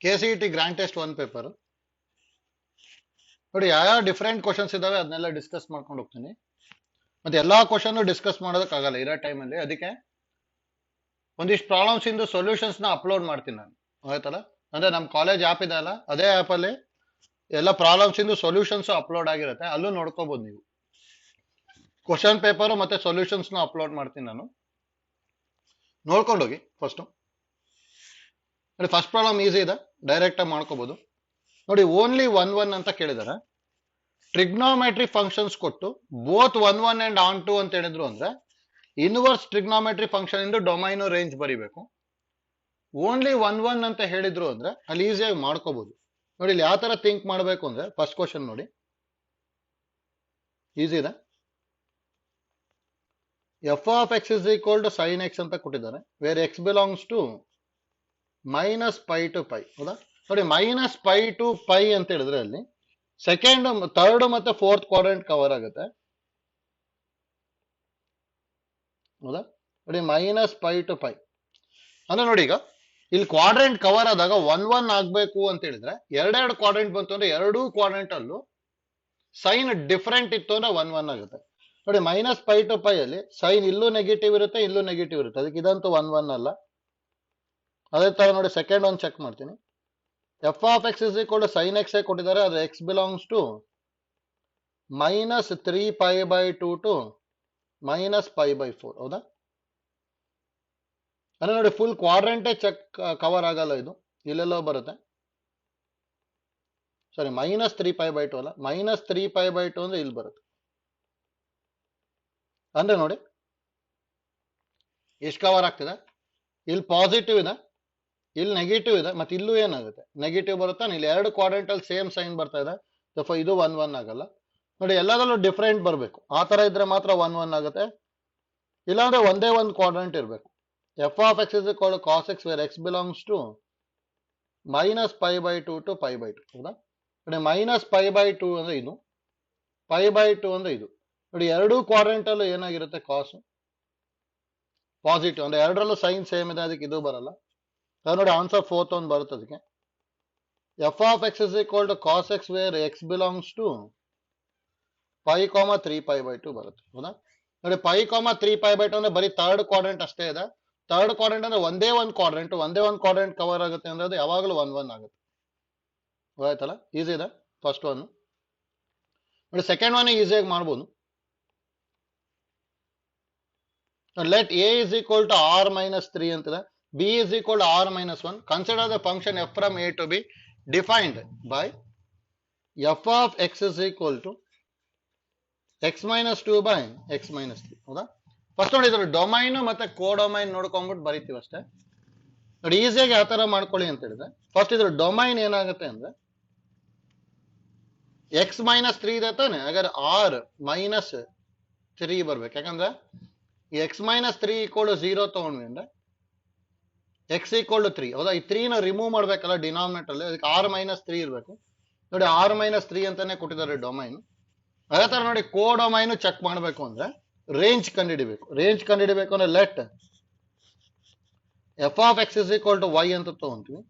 KCET grand test 1 paper ನೋಡಿ, ಯಾವ different questions ಇದಾವೆ ಅದನ್ನೆಲ್ಲ ಡಿಸ್ಕಸ್ ಮಾಡ್ಕೊಂಡು ಹೋಗ್ತೀನಿ. ಮತ್ತೆ ಎಲ್ಲಾ ಕ್ವಶನ್ ಡಿಸ್ಕಸ್ ಮಾಡೋದಕ್ಕಾಗಲ್ಲ ಇರೋ ಟೈಮಲ್ಲಿ, ಅದಕ್ಕೆ ಒಂದಿಷ್ಟು ಪ್ರಾಬ್ಲಮ್ಸ್ ಇಂದು ಸೊಲ್ಯೂಷನ್ಸ್ ನ ಅಪ್ಲೋಡ್ ಮಾಡ್ತೀನಿ ನಾನು. ಆಯ್ತಲ್ಲ, ಅಂದ್ರೆ ನಮ್ಮ ಕಾಲೇಜ್ ಆ್ಯಪ್ ಇದೆ ಅಲ್ಲ, ಅದೇ ಆ್ಯಪ್ ಅಲ್ಲಿ ಎಲ್ಲ ಪ್ರಾಬ್ಲಮ್ಸ್ ಇಂದು ಸೊಲ್ಯೂಷನ್ಸ್ ಅಪ್ಲೋಡ್ ಆಗಿರುತ್ತೆ, ಅಲ್ಲೂ ನೋಡ್ಕೋಬಹುದು ನೀವು. ಕ್ವಶನ್ ಪೇಪರ್ ಮತ್ತೆ ಸೊಲ್ಯೂಷನ್ಸ್ ನ ಅಪ್ಲೋಡ್ ಮಾಡ್ತೀನಿ ನಾನು, ನೋಡ್ಕೊಂಡೋಗಿ. ಫಸ್ಟ್ ಪ್ರಾಬ್ಲಮ್ ಈಸಿ ಇದೆ, ಡೈರೆಕ್ಟ್ ಆಗಿ ಮಾಡ್ಕೋಬಹುದು ನೋಡಿ. ಓನ್ಲಿ 1 ಅಂತ ಕೇಳಿದಾರೆ. ಟ್ರಿಗ್ನೋಮೆಟ್ರಿ ಫಂಕ್ಷನ್ಸ್ ಕೊಟ್ಟು ಬೋತ್ 1 ಅಂಡ್ ಆನ್ ಟು ಅಂತ ಹೇಳಿದ್ರು ಅಂದ್ರೆ ಇನ್ವರ್ಸ್ ಟ್ರಿಗ್ನೋಮೆಟ್ರಿ ಫಂಕ್ಷನ್ ಇಂದು ಡೊಮೈನ್ ರೇಂಜ್ ಬರಿಬೇಕು. ಓನ್ಲಿ 1 ಅಂತ ಹೇಳಿದ್ರು ಅಂದ್ರೆ ಅಲ್ಲಿ ಈಸಿಯಾಗಿ ಮಾಡ್ಕೋಬಹುದು ನೋಡಿ. ಇಲ್ಲಿ ಯಾವ ತರ ಥಿಂಕ್ ಮಾಡಬೇಕು ಅಂದ್ರೆ, ಫಸ್ಟ್ ಕ್ವಶನ್ ನೋಡಿ, ಈಸಿ ಇದೆ. F of x is equal to sine x ಅಂತ ಕೊಟ್ಟಿದ್ದಾರೆ, where x belongs to -π to π. ಹೌದಾ ನೋಡಿ, -π to π ಅಂತ ಹೇಳಿದ್ರೆ ಅಲ್ಲಿ ಸೆಕೆಂಡ್, ಥರ್ಡ್ ಮತ್ತೆ ಫೋರ್ತ್ ಕ್ವಾಡ್ರೆಂಟ್ ಕವರ್ ಆಗುತ್ತೆ. ಹೌದಾ ನೋಡಿ, -π to π ಅಂದ್ರೆ ನೋಡಿ, ಈಗ ಇಲ್ಲಿ ಕ್ವಾಡ್ರೆಂಟ್ ಕವರ್ ಆದಾಗ 1 ಆಗ್ಬೇಕು ಅಂತ ಹೇಳಿದ್ರೆ ಎರಡೆರಡು ಕ್ವಾಡ್ರೆಂಟ್ ಬಂತು ಅಂದ್ರೆ ಎರಡೂ ಕ್ವಾಡ್ರೆಂಟ್ ಅಲ್ಲೂ ಸೈನ್ ಡಿಫರೆಂಟ್ ಇತ್ತು ಅಂದ್ರೆ 1 ಆಗುತ್ತೆ ನೋಡಿ. -π to π ಅಲ್ಲಿ ಸೈನ್ ಇಲ್ಲೂ ನೆಗೆಟಿವ್ ಇರುತ್ತೆ, ಇಲ್ಲೂ ನೆಗೆಟಿವ್ ಇರುತ್ತೆ, ಅದಕ್ಕೆ ಇದಂತೂ 1 ಅಲ್ಲ. ಅದೇ ತರ ನೋಡಿ, ಸೆಕೆಂಡ್ ಒಂದು ಚೆಕ್ ಮಾಡ್ತೀನಿ. F of x is equal to sine x ಕೊಟ್ಟಿದ್ದಾರೆ, ಅದು ಎಕ್ಸ್ ಬಿಲಾಂಗ್ಸ್ ಟು -3π/2 to -π/4. ಹೌದಾ, ಅಂದ್ರೆ ನೋಡಿ ಫುಲ್ ಕ್ವಾಡ್ರೆಂಟೇ ಚೆಕ್ ಕವರ್ ಆಗಲ್ಲ, ಇದು ಇಲ್ಲೆಲ್ಲೋ ಬರುತ್ತೆ. ಸಾರಿ, -3π/2 ಅಲ್ಲ, -3π/2 ಅಂದ್ರೆ ಇಲ್ಲಿ ಬರುತ್ತೆ. ಅಂದ್ರೆ ನೋಡಿ ಎಷ್ಟು ಕವರ್ ಆಗ್ತಿದೆ, ಇಲ್ಲಿ ಪಾಸಿಟಿವ್ ಇದೆ, ಇಲ್ಲಿ ನೆಗೆಟಿವ್ ಇದೆ, ಮತ್ತೆ ಇಲ್ಲೂ ಏನಾಗುತ್ತೆ ನೆಗೆಟಿವ್ ಬರುತ್ತೆ. ಇಲ್ಲಿ ಎರಡು ಕ್ವಾಡ್ರೆಂಟ್ ಅಲ್ಲಿ ಸೇಮ್ ಸೈನ್ ಬರ್ತಾ ಇದೆ, ಇದು 1 ಆಗಲ್ಲ ನೋಡಿ. ಎಲ್ಲದರಲ್ಲೂ ಡಿಫ್ರೆಂಟ್ ಬರಬೇಕು, ಆ ತರ ಇದ್ರೆ ಮಾತ್ರ 1 ಆಗುತ್ತೆ, ಇಲ್ಲಾಂದ್ರೆ ಒಂದೇ ಒಂದು ಕ್ವಾಡ್ರೆಂಟ್ ಇರಬೇಕು. F of x is equal to cos x where x belongs to -π/2 to π/2. ಹೌದಾ ನೋಡಿ, -π/2 ಅಂದ್ರೆ ಇದು, π/2 ಅಂದ್ರೆ ಇದು ನೋಡಿ. ಎರಡೂ ಕ್ವಾಡ್ರೆಂಟ್ ಅಲ್ಲೂ ಏನಾಗಿರುತ್ತೆ, ಕಾಸು ಪಾಸಿಟಿವ್, ಅಂದ್ರೆ ಎರಡರಲ್ಲೂ ಸೈನ್ ಸೇಮ್ ಇದೆ, ಅದಕ್ಕೆ ಇದು ಬರಲ್ಲ. ನೋಡಿ ಆನ್ಸರ್ ಫೋರ್ತ್ ಒಂದು ಬರುತ್ತೆ ಅದಕ್ಕೆ. F of x is equal to cos x where x belongs to π,3π/2 ಬರುತ್ತೆ. ಹೌದಾ ನೋಡಿ, π,3π/2 ಅಂದ್ರೆ ಬರೀ ಥರ್ಡ್ ಕ್ವಾಡ್ರೆಂಟ್ ಅಷ್ಟೇ ಇದೆ. ಥರ್ಡ್ ಕ್ವಾಡ್ರೆಂಟ್ ಅಂದ್ರೆ ಒಂದೇ ಒಂದು ಕ್ವಾಡ್ರೆಂಟ್ ಕವರ್ ಆಗುತ್ತೆ ಅಂದ್ರೆ ಅದು ಯಾವಾಗಲೂ 1 ಆಗುತ್ತೆ. ಆಯ್ತಲ್ಲ, ಈಸಿ ಇದೆ ಫಸ್ಟ್ ಒನ್ ನೋಡಿ. ಸೆಕೆಂಡ್ ಒನ್ ಈಸಿಯಾಗಿ ಮಾಡ್ಬೋದು. Let a is equal to r-3 ಅಂತಿದೆ, b is equal to r-1. Consider the function f from a to b defined by f of x is equal to x-2 by x-3. ಹೌದಾ, first ನೋಡಿ ಇದ್ರ domain ಮತ್ತೆ ಕೋಡೊಮೈನ್ ನೋಡ್ಕೊಂಡ್ಬಿಟ್ಟು ಬರಿತೀವಿ ಅಷ್ಟೇ ನೋಡಿ. ಈಸಿಯಾಗಿ ಯಾವ ತರ ಮಾಡ್ಕೊಳ್ಳಿ ಅಂತ ಹೇಳಿದ್ರೆ, ಫಸ್ಟ್ ಇದ್ರ ಡೊಮೈನ್ ಏನಾಗುತ್ತೆ ಅಂದ್ರೆ x-3 ಇದೆ ತಾನೆ, ಹಾಗಾದ್ರೆ r-3 ಬರ್ಬೇಕು. ಯಾಕಂದ್ರೆ ಈ x-3 = 0 ತಗೊಂಡ್ವಿ ಅಂದ್ರೆ x = 3. ಹೌದಾ, ಈ 3 ನ ರಿಮೂವ್ ಮಾಡ್ಬೇಕಲ್ಲ ಡಿನಾಮಿನೇಟರ್ ಅಲ್ಲಿ, ಅದಕ್ಕೆ r-3 ಇರಬೇಕು ನೋಡಿ. r-3 ಅಂತಾನೆ ಕೊಟ್ಟಿದ್ದಾರೆ ಡೊಮೈನ್. ಅದೇ ತರ ನೋಡಿ, ಕೋಡೊಮೈನ್ ಚೆಕ್ ಮಾಡಬೇಕು ಅಂದ್ರೆ ರೇಂಜ್ ಕಂಡುಹಿಡಿಬೇಕು. ರೇಂಜ್ ಕಂಡುಹಿಡಿಬೇಕು ಅಂದ್ರೆ let f of x is equal to y ಅಂತ ತಗೊಂತೀವಿ.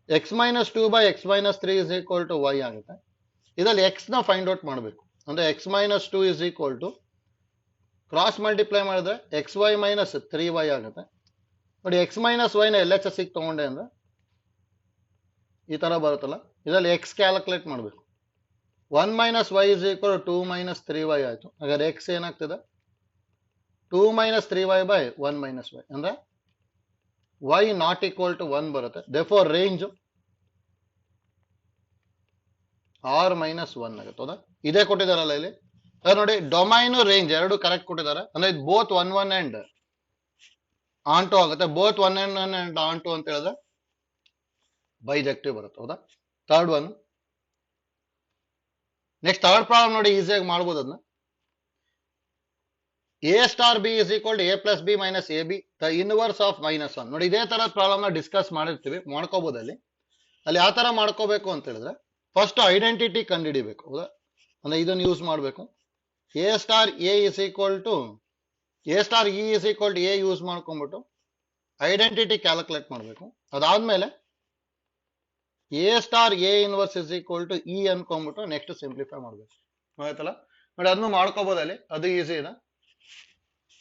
x-2 by x-3 is equal to y ಆಗುತ್ತೆ. ಇದರಲ್ಲಿ x ನ ಫೈಂಡ್ ಔಟ್ ಮಾಡಬೇಕು ಅಂದ್ರೆ x-2 is equal to cross multiply ಮಾಡಿದ್ರೆ xy minus 3y ಆಗುತ್ತೆ ನೋಡಿ. x-y ನ LHS ತಗೊಂಡೆ ಅಂದ್ರೆ ಈ ತರ ಬರುತ್ತಲ್ಲ, ಇದರಲ್ಲಿ x ಕ್ಯಾಲ್ಕುಲೇಟ್ ಮಾಡಬೇಕು. 1 - y is equal to 2 - 3y ಆಯ್ತು. ಹಾಗಾದ್ರೆ x ಏನಾಗ್ತದೆ, 2 - 3y by 1 - y ಅಂದ್ರೆ y not equal to 1 ಬರುತ್ತೆ. therefore ರೇಂಜ್ r-1 ಆಗುತ್ತೆ. ಹೌದಾ, ಇದೇ ಕೊಟ್ಟಿದಾರಲ್ಲ ಇಲ್ಲಿ. ನೋಡಿ, ಡೊಮೈನ್ ರೇಂಜ್ ಎರಡು ಕರೆಕ್ಟ್ ಕೊಟ್ಟಿದ್ದಾರೆ, ಅಂದ್ರೆ ಇದು ಬೋತ್ 1 ಅಂಡ್ ಆನ್ ಟು ಆಗುತ್ತೆ. ಬೋತ್ 1 ಅಂಡ್ ಆನ್ ಟು ಅಂತ ಹೇಳಿದ್ರೆ ಬೈಜೆಕ್ಟಿವ್ ಬರುತ್ತೆ. ಹೌದಾ, third one. Next third problem ನೋಡಿ, ಈಸಿಯಾಗಿ ಮಾಡ್ಬೋದು ಅದನ್ನ. a*b is equal to a plus b minus ab, the inverse of -1 ನೋಡಿ. ಇದೇ ತರ ಪ್ರಾಬ್ಲಮ್ ನ ಡಿಸ್ಕಸ್ ಮಾಡಿರ್ತೀವಿ, ಮಾಡ್ಕೋಬಹುದು ಅಲ್ಲಿ. ಯಾವ ತರ ಮಾಡ್ಕೋಬೇಕು ಅಂತ ಹೇಳಿದ್ರೆ, ಫಸ್ಟ್ ಐಡೆಂಟಿಟಿ ಕಂಡುಹಿಡಿಬೇಕು. ಹೌದಾ, ಅಂದ್ರೆ ಇದನ್ನ ಯೂಸ್ ಮಾಡಬೇಕು. a*e is equal to a use ಮಾಡ್ಕೊಂಡ್ಬಿಟ್ಟು ಐಡೆಂಟಿಟಿ ಕ್ಯಾಲ್ಕುಲೇಟ್ ಮಾಡಬೇಕು. ಅದಾದ್ಮೇಲೆ A star A inverse is equal to E ಅನ್ಕೊಂಡ್ಬಿಟ್ಟು ನೆಕ್ಸ್ಟ್ ಸಿಂಪ್ಲಿಫೈ ಮಾಡ್ಬೇಕು. ಆಯ್ತಲ್ಲ ನೋಡಿ, ಅದನ್ನು ಮಾಡ್ಕೋಬಹುದು ಅಲ್ಲಿ, ಅದು ಈಸಿ ಇದೆ,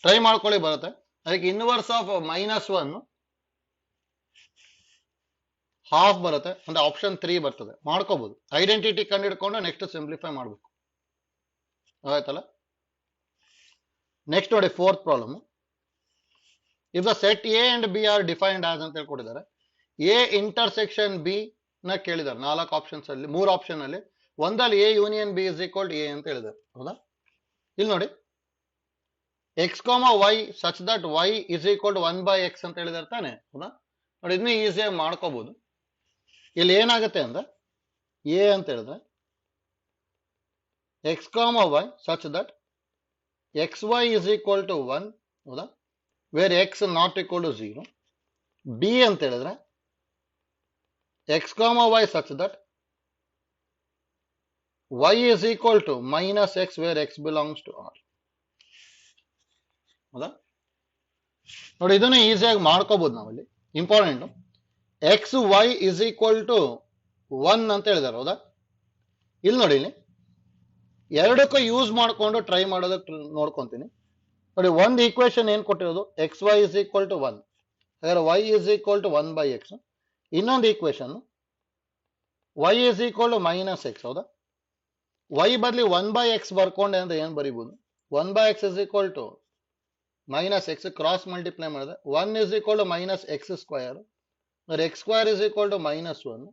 ಟ್ರೈ ಮಾಡ್ಕೊಳ್ಳಿ, ಬರುತ್ತೆ. ಅದಕ್ಕೆ ಇನ್ವರ್ಸ್ ಆಫ್ -1 ಹಾಫ್ ಬರುತ್ತೆ, ಅಂದ್ರೆ ಆಪ್ಷನ್ 3 ಬರ್ತದೆ, ಮಾಡ್ಕೋಬಹುದು. ಐಡೆಂಟಿಟಿ ಕಂಡು ಹಿಡ್ಕೊಂಡು ನೆಕ್ಸ್ಟ್ ಸಿಂಪ್ಲಿಫೈ ಮಾಡ್ಬೇಕು. ಆಯ್ತಲ್ಲ. ನೆಕ್ಸ್ಟ್ ನೋಡಿ, fourth problem. If the set A and B are defined as ಅಂತ ಹೇಳ್ಕೊಟ್ಟಿದ್ದಾರೆ. ಎ ಇಂಟರ್ಸೆಕ್ಷನ್ ಬಿ ನ ಕೇಳಿದ್ದಾರೆ 4 ಆಪ್ಷನ್ಸ್ ಅಲ್ಲಿ, 3 ಆಪ್ಷನ್ ಅಲ್ಲಿ ಒಂದಲ್ಲಿ A union B is equal to A ಅಂತ ಹೇಳಿದ್ದಾರೆ. ಹೌದಾ, ಇಲ್ಲಿ ನೋಡಿ x y such that y is equal to 1/x ಅಂತ ಹೇಳಿದಾರೆ ತಾನೆ. ಹೌದಾ ನೋಡಿ, ಇದನ್ನ ಈಸಿಯಾಗಿ ಮಾಡ್ಕೋಬಹುದು. ಇಲ್ಲಿ ಏನಾಗುತ್ತೆ ಅಂದ್ರೆ ಎ ಅಂತ ಹೇಳಿದ್ರೆ x y such that x y is equal to 1. ಹೌದಾ, where x not equal to 0. B ಅಂತ ಹೇಳಿದ್ರೆ x y such that y is equal to -x where x belongs to R. ಹೌದಾ ನೋಡಿ, ಇದನ್ನ ಈಸಿಯಾಗಿ ಮಾಡ್ಕೋಬಹುದು ನಾವಲ್ಲಿ. Important, x y is equal to 1 ಅಂತ ಹೇಳಿದಾರೆ. ಹೌದಾ, ಇಲ್ಲಿ ನೋಡಿ, ಇಲ್ಲಿ ಎರಡಕ್ಕೂ ಯೂಸ್ ಮಾಡ್ಕೊಂಡು ಟ್ರೈ ಮಾಡೋದಕ್ಕೆ ನೋಡ್ಕೊಂತೀನಿ. ನೋಡಿ, ಒಂದು ಈಕ್ವೇಶನ್ ಏನ್ ಕೊಟ್ಟಿರೋದು, x y is equal to 1, ಹಾಗಾದ್ರೆ y is equal to 1/x. ಇನ್ನೊಂದು equation y is equal to -x. ಹೌದಾ, y ಬದಲಿ 1/x ಬರ್ಕೊಂಡೆ ಅಂದ್ರೆ ಏನ್ ಬರೀಬಹುದು, 1/x is equal to -x, cross multiply ಮಾಡಿದ್ರೆ 1 ಇಸ್ ಈಕ್ವಲ್ ಟು -x², ಅಂದ್ರೆ x² ಇಸ್ ಈಕ್ವಲ್ ಟು -1,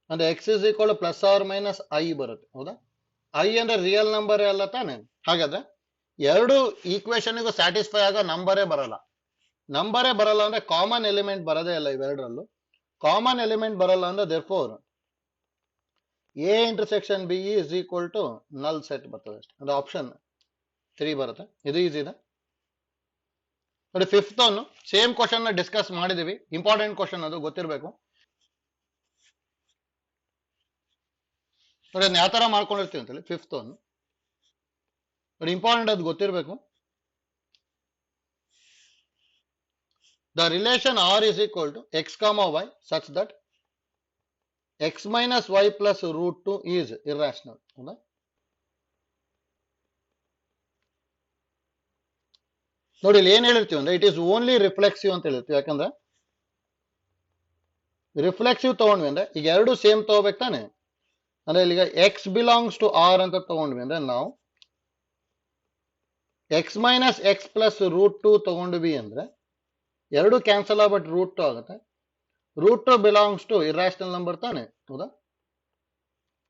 ಅಂದ್ರೆ x is equal to plus or minus i ಬರುತ್ತೆ. ಹೌದಾ, i ಅಂದ್ರೆ ರಿಯಲ್ ನಂಬರ್ ಅಲ್ಲ ತಾನೆ. ಹಾಗಾದ್ರೆ ಎರಡು ಈಕ್ವೇಶನ್ಗೂ ಸ್ಯಾಟಿಸ್ಫೈ ಆಗೋ ನಂಬರೇ ಬರಲ್ಲ. ನಂಬರೇ ಬರಲ್ಲ ಅಂದ್ರೆ ಕಾಮನ್ ಎಲಿಮೆಂಟ್ ಬರೋದೇ ಇಲ್ಲ. ಇವೆರಡರಲ್ಲೂ ಕಾಮನ್ ಎಲಿಮೆಂಟ್ ಬರಲ್ಲ ಅಂದ್ರೆ therefore A intersection B is equal to null set ಬರ್ತದೆ ಅಷ್ಟೇ, ಅಂದ್ರೆ ಆಪ್ಷನ್ 3 ಬರುತ್ತೆ. ಇದು ಈಸಿ ಇದೆ ನೋಡಿ. ಫಿಫ್ತ್ ಅನ್ನು ಸೇಮ್ ಕ್ವಶನ್ ನ ಡಿಸ್ಕಸ್ ಮಾಡಿದೀವಿ, ಇಂಪಾರ್ಟೆಂಟ್ ಕ್ವಶನ್, ಅದು ಗೊತ್ತಿರಬೇಕು ನೋಡಿ. ಅದನ್ನ ಯಾವ ತರ ಮಾಡ್ಕೊಂಡಿರ್ತೀವಿ ಅಂತೇಳಿ ಫಿಫ್ತ್ ಅನ್ನು ನೋಡಿ, ಇಂಪಾರ್ಟೆಂಟ್, ಅದು ಗೊತ್ತಿರಬೇಕು. The relation R is equal to x y such that x minus y plus root 2 is irrational. ಹೌದಾ, ನೋಡಿ ಇಲ್ಲಿ ಏನ್ ಹೇಳಿರ್ತೀವಿ ಅಂದ್ರೆ ಇಟ್ ಈಸ್ ಓನ್ಲಿ ರಿಫ್ಲೆಕ್ಸಿವ್ ಅಂತ ಹೇಳಿರ್ತೀವಿ. ಯಾಕಂದ್ರೆ ರಿಫ್ಲೆಕ್ಸಿವ್ ತಗೊಂಡ್ವಿ ಅಂದ್ರೆ ಈಗ ಎರಡು ಸೇಮ್ ತಗೋಬೇಕು ತಾನೆ. ಅಂದ್ರೆ ಈಗ ಎಕ್ಸ್ ಬಿಲಾಂಗ್ಸ್ ಟು ಆರ್ ಅಂತ ತಗೊಂಡ್ವಿ ಅಂದ್ರೆ ನಾವು x minus x plus root 2 ತಗೊಂಡ್ವಿ ಅಂದ್ರೆ ಎರಡು ಕ್ಯಾನ್ಸಲ್ ಆಗ್ಬಿಟ್ಟು ರೂಟ್ 2 ಆಗುತ್ತೆ. Root 2 belongs to irrational number ತಾನೆ. ಹೌದಾ,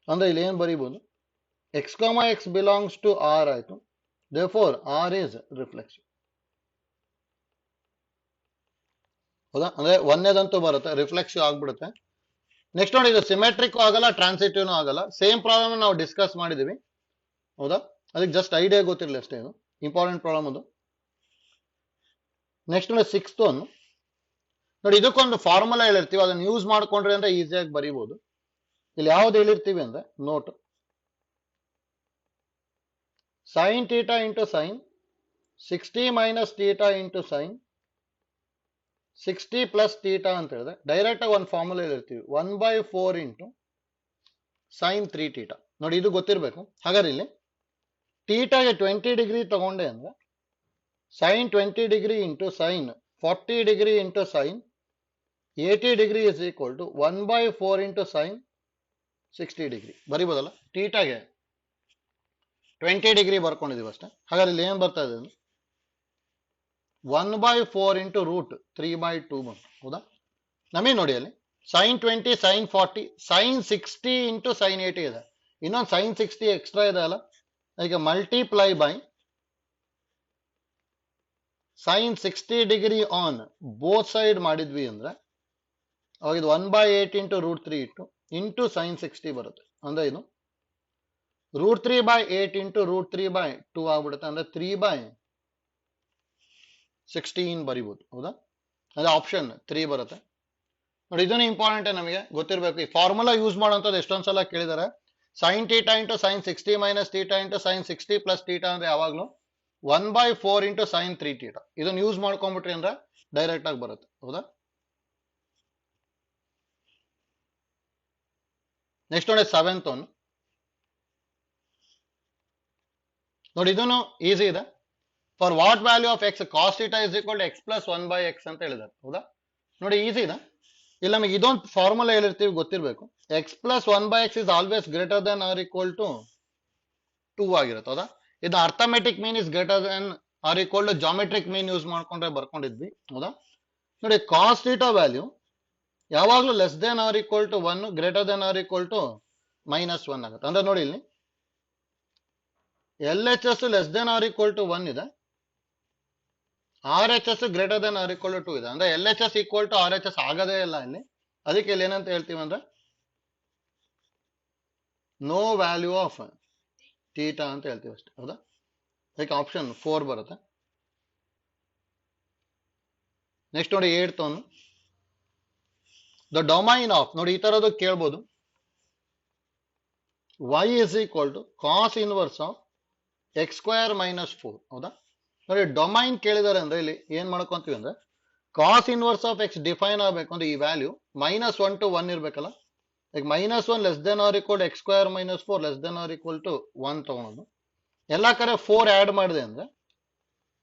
ಅಂದ್ರೆ ಇಲ್ಲಿ ಏನ್ ಬರೀಬಹುದು, x x belongs to R ಆಯ್ತು, ದೇರ್ಫೋರ್ ಆರ್ ಇಸ್ ರಿಫ್ಲೆಕ್ಸಿವ್. ಹೌದಾ, ಅಂದ್ರೆ ಒಂದೇದಂತೂ ಬರುತ್ತೆ, ರಿಫ್ಲೆಕ್ಸಿವ್ ಆಗ್ಬಿಡುತ್ತೆ. ನೆಕ್ಸ್ಟ್ ನೋಡಿ, ಇದು ಸಿಮೆಟ್ರಿಕ್ ಆಗಲ್ಲ, ಟ್ರಾನ್ಸಿಟಿವ್ನು ಆಗಲ್ಲ. ಸೇಮ್ ಪ್ರಾಬ್ಲಮ್ ನಾವು ಡಿಸ್ಕಸ್ ಮಾಡಿದೀವಿ. ಹೌದಾ, ಅದಕ್ಕೆ ಜಸ್ಟ್ ಐಡಿಯಾ ಗೊತ್ತಿರಲಿ ಅಷ್ಟೇ, ಇದು ಇಂಪಾರ್ಟೆಂಟ್ ಪ್ರಾಬ್ಲಮ್ ಅದು. ನೆಕ್ಸ್ಟ್ ನೋಡಿ, ಸಿಕ್ಸ್ತ್ ಅನ್ನು ನೋಡಿ, ಇದಕ್ಕೊಂದು ಫಾರ್ಮುಲಾ ಹೇಳಿರ್ತೀವಿ, ಅದನ್ನ ಯೂಸ್ ಮಾಡ್ಕೊಂಡ್ರಿ ಅಂದ್ರೆ ಈಸಿಯಾಗಿ ಬರೀಬಹುದು. ಇಲ್ಲಿ ಯಾವ್ದು ಹೇಳಿರ್ತೀವಿ ಅಂದ್ರೆ note sine theta into sine 60 minus theta into sine 60 plus theta ಅಂತ ಹೇಳಿದ್ರೆ ಡೈರೆಕ್ಟ್ ಆಗಿ ಒಂದು ಫಾರ್ಮುಲಾ ಹೇಳಿರ್ತೀವಿ, 1/4 ಇಂಟು ಸೈನ್ 3 ಥೀಟಾ. ನೋಡಿ, ಇದು ಗೊತ್ತಿರಬೇಕು. ಹಾಗಾದ್ರೆ ಇಲ್ಲಿ ಥೀಟಾಗೆ 20 ಡಿಗ್ರಿ ತಗೊಂಡೆ ಅಂದ್ರೆ sine 20 degree into sine 40 degree into sine 80 degree is equal to 1/4 into sine 60 degree ಬರಿಬೋದಲ್ಲ. ಥೀಟಾಗೆ 20 ಡಿಗ್ರಿ ಬರ್ಕೊಂಡಿದೀವಿ ಅಷ್ಟೇ. ಹಾಗಾದ್ರೆ ಇಲ್ಲಿ ಏನ್ ಬರ್ತಾ ಇದೆ, 1/4 ಇಂಟು ರೂಟ್ 3/2 ಬಂತು. ಹೌದಾ, ನಮಗೆ ನೋಡಿ ಅಲ್ಲಿ sine 20 sine 40 sine 60 into sine 80 ಇದೆ, ಇನ್ನೊಂದು ಸೈನ್ 60 ಎಕ್ಸ್ಟ್ರಾ ಇದೆ ಅಲ್ಲ. ಈಗ multiply by sine 60 degree on both side ಮಾಡಿದ್ವಿ ಅಂದ್ರೆ ಅವಾಗ ಇದು 1/8 ಇಂಟು ರೂಟ್ 3 ಇಂಟು ಸೈನ್ 60 ಬರುತ್ತೆ. ಅಂದ್ರೆ ಇದು ರೂಟ್ 3/8 ಇಂಟು ರೂಟ್ 3/2 ಆಗ್ಬಿಡುತ್ತೆ, ಅಂದ್ರೆ 3/16 ಬರಿಬಹುದು. ಹೌದಾ, ಅಂದ್ರೆ ಆಪ್ಷನ್ 3 ಬರುತ್ತೆ ನೋಡಿ. ಇದನ್ನು ಇಂಪಾರ್ಟೆಂಟ್, ನಮಗೆ ಗೊತ್ತಿರಬೇಕು. ಈ ಫಾರ್ಮುಲಾ ಯೂಸ್ ಮಾಡುವಂಥದ್ದು ಎಷ್ಟೊಂದ್ಸಲ ಕೇಳಿದ್ದಾರೆ. Sine theta into sine 60 minus theta into sine 60 plus theta ಅಂದ್ರೆ ಯಾವಾಗಲೂ 1/4 ಇಂಟು ಸೈನ್ 3 ಥೀಟಾ. ಇದನ್ನು ಯೂಸ್ ಮಾಡ್ಕೊಂಡ್ಬಿಟ್ರಿ ಅಂದ್ರೆ ಡೈರೆಕ್ಟ್ ಆಗಿ ಬರುತ್ತೆ. ಹೌದಾ, ನೆಕ್ಸ್ಟ್ ನೋಡಿ 7th ಒನ್ ನೋಡಿ, ಇದನ್ನು ಈಸಿ ಇದೆ. For what value of x cos theta is equal to x plus 1/x ಅಂತ ಹೇಳಿದ್ದಾರೆ. ಹೌದಾ? ನೋಡಿ ಈಸಿ ಇದೆ. ಇಲ್ಲಿ ನಮಗೆ ಇದೊಂದು ಫಾರ್ಮುಲಾ ಹೇಳಿರ್ತೀವಿ, ಗೊತ್ತಿರಬೇಕು. X plus 1/x is always greater than or equal to 2 ಆಗಿರುತ್ತೆ. ಹೌದಾ? ಇದು arithmetic mean is greater than or equal to geometric mean use ಮಾಡ್ಕೊಂಡ್ರೆ ಬರ್ಕೊಂಡಿದ್ವಿ. ಹೌದಾ? ನೋಡಿ ಕಾಸ್ ಥೀಟಾ ವ್ಯಾಲ್ಯೂ ಯಾವಾಗಲೂ less than or equal to 1, greater than or equal to -1 ಆಗುತ್ತೆ. ಅಂದ್ರೆ ನೋಡಿ ಇಲ್ಲಿ L H S less than or equal to 1 ಇದೆ, R H S greater than or equal to 2 ಇದೆ. ಅಂದ್ರೆ L H S equal to R H S ಆಗದೇ ಇಲ್ಲ ಇಲ್ಲಿ. ಅದಕ್ಕೆ ಇಲ್ಲಿ ಏನಂತ ಹೇಳ್ತೀವಿ ಅಂದ್ರೆ ನೋ ವ್ಯಾಲ್ಯೂ ಆಫ್ ಥೀಟಾ ಅಂತ ಹೇಳ್ತೀವಿ ಅಷ್ಟೇ. ಹೌದಾ? ಅದಕ್ಕೆ ಆಪ್ಷನ್ 4 ಬರುತ್ತೆ. ನೆಕ್ಸ್ಟ್ ನೋಡಿ 8th one the domain of, ನೋಡಿ ಈ ತರದ್ದು ಕೇಳ್ಬೋದು, y is equal to cos inverse of x square minus 4. ಹೌದಾ? ನೋಡಿ ಡೊಮೈನ್ ಕೇಳಿದಾರೆ ಅಂದ್ರೆ ಇಲ್ಲಿ ಏನ್ ಮಾಡ್ಕೊಂತೀವಿ ಅಂದ್ರೆ cos inverse of x define ಆಗಬೇಕು ಅಂದ್ರೆ ಈ ವ್ಯಾಲ್ಯೂ -1 to 1 ಇರ್ಬೇಕಲ್ಲ. ಈಗ -1 less than or equal x square minus 4 less than or equal to 1 ತಗೊಳೋದು. ಎಲ್ಲಾ ಕಡೆ 4 ಆಡ್ ಮಾಡಿದೆ ಅಂದ್ರೆ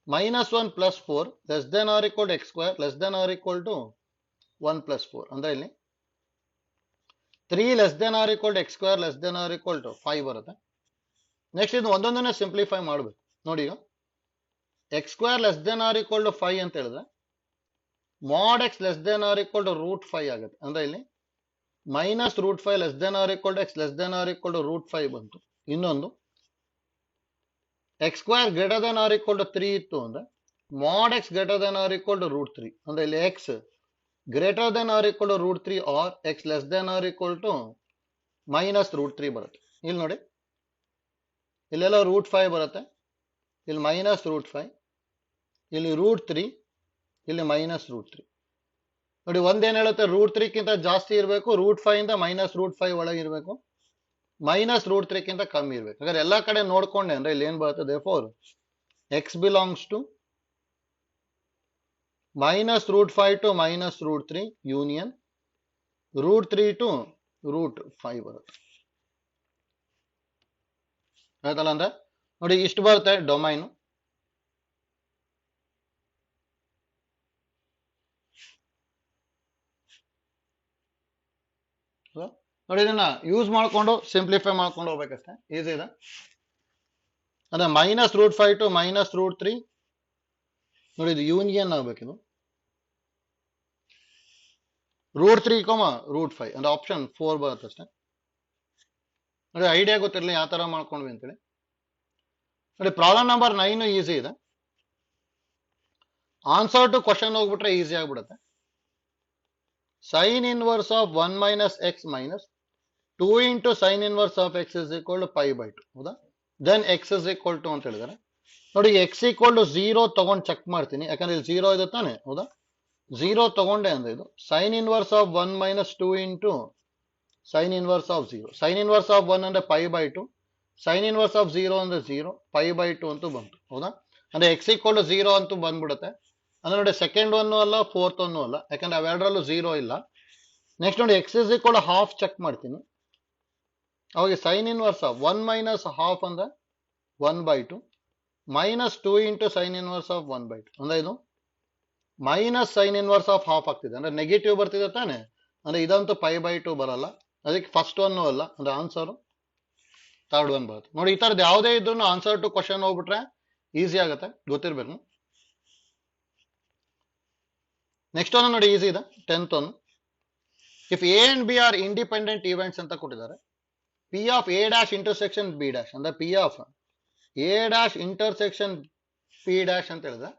-1 plus 4 less than or equal x square less than or equal to 1 plus 4. ಅಂದ್ರೆ ಇಲ್ಲಿ 3 less than or equal x square less than or equal to 5 ಬರುತ್ತೆ. Next ಇದು ಒಂದೊಂದನ್ನೇ ಸಿಂಪ್ಲಿಫೈ ಮಾಡಬೇಕು. ನೋಡಿ ಈಗ x square less than or equal to 5 ಅಂತ ಹೇಳಿದ್ರೆ mod x less than or equal to √5 ಆಗುತ್ತೆ. ಅಂದ್ರೆ ಇಲ್ಲಿ -√5 less than or equal to x less than or equal to √5 ಬಂತು. ಇನ್ನೊಂದು x square greater than or equal to 3 ಇತ್ತು ಅಂದ್ರೆ mod x greater than or equal to √3. ಅಂದ್ರೆ ಇಲ್ಲಿ x greater than or equal to √3 or x less than or equal to -√3 ಬರುತ್ತೆ. ಇಲ್ಲಿ ನೋಡಿ ಇಲ್ಲೆಲ್ಲ √5 ಬರುತ್ತೆ, ಇಲ್ಲಿ -√5, ಇಲ್ಲಿ √3, ಇಲ್ಲಿ -√3. ನೋಡಿ ಒಂದೇನ್ ಹೇಳುತ್ತೆ, √3ಕ್ಕಿಂತ ಜಾಸ್ತಿ ಇರಬೇಕು, √5 ಇಂದ -√5 ಒಳಗೆ ಇರಬೇಕು, -√3ಕ್ಕಿಂತ ಕಮ್ಮಿ ಇರಬೇಕು. ಹಾಗಾದ್ರೆ ಎಲ್ಲಾ ಕಡೆ ನೋಡ್ಕೊಂಡೆ ಅಂದ್ರೆ ಇಲ್ಲಿ ಏನ್ ಬರುತ್ತೆ, therefore x belongs to -√5 to -√3 union √3 to √5 ಬರುತ್ತೆ. ಆಯ್ತಲ್ಲ? ಅಂದ್ರೆ ನೋಡಿ ಇಷ್ಟು ಬರುತ್ತೆ ಡೊಮೈನ್. ನೋಡಿ ಇದನ್ನ ಯೂಸ್ ಮಾಡ್ಕೊಂಡು ಸಿಂಪ್ಲಿಫೈ ಮಾಡ್ಕೊಂಡು ಹೋಗ್ಬೇಕಷ್ಟೇ, ಈಸಿ ಇದೆ. ಅಂದ್ರೆ -√5 to -√3 ನೋಡಿ ಇದು ಯೂನಿಯನ್ ಆಗ್ಬೇಕಿದು √3, √5 ಅಂದ್ರೆ ಆಪ್ಷನ್ 4 ಬರುತ್ತೆ ಅಷ್ಟೇ. ನೋಡಿ ಐಡಿಯಾ ಗೊತ್ತಿರಲಿ ಯಾವ ತರ ಮಾಡ್ಕೊಂಡ್ವಿ ಅಂತೇಳಿ. ನೋಡಿ ಪ್ರಾಬ್ಲಮ್ ನಂಬರ್ 9 ಈಸಿ ಇದೆ. ಆನ್ಸರ್ ಟು ಕ್ವಶನ್ ಹೋಗ್ಬಿಟ್ರೆ ಈಸಿ ಆಗ್ಬಿಡುತ್ತೆ. Sine inverse of 1 minus x minus 2 into sine inverse of x is equal to π/2. ಹೌದಾ? Then x is equal to ಅಂತ ಹೇಳಿದಾರೆ. ನೋಡಿ ಎಕ್ಸ್ ಈಕ್ವಲ್ ಟು 0 ತಗೊಂಡು ಚೆಕ್ ಮಾಡ್ತೀನಿ, ಯಾಕಂದ್ರೆ ಇಲ್ಲಿ 0 ಇದೆ ತಾನೆ. ಹೌದಾ? 0 ತಗೊಂಡೆ ಅಂದ್ರೆ ಇದು sign inverse of 1 minus 2 into sine inverse of 0. Sign inverse of 1 ಅಂದ್ರೆ π/2, ಸೈನ್ ಇನ್ವರ್ಸ್ ಆಫ್ 0 ಅಂದ್ರೆ 0, π/2 ಅಂತೂ ಬಂತು. ಹೌದಾ? ಅಂದ್ರೆ ಎಕ್ಸ್ ಈಕ್ವಲ್ ಟು 0 ಅಂತೂ ಬಂದ್ಬಿಡುತ್ತೆ. ಅಂದ್ರೆ ನೋಡಿ ಸೆಕೆಂಡ್ ಒನ್ನು ಅಲ್ಲ, ಫೋರ್ತ್ ಒನ್ನು ಅಲ್ಲ, ಯಾಕಂದ್ರೆ ಅವೆರಡರಲ್ಲೂ 0 ಇಲ್ಲ. ನೆಕ್ಸ್ಟ್ ನೋಡಿ x is equal half check ಮಾಡ್ತೀನಿ. ಅವಾಗ sine inverse of 1 minus half ಅಂದ್ರೆ 1/2 minus 2 into sine inverse of 1/2 ಅಂದ್ರೆ ಇದು minus sine inverse of half ಆಗ್ತಿದೆ, ಅಂದ್ರೆ ನೆಗೆಟಿವ್ ಬರ್ತಿದೆ ತಾನೆ. ಅಂದ್ರೆ ಇದಂತೂ π/2 ಬರಲ್ಲ, ಅದಕ್ಕೆ ಫಸ್ಟ್ ಒನ್ ಅಲ್ಲ, ಅಂದ್ರೆ ಆನ್ಸರ್ ಥರ್ಡ್ ಒನ್ ಬರುತ್ತೆ. ನೋಡಿ ಈ ತರದ್ದು ಯಾವುದೇ ಇದ್ರೂ ಆನ್ಸರ್ ಟು ಕ್ವಶನ್ ಹೋಗ್ಬಿಟ್ರೆ ಈಸಿ ಆಗುತ್ತೆ, ಗೊತ್ತಿರ್ಬೇಕು. ನೆಕ್ಸ್ಟ್ ಒನ್ ನೋಡಿ ಈಸಿ ಇದೆ, 10th one. If A and B are independent events ಅಂತ ಕೊಟ್ಟಿದ್ದಾರೆ, P of A dash intersection B dash ಅಂದ್ರೆ P of A dash intersection P dash ಅಂತ ಹೇಳಿದ್ರೆ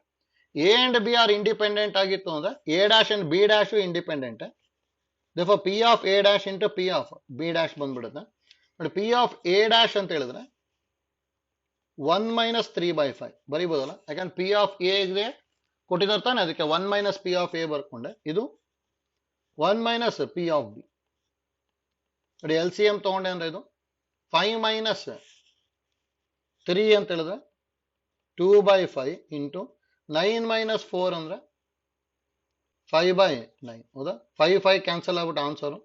A and B are independent ಆಗಿತ್ತು ಅಂದ್ರೆ A dash and B dash independent. therefore P of A dash into P of B dash ಬಂದ್ಬಿಡುತ್ತೆ. ನೋಡಿ P of A dash ಅಂತ ಹೇಳಿದ್ರೆ 1 minus 3/5 ಬರೀಬೋದಲ್ಲ, ಯಾಕಂದ್ರೆ P of A ಗೆ ಕೊಟ್ಟಿದ್ದಾರೆ ತಾನೆ, ಅದಕ್ಕೆ 1 ಮೈನಸ್ ಪಿ ಆಫ್ ಎ ಬರ್ಕೊಂಡೆ. ಇದು 1 ಮೈನಸ್ ಪಿ ಆಫ್ ಬಿ. ನೋಡಿ ಎಲ್ ಸಿ ಎಂ ತಗೊಂಡೆ ಅಂದ್ರೆ ಇದು 5 ಮೈನಸ್ 3 ಅಂತ ಹೇಳಿದ್ರೆ 2/5 ಇಂಟು 9 ಮೈನಸ್ 4 ಅಂದ್ರೆ 5/9. ಹೌದಾ? 5 ಕ್ಯಾನ್ಸಲ್ ಆಗ್ಬಿಟ್ಟು ಆನ್ಸರ್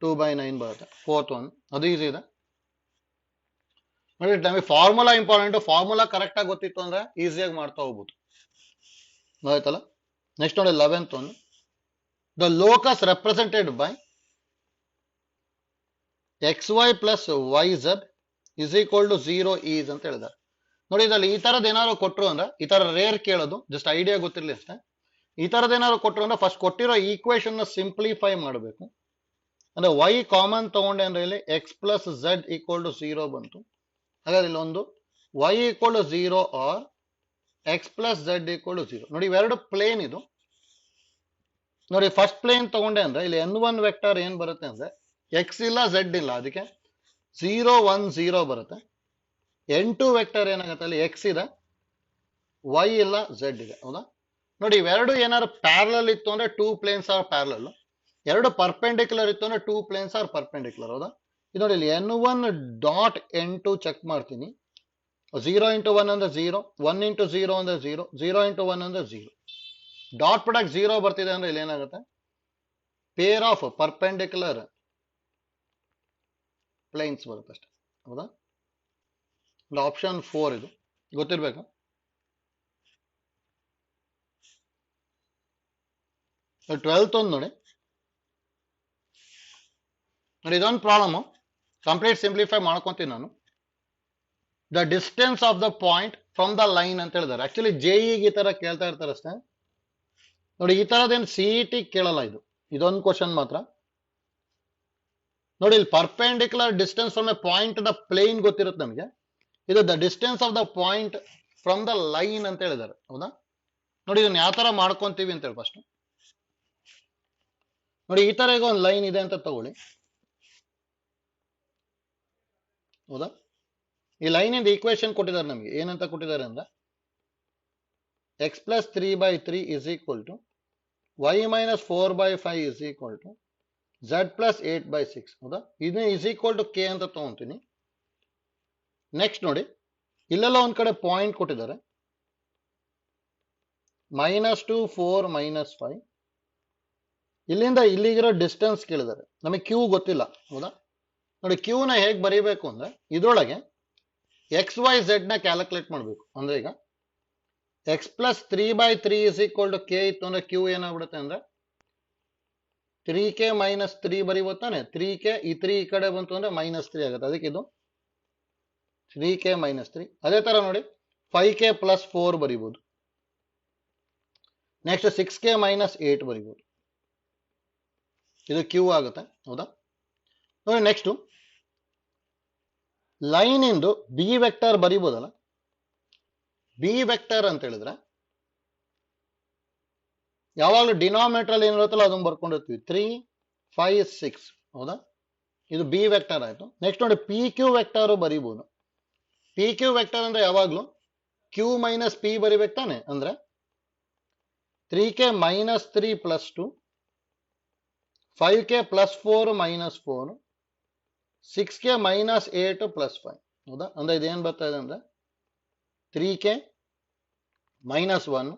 2/9 ಬರುತ್ತೆ. ಫೋರ್ತ್ ಒನ್ ಅದು ಈಸಿ ಇದೆ ನೋಡಿ. ನಮಗೆ ಫಾರ್ಮುಲಾ ಇಂಪಾರ್ಟೆಂಟ್, ಫಾರ್ಮುಲಾ ಕರೆಕ್ಟ್ ಆಗಿ ಗೊತ್ತಿತ್ತು ಅಂದ್ರೆ ಈಸಿಯಾಗಿ ಮಾಡ್ತಾ ಹೋಗ್ಬೋದು. ಆಯ್ತಲ್ಲ. ನೆಕ್ಸ್ಟ್ ನೋಡಿ 11th one, the locus represented by xy plus yz is equal to 0 is ಅಂತ ಹೇಳಿದ್ದಾರೆ ನೋಡಿ. ಇದ್ರಲ್ಲಿ ಈ ತರದ್ ಏನಾದ್ರು ಕೊಟ್ರು ಅಂದ್ರೆ, ಈ ತರ ರೇರ್ ಕೇಳೋದು, ಜಸ್ಟ್ ಐಡಿಯಾ ಗೊತ್ತಿರ್ಲಿ ಅಷ್ಟೇ. ಈ ತರದ್ ಏನಾದ್ರು ಕೊಟ್ರು ಅಂದ್ರೆ ಫಸ್ಟ್ ಕೊಟ್ಟಿರೋ ಈಕ್ವೇಶನ್ ನ ಸಿಂಪ್ಲಿಫೈ ಮಾಡಬೇಕು. ಅಂದ್ರೆ y ಕಾಮನ್ ತಗೊಂಡೆ ಅಂದ್ರೆ ಇಲ್ಲಿ x plus z equal to 0 ಬಂತು. ಹಾಗಾದ್ರೆ ಇಲ್ಲಿ ಒಂದು y equal to 0 or x plus z equal to 0. ನೋಡಿ ಇವೆರಡು ಪ್ಲೇನ್ ಇದು ನೋಡಿ. ಫಸ್ಟ್ ಪ್ಲೇನ್ ತಗೊಂಡೆ ಅಂದ್ರೆ ಇಲ್ಲಿ n1 ವೆಕ್ಟರ್ ಏನ್ ಬರುತ್ತೆ ಅಂದ್ರೆ x ಇಲ್ಲ z ಇಲ್ಲ, ಅದಕ್ಕೆ 0 1 0 ಬರುತ್ತೆ. n2 ವೆಕ್ಟರ್ ಏನಾಗುತ್ತೆ ಅಲ್ಲಿ x ಇದೆ, y ಇಲ್ಲ, z ಇದೆ. ಹೌದಾ ನೋಡಿ, ಇವೆರಡು ಏನಾದ್ರು ಪ್ಯಾರಲಲ್ ಇತ್ತು ಅಂದ್ರೆ 2 ಪ್ಲೇನ್ಸ್ ಆರ್ ಪ್ಯಾರಲಲ್, ಎರಡು ಪರ್ಪೆಂಡಿಕ್ಯುಲರ್ ಇತ್ತು ಅಂದ್ರೆ 2 ಪ್ಲೇನ್ಸ್ ಆರ್ ಪರ್ಪೆಂಡಿಕ್ಯುಲರ್. ಹೌದಾ ಇದು ನೋಡಿ ಇಲ್ಲಿ n1 ಡಾಟ್ n2 ಚೆಕ್ ಮಾಡ್ತೀನಿ. 0 ಇಂಟು 1 ಅಂದ್ರೆ 0, 1 ಇಂಟು 0 ಅಂದ್ರೆ 0, 0 ಇಂಟು 1 ಅಂದ್ರೆ 0. ಡಾಟ್ ಪ್ರಾಡಕ್ಟ್ 0 ಬರ್ತಿದೆ ಅಂದ್ರೆ ಇಲ್ಲಿ ಏನಾಗುತ್ತೆ, ಪೇರ್ ಆಫ್ ಪರ್ಪೆಂಡಿಕ್ಯುಲರ್ ಪ್ಲೇನ್ಸ್ ಬರುತ್ತೆ ಅಷ್ಟೇ. ಹೌದಾ ಆಪ್ಷನ್ 4 ಇದು ಗೊತ್ತಿರ್ಬೇಕು. ಟ್ವೆಲ್ತ್ ಒಂದು ನೋಡಿ, ಇದೊಂದು ಪ್ರಾಬ್ಲಮ್ ಕಂಪ್ಲೀಟ್ ಸಿಂಪ್ಲಿಫೈ ಮಾಡ್ಕೊಂತೀನಿ ನಾನು. The distance of the point from the line ಅಂತ ಹೇಳಿದ್ದಾರೆ. ಆಕ್ಚುಲಿ ಜೆಇಗೆ ಈ ತರ ಕೇಳ್ತಾ ಇರ್ತಾರೆ ಅಷ್ಟೇ ನೋಡಿ. ಈ ತರದೇನು ಸಿಇಟಿ ಕೇಳಲ್ಲ ಇದು, ಇದೊಂದು ಕ್ವಶನ್ ಮಾತ್ರ ನೋಡಿ. ಇಲ್ಲಿ perpendicular distance from a point the plane ಗೊತ್ತಿರುತ್ತೆ ನಮಗೆ. ಇದು the distance of the point from the line ಅಂತ ಹೇಳಿದ್ದಾರೆ. ಹೌದಾ ನೋಡಿ, ಇದನ್ನ ಯಾವ ತರ ಮಾಡ್ಕೊಂತೀವಿ ಅಂತ ಹೇಳಿ ಫಸ್ಟ್ ನೋಡಿ. ಈ ತರ ಈಗ ಒಂದು ಲೈನ್ ಇದೆ ಅಂತ ತಗೊಳ್ಳಿ. ಹೌದಾ ಈ ಲೈನ್ ಇಂದ ಈಕ್ವೇಶನ್ ಕೊಟ್ಟಿದ್ದಾರೆ ನಮಗೆ. ಏನಂತ ಕೊಟ್ಟಿದ್ದಾರೆ ಅಂದ್ರೆ x plus 3/3 is equal to y minus 4/5 is equal to z plus 8/6. ಹೌದಾ ಇದನ್ನ ಇಸ್ ಈಕ್ವಲ್ ಟು k ಅಂತ ತಗೊಂತೀನಿ. ನೆಕ್ಸ್ಟ್ ನೋಡಿ, ಇಲ್ಲೆಲ್ಲ ಒಂದ್ ಕಡೆ ಪಾಯಿಂಟ್ ಕೊಟ್ಟಿದ್ದಾರೆ, -2 4 -5. ಇಲ್ಲಿಂದ ಇಲ್ಲಿಗಿರೋ ಡಿಸ್ಟೆನ್ಸ್ ಕೇಳಿದ್ದಾರೆ, ನಮಗೆ ಕ್ಯೂ ಗೊತ್ತಿಲ್ಲ. ಹೌದಾ ನೋಡಿ, ಕ್ಯೂ ನ ಹೇಗೆ ಬರೀಬೇಕು ಅಂದ್ರೆ ಇದ್ರೊಳಗೆ ಎಕ್ಸ್ ವೈ ಝೆಡ್ ನ ಕ್ಯಾಲ್ಕುಲೇಟ್ ಮಾಡಬೇಕು. ಅಂದ್ರೆ ಈಗ x plus 3/3 is equal to k ಇತ್ತು ಅಂದ್ರೆ ಕ್ಯೂ ಏನಾಗ್ಬಿಡುತ್ತೆ ಅಂದ್ರೆ 3k ಮೈನಸ್ 3 ಬರೀಬೋತಾನೆ. 3k ಈ 3 ಈ ಕಡೆ ಬಂತು ಅಂದ್ರೆ -3 ಆಗುತ್ತೆ, ಅದಕ್ಕೆ ಇದು 3k ಮೈನಸ್ 3. ಅದೇ ತರ ನೋಡಿ 5k ಪ್ಲಸ್ 4 ಬರೀಬಹುದು. ನೆಕ್ಸ್ಟ್ 6k ಮೈನಸ್ 8 ಬರೀಬಹುದು, ಇದು ಕ್ಯೂ ಆಗುತ್ತೆ. ಹೌದಾ ನೋಡಿ, ನೆಕ್ಸ್ಟ್ ಲೈನ್ ಇಂದು ಬಿ ವೆಕ್ಟರ್ ಬರೀಬಹುದಲ್ಲ. ಬಿ ವೆಕ್ಟರ್ ಅಂತ ಹೇಳಿದ್ರೆ ಯಾವಾಗಲೂ ಡಿನಾಮಿನೇಟರ್ ಅಲ್ಲಿ ಏನಿರುತ್ತಲ್ಲ ಅದನ್ನ ಬರ್ಕೊಂಡಿರ್ತೀವಿ, 3 5 6. ಹೌದಾ ಇದು ಬಿ ವೆಕ್ಟರ್ ಆಯ್ತು. ನೆಕ್ಸ್ಟ್ ನೋಡಿ, ಪಿ ಕ್ಯೂ ವೆಕ್ಟರ್ ಬರೀಬಹುದು. ಪಿ ಕ್ಯೂ ವೆಕ್ಟರ್ ಅಂದ್ರೆ ಯಾವಾಗ್ಲೂ ಕ್ಯೂ ಮೈನಸ್ ಪಿ ಬರಿಬೇಕು ತಾನೆ. ಅಂದ್ರೆ 3k minus 3 plus 2, 5k plus 4 minus 4, 6k minus 8 plus 5. ಹೌದಾ ಅಂದ್ರೆ ಇದೇನ್ ಬರ್ತಾ ಇದೆ ಅಂದ್ರೆ 3k ಮೈನಸ್ 1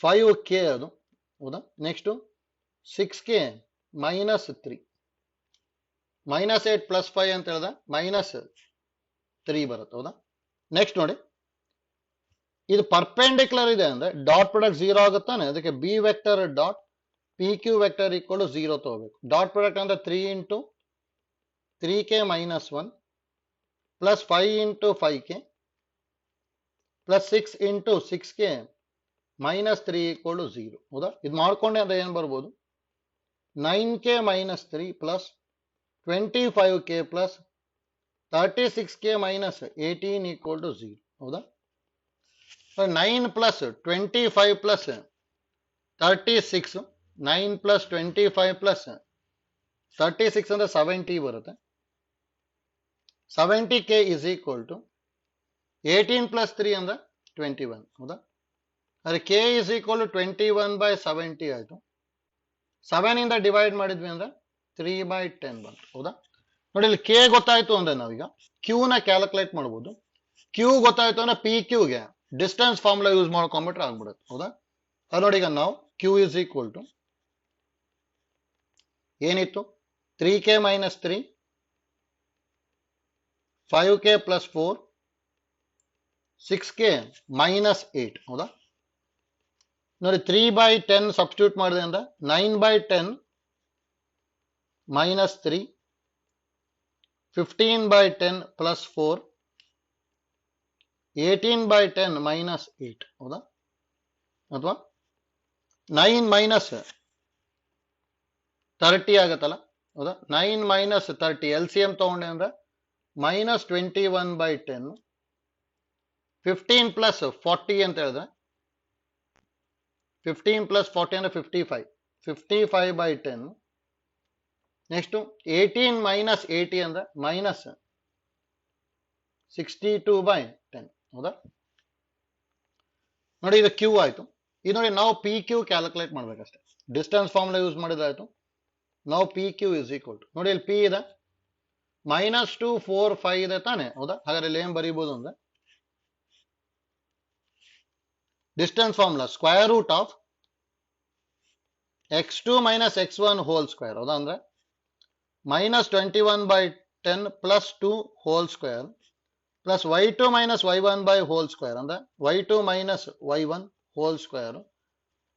5k ಅದು. ಹೌದಾ next 6k minus 3 minus 8 plus 5 ಅಂತ ಹೇಳಿದ್ರೆ ಮೈನಸ್ 3 ಬರುತ್ತೆ. ಹೌದಾ ನೆಕ್ಸ್ಟ್ ನೋಡಿ, ಇದು ಪರ್ಪೆಂಡಿಕ್ಯುಲರ್ ಇದೆ ಅಂದ್ರೆ ಡಾಟ್ ಪ್ರಾಡಕ್ಟ್ 0 ಆಗುತ್ತಾನೆ. ಅದಕ್ಕೆ b vector dot P Q vector equal to 0 ತಗೋಬೇಕು. ಡಾಟ್ ಪ್ರಾಡಕ್ಟ್ ಅಂದ್ರೆ 3 into 3k minus 1 plus 5 into 5k plus 6 into 6k minus 3 equal to 0. ಹೌದಾ ಇದು ಮಾಡ್ಕೊಂಡೆ ಅಂದ್ರೆ ಏನ್ ಬರ್ಬೋದು, 9k minus 3 plus 25k plus 36k minus 18 equal to 0. ಹೌದಾ 9 plus 25 plus 36, 9 plus 25 plus 36 ಅಂದ್ರೆ 70 ಬರುತ್ತೆ. 70k is equal to 18 plus 3 ಅಂದ್ರೆ 21. ಹೌದಾ ಅದೇ k ಇಸ್ ಈಕ್ವಲ್ ಟು 21/70 ಆಯ್ತು. 7 ಇಂದ ಡಿವೈಡ್ ಮಾಡಿದ್ವಿ ಅಂದ್ರೆ 3/10 ಬಂತು. ಹೌದಾ ನೋಡಿ, ಇಲ್ಲಿ k ಗೊತ್ತಾಯ್ತು ಅಂದ್ರೆ ನಾವೀಗ ಕ್ಯೂ ನ ಕ್ಯಾಲ್ಕುಲೇಟ್ ಮಾಡಬಹುದು. ಕ್ಯೂ ಗೊತ್ತಾಯ್ತು ಅಂದ್ರೆ ಪಿ ಕ್ಯೂಗೆ ಡಿಸ್ಟೆನ್ಸ್ ಫಾರ್ಮುಲಾ ಯೂಸ್ ಮಾಡ್ಕೊಂಡ್ಬಿಟ್ರೆ ಆಗ್ಬಿಡುತ್ತೆ. ಹೌದಾ ಅದು ನೋಡಿ, ಈಗ ನಾವು ಕ್ಯೂ ಇಸ್ ಈಕ್ವಲ್ ಟು ಏನಿತ್ತು 3k minus 3 5k plus 4 6k minus 8 ಹೌದಾ ನೋಡಿ 3/10 ಸಬ್ಸ್ಟಿಟ್ಯೂಟ್ ಮಾಡಿದೆ ಅಂದ್ರೆ 9/10 minus 3 15/10 plus 4 18/10 minus 8 ಹೌದಾ ಅಥವಾ 9 minus 30 ಆಗತ್ತಲ್ಲ ಹೌದಾ 9 minus 30 LCM ತಗೊಂಡೆ ಅಂದ್ರೆ minus 21/10 15 plus 40 ಅಂತ ಹೇಳಿದ್ರೆ 15 plus 40 ಅಂದ್ರೆ 55/10 ನೆಕ್ಸ್ಟ್ 18 minus 80 ಅಂದ್ರೆ minus 62/10 ಹೌದಾ ನೋಡಿ ಇದು ಕ್ಯೂ ಆಯ್ತು ಇದು ನೋಡಿ ನಾವು ಪಿ ಕ್ಯೂ ಕ್ಯಾಲ್ಕುಲೇಟ್ ಮಾಡ್ಬೇಕಷ್ಟೇ ಡಿಸ್ಟೆನ್ಸ್ ಫಾರ್ಮುಲಾ ಯೂಸ್ ಮಾಡಿದಾಯ್ತು ನಾವು P Q is equal to ನೋಡಿ ಇಲ್ಲಿ ಪಿ ಇದೆ -2 4 5 ಇದೆ ತಾನೆ ಹೌದಾ ಹಾಗಾದ್ರೆ ಇಲ್ಲಿ ಏನ್ ಬರೀಬಹುದು ಅಂದ್ರೆ distance formula square root of x2 minus x1 whole square ಹೌದಾ ಅಂದ್ರೆ minus 21/10 plus 2 whole square plus y2 minus y1 by whole square ಅಂದ್ರೆ y2 minus y1 whole square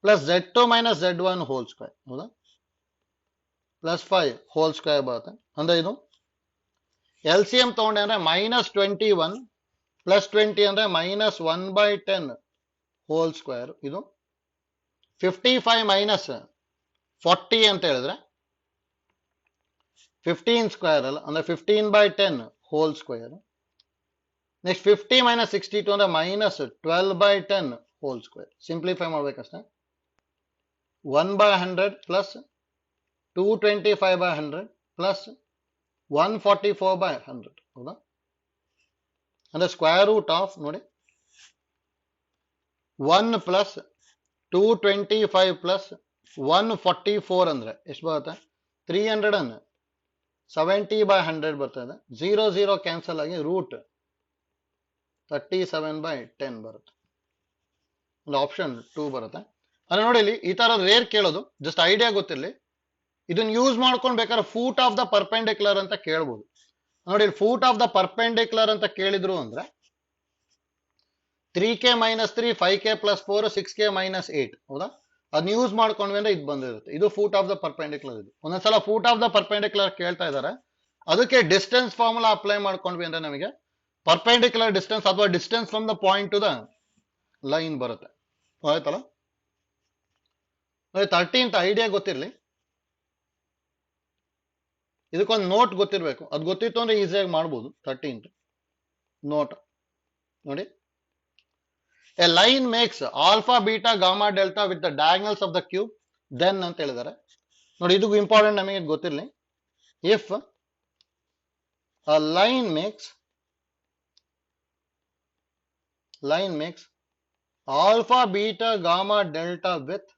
plus z2 minus z1 whole square ಹೌದಾ plus 5 whole square ಬರುತ್ತೆ ಅಂದ್ರೆ ಇದು LCM ತಗೊಂಡೆ ಅಂದ್ರೆ -21 plus 20 ಅಂದ್ರೆ -1/10 whole square ಇದು 55 minus 40 ಅಂತ ಹೇಳಿದ್ರೆ 15 ಸ್ಕ್ವೇರ್ ಅಲ್ಲ ಅಂದ್ರೆ 15/10 whole square ನೆಕ್ಸ್ಟ್ 50 minus 62 ಅಂದ್ರೆ -12/10 whole square simplify ಮಾಡ್ಬೇಕಷ್ಟೇ 1/100 plus 225/100 plus 144/100 ಹೌದಾ ಅಂದ್ರೆ ಸ್ಕ್ವೇರ್ ರೂಟ್ ಆಫ್ ನೋಡಿ 1 plus 225 plus 144 ಅಂದ್ರೆ ಎಷ್ಟು ಬರುತ್ತೆ 370/100 ಬರ್ತದೆ 0 ಕ್ಯಾನ್ಸಲ್ ಆಗಿ ರೂಟ್ 37/10 ಬರುತ್ತೆ ಒಂದು ಆಪ್ಷನ್ 2 ಬರುತ್ತೆ ಅಂದ್ರೆ ನೋಡಿ ಇಲ್ಲಿ ಈ ತರ ರೇರ್ ಕೇಳೋದು ಜಸ್ಟ್ ಐಡಿಯಾ ಗೊತ್ತಿರಲಿ ಇದನ್ನ ಯೂಸ್ ಮಾಡ್ಕೊಂಡು ಬೇಕಾದ್ರೆ ಫೂಟ್ ಆಫ್ ದ ಪರ್ಪೆಂಡಿಕ್ಯುಲರ್ ಅಂತ ಕೇಳ್ಬೋದು ನೋಡಿ ಫೂಟ್ ಆಫ್ ದ ಪರ್ಪೆಂಡಿಕ್ಯುಲರ್ ಅಂತ ಕೇಳಿದ್ರು ಅಂದ್ರೆ 3k minus 3 5k plus 4 6k minus 8 ಹೌದಾ ಅದನ್ನ ಯೂಸ್ ಮಾಡ್ಕೊಂಡ್ವಿ ಅಂದ್ರೆ ಇದು ಬಂದಿರುತ್ತೆ ಇದು ಫೂಟ್ ಆಫ್ ದ ಪರ್ಪೆಂಡಿಕ್ಯುಲರ್ ಇದು ಒಂದೊಂದ್ಸಲ ಫೂಟ್ ಆಫ್ ದ ಪರ್ಪೆಂಡಿಕ್ಯುಲರ್ ಕೇಳ್ತಾ ಇದ್ದಾರೆ ಅದಕ್ಕೆ ಡಿಸ್ಟೆನ್ಸ್ ಫಾರ್ಮುಲಾ ಅಪ್ಲೈ ಮಾಡ್ಕೊಂಡ್ವಿ ಅಂದ್ರೆ ನಮಗೆ ಪರ್ಪೆಂಡಿಕ್ಯುಲರ್ ಡಿಸ್ಟೆನ್ಸ್ ಅಥವಾ distance from the point to the line ಬರುತ್ತೆ ಆಯ್ತಲ್ಲ 13th ಐಡಿಯಾ ಗೊತ್ತಿರಲಿ ಇದಕ್ಕೊಂದು ನೋಟ್ ಗೊತ್ತಿರಬೇಕು ಅದು ಗೊತ್ತಿತ್ತು ಅಂದ್ರೆ ಈಸಿಯಾಗಿ ಮಾಡ್ಬೋದು 13th ನೋಟ್ ನೋಡಿ a line makes alpha beta gamma delta with the diagonals of the cube then ಅಂತ ಹೇಳಿದ್ದಾರೆ ನೋಡಿ ಇದು ಇಂಪಾರ್ಟೆಂಟ್ ನಮಗೆ ಗೊತ್ತಿರಲಿ if a line makes alpha beta gamma delta with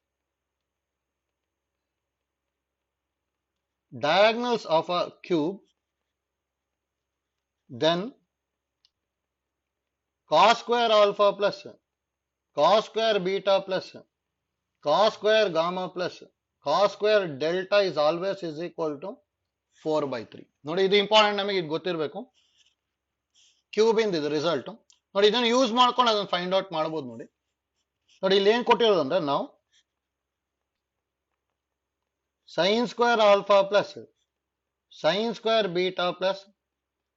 diagonals of a cube then cos square alpha plus cos square beta plus cos square gamma plus cos square delta is always is equal to 4/3 ನೋಡಿ ಇದು important ನಮಗೆ ಇದು ಗೊತ್ತಿರಬೇಕು cube ಇಂದ ಇದು result ನೋಡಿ ಇದನ್ನು use ಮಾಡ್ಕೊಂಡು ಅದನ್ನು ಫೈಂಡ್ ಔಟ್ ಮಾಡಬಹುದು ನೋಡಿ ಇಲ್ಲಿ ಏನ್ ಕೊಟ್ಟಿರೋದು ಅಂದ್ರೆ ನಾವು sin square alpha plus sin square beta plus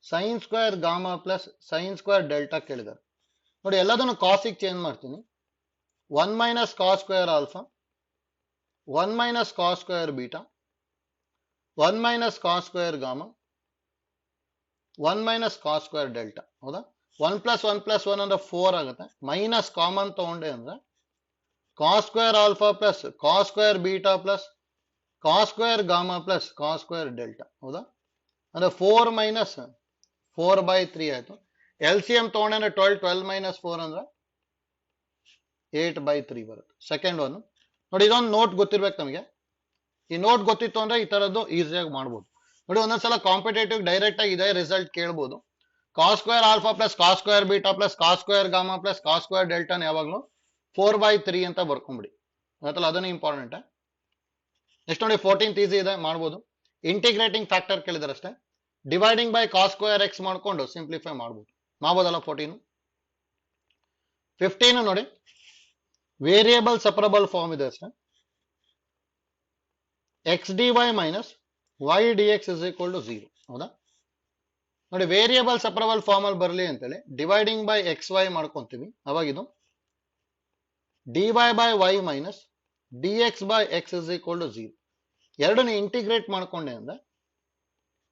sin square gamma plus sin square delta ಕೇಳಿದ್ದಾರೆ ನೋಡಿ ಎಲ್ಲದನ್ನು ಕಾಸಿಗೆ ಚೇಂಜ್ ಮಾಡ್ತೀನಿ 1 minus cos square alpha 1 minus cos square beta 1 minus cos square gamma 1 minus cos square delta ಹೌದಾ 1 plus 1 plus 1 ಅಂದ್ರೆ 4 ಆಗುತ್ತೆ minus common ತಗೊಂಡೆ ಅಂದ್ರೆ cos square alpha plus cos square beta plus cos square gamma plus cos square delta ಹೌದಾ ಅಂದ್ರೆ 4 minus 4/3 ಆಯ್ತು LCM ತಗೊಂಡೆ ಅಂದ್ರೆ 12 minus 4 ಅಂದ್ರೆ 8/3 ಬರುತ್ತೆ ಸೆಕೆಂಡ್ ಒನ್ ನೋಡಿ ಇದೊಂದು ನೋಟ್ ಗೊತ್ತಿರ್ಬೇಕು ನಮಗೆ ಈ ನೋಟ್ ಗೊತ್ತಿತ್ತು ಅಂದ್ರೆ ಈ ತರದ್ದು ಈಸಿಯಾಗಿ ಮಾಡ್ಬೋದು ನೋಡಿ ಒಂದೊಂದ್ಸಲ ಕಾಂಪಿಟೇಟಿವ್ ಡೈರೆಕ್ಟ್ ಆಗಿ ಇದೇ ರಿಸಲ್ಟ್ ಕೇಳ್ಬೋದು cos square alpha plus cos square beta plus cos square gamma plus cos square delta ಯಾವಾಗಲೂ 4/3 ಅಂತ ಬರ್ಕೊಂಬಿಡಿ ಆಯ್ತಲ್ಲ ಅದನ್ನೇ ಇಂಪಾರ್ಟೆಂಟ್ ನೆಕ್ಸ್ಟ್ ನೋಡಿ 14th ಈಸಿ ಇದೆ, ಮಾಡ್ಬೋದು. ಇಂಟಿಗ್ರೇಟಿಂಗ್ ಫ್ಯಾಕ್ಟರ್ ಕೇಳಿದಾರೆ ಅಷ್ಟೇ. Dividing by cos square x ಮಾಡ್ಕೊಂಡು ಸಿಂಪ್ಲಿಫೈ ಮಾಡ್ಬೋದಲ್ಲ 14. 15 ನೋಡಿ ವೇರಿಯೇಬಲ್ ಸಪರಬಲ್ ಫಾರ್ಮ್ ಇದೆ ಅಷ್ಟೇ. X d y minus y d X is equal to 0. ಹೌದಾ ನೋಡಿ, ವೇರಿಯೇಬಲ್ ಸಪರಬಲ್ ಫಾರ್ಮ್ ಅಲ್ಲಿ ಬರಲಿ ಅಂತೇಳಿ ಡಿವೈಡಿಂಗ್ ಬೈ ಎಕ್ಸ್ ವೈ ಮಾಡ್ಕೊಂತೀವಿ. ಅವಾಗ ಇದು d y by y minus d x by x is equal to 0. ಎರಡನ್ನು ಇಂಟಿಗ್ರೇಟ್ ಮಾಡ್ಕೊಂಡೆ ಅಂದ್ರೆ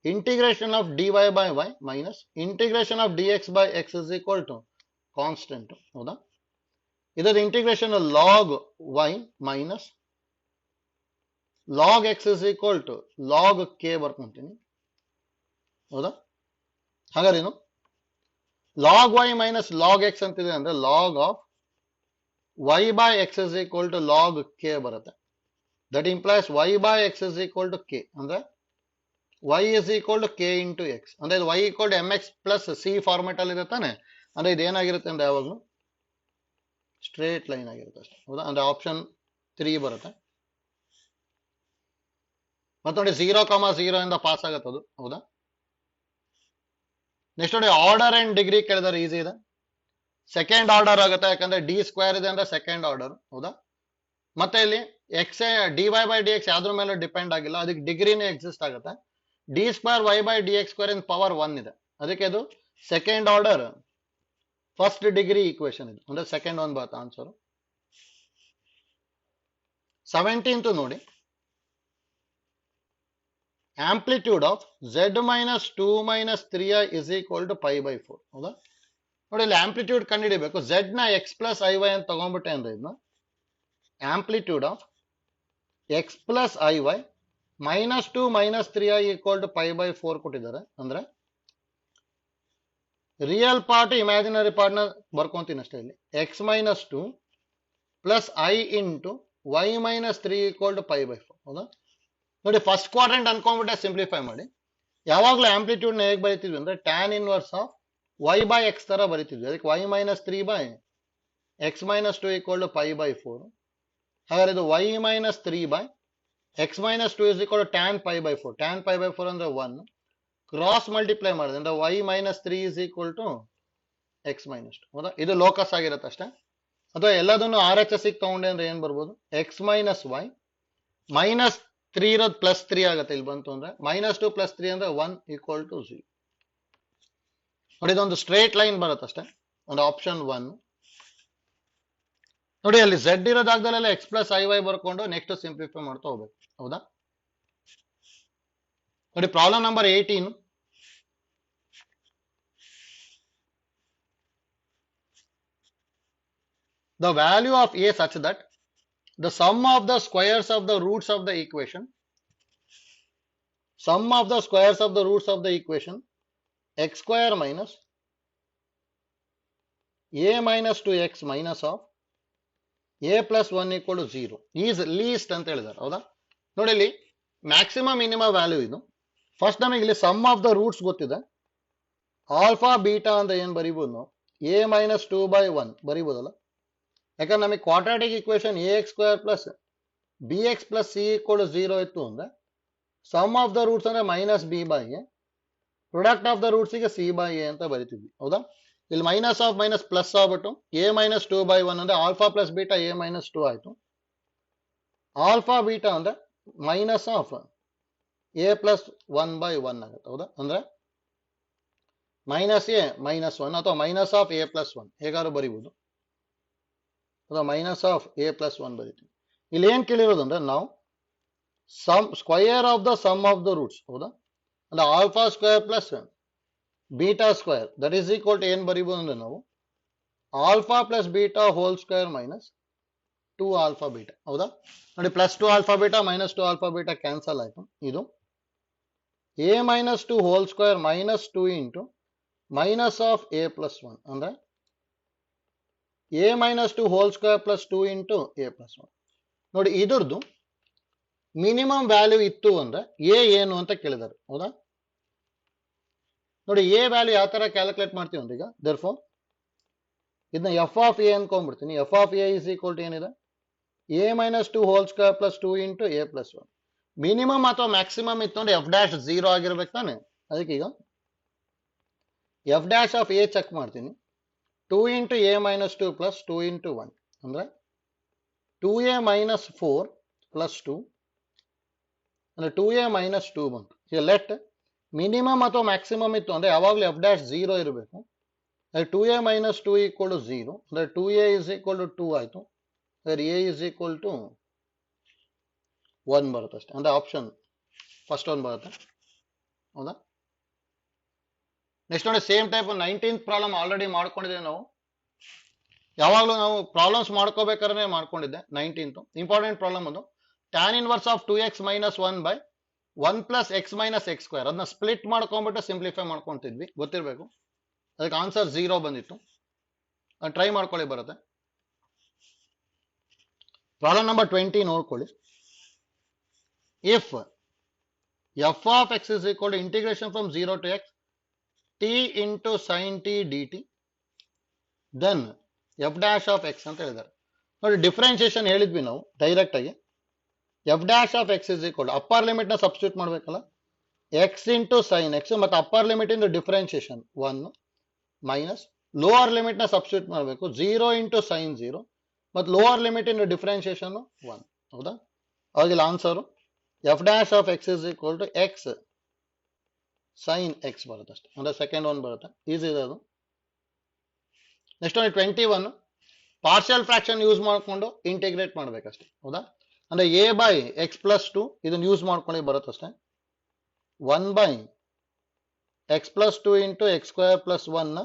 integration of d y by y minus integration of d x by x is equal to constant. ಹೌದಾ, ಇದರ integration log y minus log x is equal to log k ಬರ್ಕೊಂತೀನಿ. ಹೌದಾ, ಹಾಗಾದ್ರೆ ಏನು log y minus log x ಅಂತಿದೆ ಅಂದ್ರೆ log of y by x is equal to log k ಬರುತ್ತೆ. That implies y by x is equal to k ಅಂದ್ರೆ y is equal to k into x. ಅಂದ್ರೆ ಇದು y equal to mx plus c format ಅಲ್ಲಿ ಇದೆ ತಾನೆ. ಅಂದ್ರೆ ಇದು ಏನಾಗಿರುತ್ತೆ ಅಂದ್ರೆ ಯಾವಾಗಲೂ ಸ್ಟ್ರೇಟ್ ಲೈನ್ ಆಗಿರುತ್ತೆ ಅಷ್ಟೇ. ಹೌದಾ, ಅಂದ್ರೆ ಆಪ್ಷನ್ 3 ಬರುತ್ತೆ. ಮತ್ತೆ ನೋಡಿ 0,0 ಇಂದ ಪಾಸ್ ಆಗುತ್ತೆ ಅದು. ಹೌದಾ, ನೆಕ್ಸ್ಟ್ ನೋಡಿ ಆರ್ಡರ್ ಅಂಡ್ ಡಿಗ್ರಿ ಕೇಳಿದರೆ ಈಸಿ ಇದೆ. ಸೆಕೆಂಡ್ ಆರ್ಡರ್ ಆಗುತ್ತೆ, ಯಾಕಂದ್ರೆ ಡಿ ಸ್ಕ್ವೇರ್ ಇದೆ ಅಂದ್ರೆ ಸೆಕೆಂಡ್ ಆರ್ಡರ್. ಹೌದಾ, ಮತ್ತೆ ಇಲ್ಲಿ x d y by d x ಯಾವ್ದ್ರ ಮೇಲೆ ಡಿಪೆಂಡ್ ಆಗಿಲ್ಲ, ಅದಕ್ಕೆ ಡಿಗ್ರಿನೇ ಎಕ್ಸಿಸ್ಟ್ ಆಗುತ್ತೆ. D square y by d x square in power 1 ಇದೆ, ಅದಕ್ಕೆ ಅದು second order first degree equation ಇದು, ಅಂದ್ರೆ ಸೆಕೆಂಡ್ ಒನ್ ಬರುತ್ತೆ ಆನ್ಸರ್. 17th ನೋಡಿ amplitude of z minus 2 minus 3i is equal to pi by 4. ಹೌದಾ ನೋಡಿ, ಇಲ್ಲಿ ಆಂಪ್ಲಿಟ್ಯೂಡ್ ಕಂಡುಹಿಡಿಬೇಕು. z ನ x ಪ್ಲಸ್ ಐ ವೈ ಅಂತ ತಗೊಂಡ್ಬಿಟ್ಟೆ ಅಂದ್ರೆ ಇದನ್ನ amplitude of x plus i y minus 2 minus 3i equal to pi by 4 ಕೊಟ್ಟಿದ್ದಾರೆ. ಅಂದ್ರೆ ರಿಯಲ್ ಪಾರ್ಟ್ ಇಮ್ಯಾಜಿನರಿ ಪಾರ್ಟ್ ನ ಬರ್ಕೊಂತೀನಿ ಅಷ್ಟೇ. ಇಲ್ಲಿ x minus 2 plus i into y minus 3 equal to pi by 4. ಹೌದಾ ನೋಡಿ, ಫಸ್ಟ್ ಕ್ವಾಡ್ರೆಂಟ್ ಅನ್ಕೊಂಡ್ಬಿಟ್ಟೆ ಸಿಂಪ್ಲಿಫೈ ಮಾಡಿ. ಯಾವಾಗಲೂ amplitude ನ ಹೇಗೆ ಬರೀತಿದ್ವಿ ಅಂದ್ರೆ tan inverse of y by x ತರ ಬರೀತಿದ್ವಿ. ಅದಕ್ಕೆ y minus 3 by x minus 2 equal to pi by 4. ಹಾಗಾದ್ರೆ ಇದು y minus 3 by x minus 2 is equal to tan pi by 4. Tan pi by 4 ಅಂದ್ರೆ 1 ಕ್ರಾಸ್ ಮಲ್ಟಿಪ್ಲೈ ಮಾಡಿದೆ ಅಂದ್ರೆ y minus 3 is equal to x minus 2. ಹೌದಾ, ಇದು locus ಆಗಿರುತ್ತೆ ಅಷ್ಟೇ. ಅಥವಾ ಎಲ್ಲದನ್ನು ಆರ್ ಎಚ್ ಎಸ್ ತಗೊಂಡೆ ಅಂದ್ರೆ ಏನ್ ಬರ್ಬೋದು, ಎಕ್ಸ್ ಮೈನಸ್ ವೈ ಮೈನಸ್ 3 ಇರೋದು ಪ್ಲಸ್ 3 ಆಗುತ್ತೆ. ಇಲ್ಲಿ ಬಂತು ಅಂದ್ರೆ ಮೈನಸ್ 2 ಪ್ಲಸ್ 3 ಅಂದ್ರೆ 1 ಈಕ್ವಲ್ ಟು 0. ನೋಡಿ, ಇದೊಂದು ಸ್ಟ್ರೇಟ್ ಲೈನ್ ಬರುತ್ತೆ ಅಷ್ಟೇ, ಒಂದು ಆಪ್ಷನ್ 1. ನೋಡಿ, ಅಲ್ಲಿ ಝೆಡ್ ಇರೋ ಜಾಗದಲ್ಲೆಲ್ಲ ಎಕ್ಸ್ ಪ್ಲಸ್ ಐ ವೈ ಬರ್ಕೊಂಡು ನೆಕ್ಸ್ಟ್ ಸಿಂಪ್ಲಿಫೈ ಮಾಡ್ತಾ ಹೋಗ್ಬೇಕು. ಹೌದಾ ನೋಡಿ, problem number 18. The value of a such that the sum of the squares of the roots of the equation, sum of the squares of the roots of the equation x square minus a minus 2x minus of a plus 1 equal to 0 is least ಅಂತ ಹೇಳಿದ್ದಾರೆ. ಹೌದಾ ನೋಡಿ, ಇಲ್ಲಿ maximum minimum value ಇದು. First ನಮಗೆ ಇಲ್ಲಿ some of the roots ಗೊತ್ತಿದೆ. Alpha beta ಅಂತ ಏನ್ ಬರೀಬಹುದು ನಾವು, a ಮೈನಸ್ 2 ಬೈ 1 ಬರೀಬಹುದಲ್ಲ. ಯಾಕಂದ್ರೆ ನಮಗೆ quadratic equation A X square plus B X plus C equal 0 ಇತ್ತು ಅಂದ್ರೆ ಸಮ್ ಆಫ್ ದ ರೂಟ್ಸ್ ಅಂದ್ರೆ minus b by A, product of the roots ಗೆ ಸಿ ಬೈ ಎ ಅಂತ ಬರಿತಿದ್ವಿ. ಹೌದಾ, ಇಲ್ಲಿ ಮೈನಸ್ ಆಫ್ ಮೈನಸ್ ಪ್ಲಸ್ ಆಗ್ಬಿಟ್ಟು ಎ ಮೈನಸ್ 2 ಬೈ 1 ಅಂದ್ರೆ alpha plus beta A minus 2 ಆಯ್ತು. ಆಲ್ಫಾ ಬೀಟಾ ಅಂದ್ರೆ minus of a plus 1 by 1 ಆಗುತ್ತೆ. ಹೌದಾ, ಅಂದ್ರೆ ಮೈನಸ್ ಎ ಮೈನಸ್ 1 ಅಥವಾ ಮೈನಸ್ ಆಫ್ ಎ ಪ್ಲಸ್ 1 ಹೇಗಾದ್ರು ಬರೀಬಹುದು, ಅಥವಾ ಮೈನಸ್ ಆಫ್ ಎ ಪ್ಲಸ್ 1 ಬರೀತೀವಿ. ಇಲ್ಲಿ ಏನ್ ಕೇಳಿರೋದು ಅಂದ್ರೆ ನಾವು sum square of the sum of the roots. ಹೌದಾ, ಅಂದ್ರೆ alpha square plus beta square that is equal to ಏನ್ ಬರೀಬಹುದು ಅಂದ್ರೆ ನಾವು alpha plus beta whole square minus 2 alpha beta. ಹೌದಾ ನೋಡಿ, plus 2 alpha beta minus 2 alpha beta cancel ಆಯ್ತು. ಇದು a minus 2 whole square minus 2 into minus of a plus 1 ಅಂದ್ರೆ A minus 2 whole square plus 2 into A plus 1. ನೋಡಿ, ಇದ್ರದ್ದು minimum value ಇತ್ತು ಅಂದ್ರೆ A ಏನು ಅಂತ ಕೇಳಿದಾರೆ. ಹೌದಾ ನೋಡಿ, ಎ ವ್ಯಾಲ್ಯೂ ಯಾವ ತರ ಕ್ಯಾಲ್ಕುಲೇಟ್ ಮಾಡ್ತೀವಿ ಅಂದ್ರೆ ಈಗ ದೇರ್ಫೋರ್ ಇದನ್ನ ಎಫ್ ಆಫ್ ಎ ಅನ್ಕೊಂಡ್ಬಿಡ್ತೀನಿ. F of A is equal to ಏನಿದೆ, A minus 2 whole square plus 2 into A plus 1. Minimum ಅಥವಾ ಮ್ಯಾಕ್ಸಿಮಮ್ ಇತ್ತು ಅಂದ್ರೆ ಎಫ್ ಡ್ಯಾಶ್ 0 ಆಗಿರ್ಬೇಕು ತಾನೆ. ಅದಕ್ಕೆ ಈಗ f dash of A check ಮಾಡ್ತೀನಿ. 2 into A minus 2 plus 2 into 1 ಅಂದ್ರೆ 2a ಮೈನಸ್ 4 ಪ್ಲಸ್ 2 ಅಂದ್ರೆ 2a ಮೈನಸ್ 2 ಬಂತು. ಈಗ ಲೆಟ್ ಮಿನಿಮಮ್ ಅಥವಾ ಮ್ಯಾಕ್ಸಿಮಮ್ ಇತ್ತು ಅಂದ್ರೆ ಯಾವಾಗಲೂ ಎಫ್ ಡ್ಯಾಶ್ 0 ಇರಬೇಕು. 2a ಮೈನಸ್ 2 ಈಕ್ವಲ್ ಟು 0 ಅಂದ್ರೆ 2a ಇಸ್ ಈಕ್ವಲ್ ಟು 2 ಆಯ್ತು. ಅಂದ್ರೆ a ಇಸ್ ಈಕ್ವಲ್ ಟು 1 ಬರುತ್ತೆ ಅಷ್ಟೇ. ಅಂದ್ರೆ ಆಪ್ಷನ್ ಫಸ್ಟ್ ಒನ್ ಬರುತ್ತೆ. ಹೌದಾ? ನೆಕ್ಸ್ಟ್ ನೋಡಿ same type 19th problem already ಮಾಡ್ಕೊಂಡಿದ್ದೇವೆ ನಾವು. ಯಾವಾಗಲೂ ನಾವು ಪ್ರಾಬ್ಲಮ್ಸ್ ಮಾಡ್ಕೋಬೇಕಾದ್ರೆ ಮಾಡ್ಕೊಂಡಿದ್ದೆ. 19th ಇಂಪಾರ್ಟೆಂಟ್ ಪ್ರಾಬ್ಲಮ್ ಅದು. Tan inverse of 2x minus 1 by 1 plus x minus X square ಅದನ್ನ ಸ್ಪ್ಲಿಟ್ ಮಾಡ್ಕೊಂಡ್ಬಿಟ್ಟು ಸಿಂಪ್ಲಿಫೈ ಮಾಡ್ಕೊಂತಿದ್ವಿ, ಗೊತ್ತಿರಬೇಕು. ಅದಕ್ಕೆ ಆನ್ಸರ್ 0 ಬಂದಿತ್ತು. ಟ್ರೈ ಮಾಡ್ಕೊಳ್ಳಿ, ಬರುತ್ತೆ. ಪ್ರಾಬ್ಲಮ್ ನಂಬರ್ 20 ನೋಡ್ಕೊಳ್ಳಿ. If f of x is equal to integration from 0 to x t into sine t d t then f dash of x ಅಂತ ಹೇಳಿದ್ದಾರೆ. ನೋಡಿ ಡಿಫ್ರೆನ್ಸಿಯೇಷನ್ ಹೇಳಿದ್ವಿ ನಾವು ಡೈರೆಕ್ಟ್ ಆಗಿ. F dash of x is equal upper limit ನ substitute ಮಾಡ್ಬೇಕಲ್ಲ, x into sine x ಮತ್ತೆ upper limit ಇಂದ ಡಿಫ್ರೆನ್ಸಿಯೇಷನ್ 1 ಮೈನಸ್ ಲೋವರ್ ಲಿಮಿಟ್ ನ ಸಬ್ಸ್ಟಿಟ್ಯೂಟ್ ಮಾಡಬೇಕು 0 ಇಂಟು ಸೈನ್ 0 ಮತ್ತು ಲೋವರ್ ಲಿಮಿಟ್ ಇಂದ ಡಿಫ್ರೆನ್ಸಿಯೇಷನ್ 1. ಹೌದಾ? ಅವಾಗಿಲ್ಲ answer f dash of x is equal to x sine x ಬರುತ್ತೆ ಅಷ್ಟೇ. ಅಂದ್ರೆ ಸೆಕೆಂಡ್ ಒನ್ ಬರುತ್ತೆ, ಈಸಿ ಇದೆ ಅದು. ನೆಕ್ಸ್ಟ್ ಒಂದು 21 ಪಾರ್ಷಿಯಲ್ ಫ್ರಾಕ್ಷನ್ ಯೂಸ್ ಮಾಡ್ಕೊಂಡು ಇಂಟಿಗ್ರೇಟ್ ಮಾಡ್ಬೇಕಷ್ಟೇ. ಹೌದಾ? ಅಂದ್ರೆ ಎ ಬೈ ಎಕ್ಸ್ ಪ್ಲಸ್ 2 ಇದನ್ನ ಯೂಸ್ ಮಾಡ್ಕೊಳ್ಳಿ ಬರುತ್ತಷ್ಟೇ. 1 by X plus 2 into X square plus 1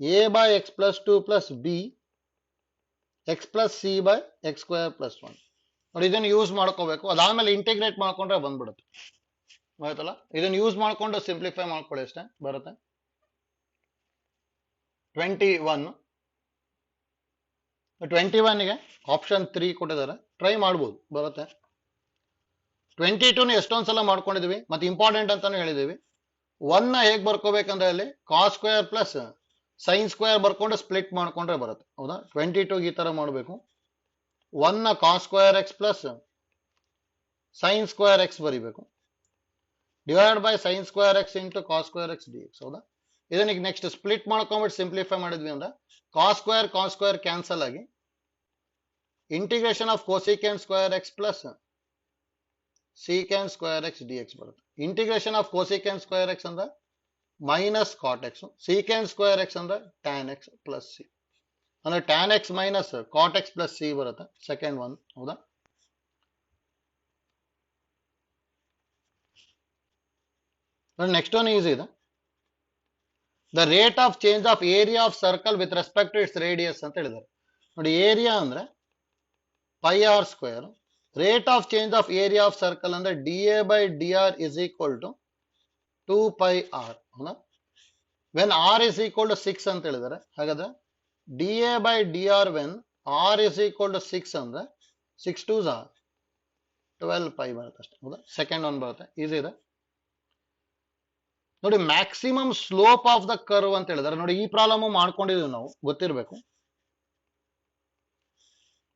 A by X plus 2 plus B X plus C by X square plus 1 ನೋಡಿ ಇದನ್ನು ಯೂಸ್ ಮಾಡ್ಕೋಬೇಕು. ಅದಾದ್ಮೇಲೆ ಇಂಟಿಗ್ರೇಟ್ ಮಾಡ್ಕೊಂಡ್ರೆ ಬಂದ್ಬಿಡುತ್ತೆ. ಆಯ್ತಲ್ಲ? ಇದನ್ನು ಯೂಸ್ ಮಾಡ್ಕೊಂಡು ಸಿಂಪ್ಲಿಫೈ ಮಾಡ್ಕೊಳ್ಳಿ ಅಷ್ಟೇ, ಬರುತ್ತೆ. 21ಗೆ ಆಪ್ಷನ್ 3 ಕೊಟ್ಟಿದ್ದಾರೆ, ಟ್ರೈ ಮಾಡ್ಬೋದು, ಬರುತ್ತೆ. 22 ಎಷ್ಟೊಂದ್ಸಲ ಮಾಡ್ಕೊಂಡಿದೀವಿ ಮತ್ತೆ ಇಂಪಾರ್ಟೆಂಟ್ ಅಂತಾನು ಹೇಳಿದೀವಿ. 1 ಹೇಗ್ ಬರ್ಕೋಬೇಕಂದ್ರೆ ಅಲ್ಲಿ cos square plus sine square ಬರ್ಕೊಂಡು ಸ್ಪ್ಲಿಟ್ ಮಾಡ್ಕೊಂಡ್ರೆ ಬರುತ್ತೆ. ಹೌದಾ? 22ಗೆ ಈ ತರ ಮಾಡಬೇಕು. 1 cos square x plus sine square x ಬರಿಬೇಕು divide by sine square x into cos square x D x. ಹೌದಾ? ಇದನ್ನ ನೆಕ್ಸ್ಟ್ ಸ್ಪ್ಲಿಟ್ ಮಾಡ್ಕೊಂಡ್ಬಿಟ್ಟು ಸಿಂಪ್ಲಿಫೈ ಮಾಡಿದ್ವಿ ಅಂದ್ರೆ ಕಾಸ್ ಸ್ಕ್ವೇರ್ ಕ್ಯಾನ್ಸಲ್ ಆಗಿ integration of cosecant square x plus secant square x D X ಬರುತ್ತೆ. Integration of cosecant square x ಅಂದ್ರೆ minus cot X, secant square x ಅಂದ್ರೆ tan x plus C ಅಂದ್ರೆ tan x minus cot x plus C ಬರುತ್ತೆ, second one. ಹೌದಾ? Next one easy ಇದೆ. The rate of change of area of circle with respect to its radius ಅಂತ ಹೇಳಿದ್ದಾರೆ. ನೋಡಿ area ಅಂದ್ರೆ pi r square, rate of change of area of circle ಅಂದ್ರೆ d A by d r is equal to 2 pi r. ಹೌದಾ? When r is equal to 6 ಅಂತ ಹೇಳಿದ್ದಾರೆ. ಹಾಗಾದ್ರೆ d A by d r when r is equal to 6 ಅಂದ್ರೆ 6 2s are 12 pi ಬರುತ್ತೆ ಅಷ್ಟೇ. ಹೌದಾ? Second one ಬರುತ್ತೆ, ಈಸಿ ಇದೆ. ನೋಡಿ maximum slope of the curve ಅಂತ ಹೇಳಿದಾರೆ. ನೋಡಿ ಈ ಪ್ರಾಬ್ಲಮ್ ಮಾಡ್ಕೊಂಡಿದೀವಿ ನಾವು, ಗೊತ್ತಿರಬೇಕು.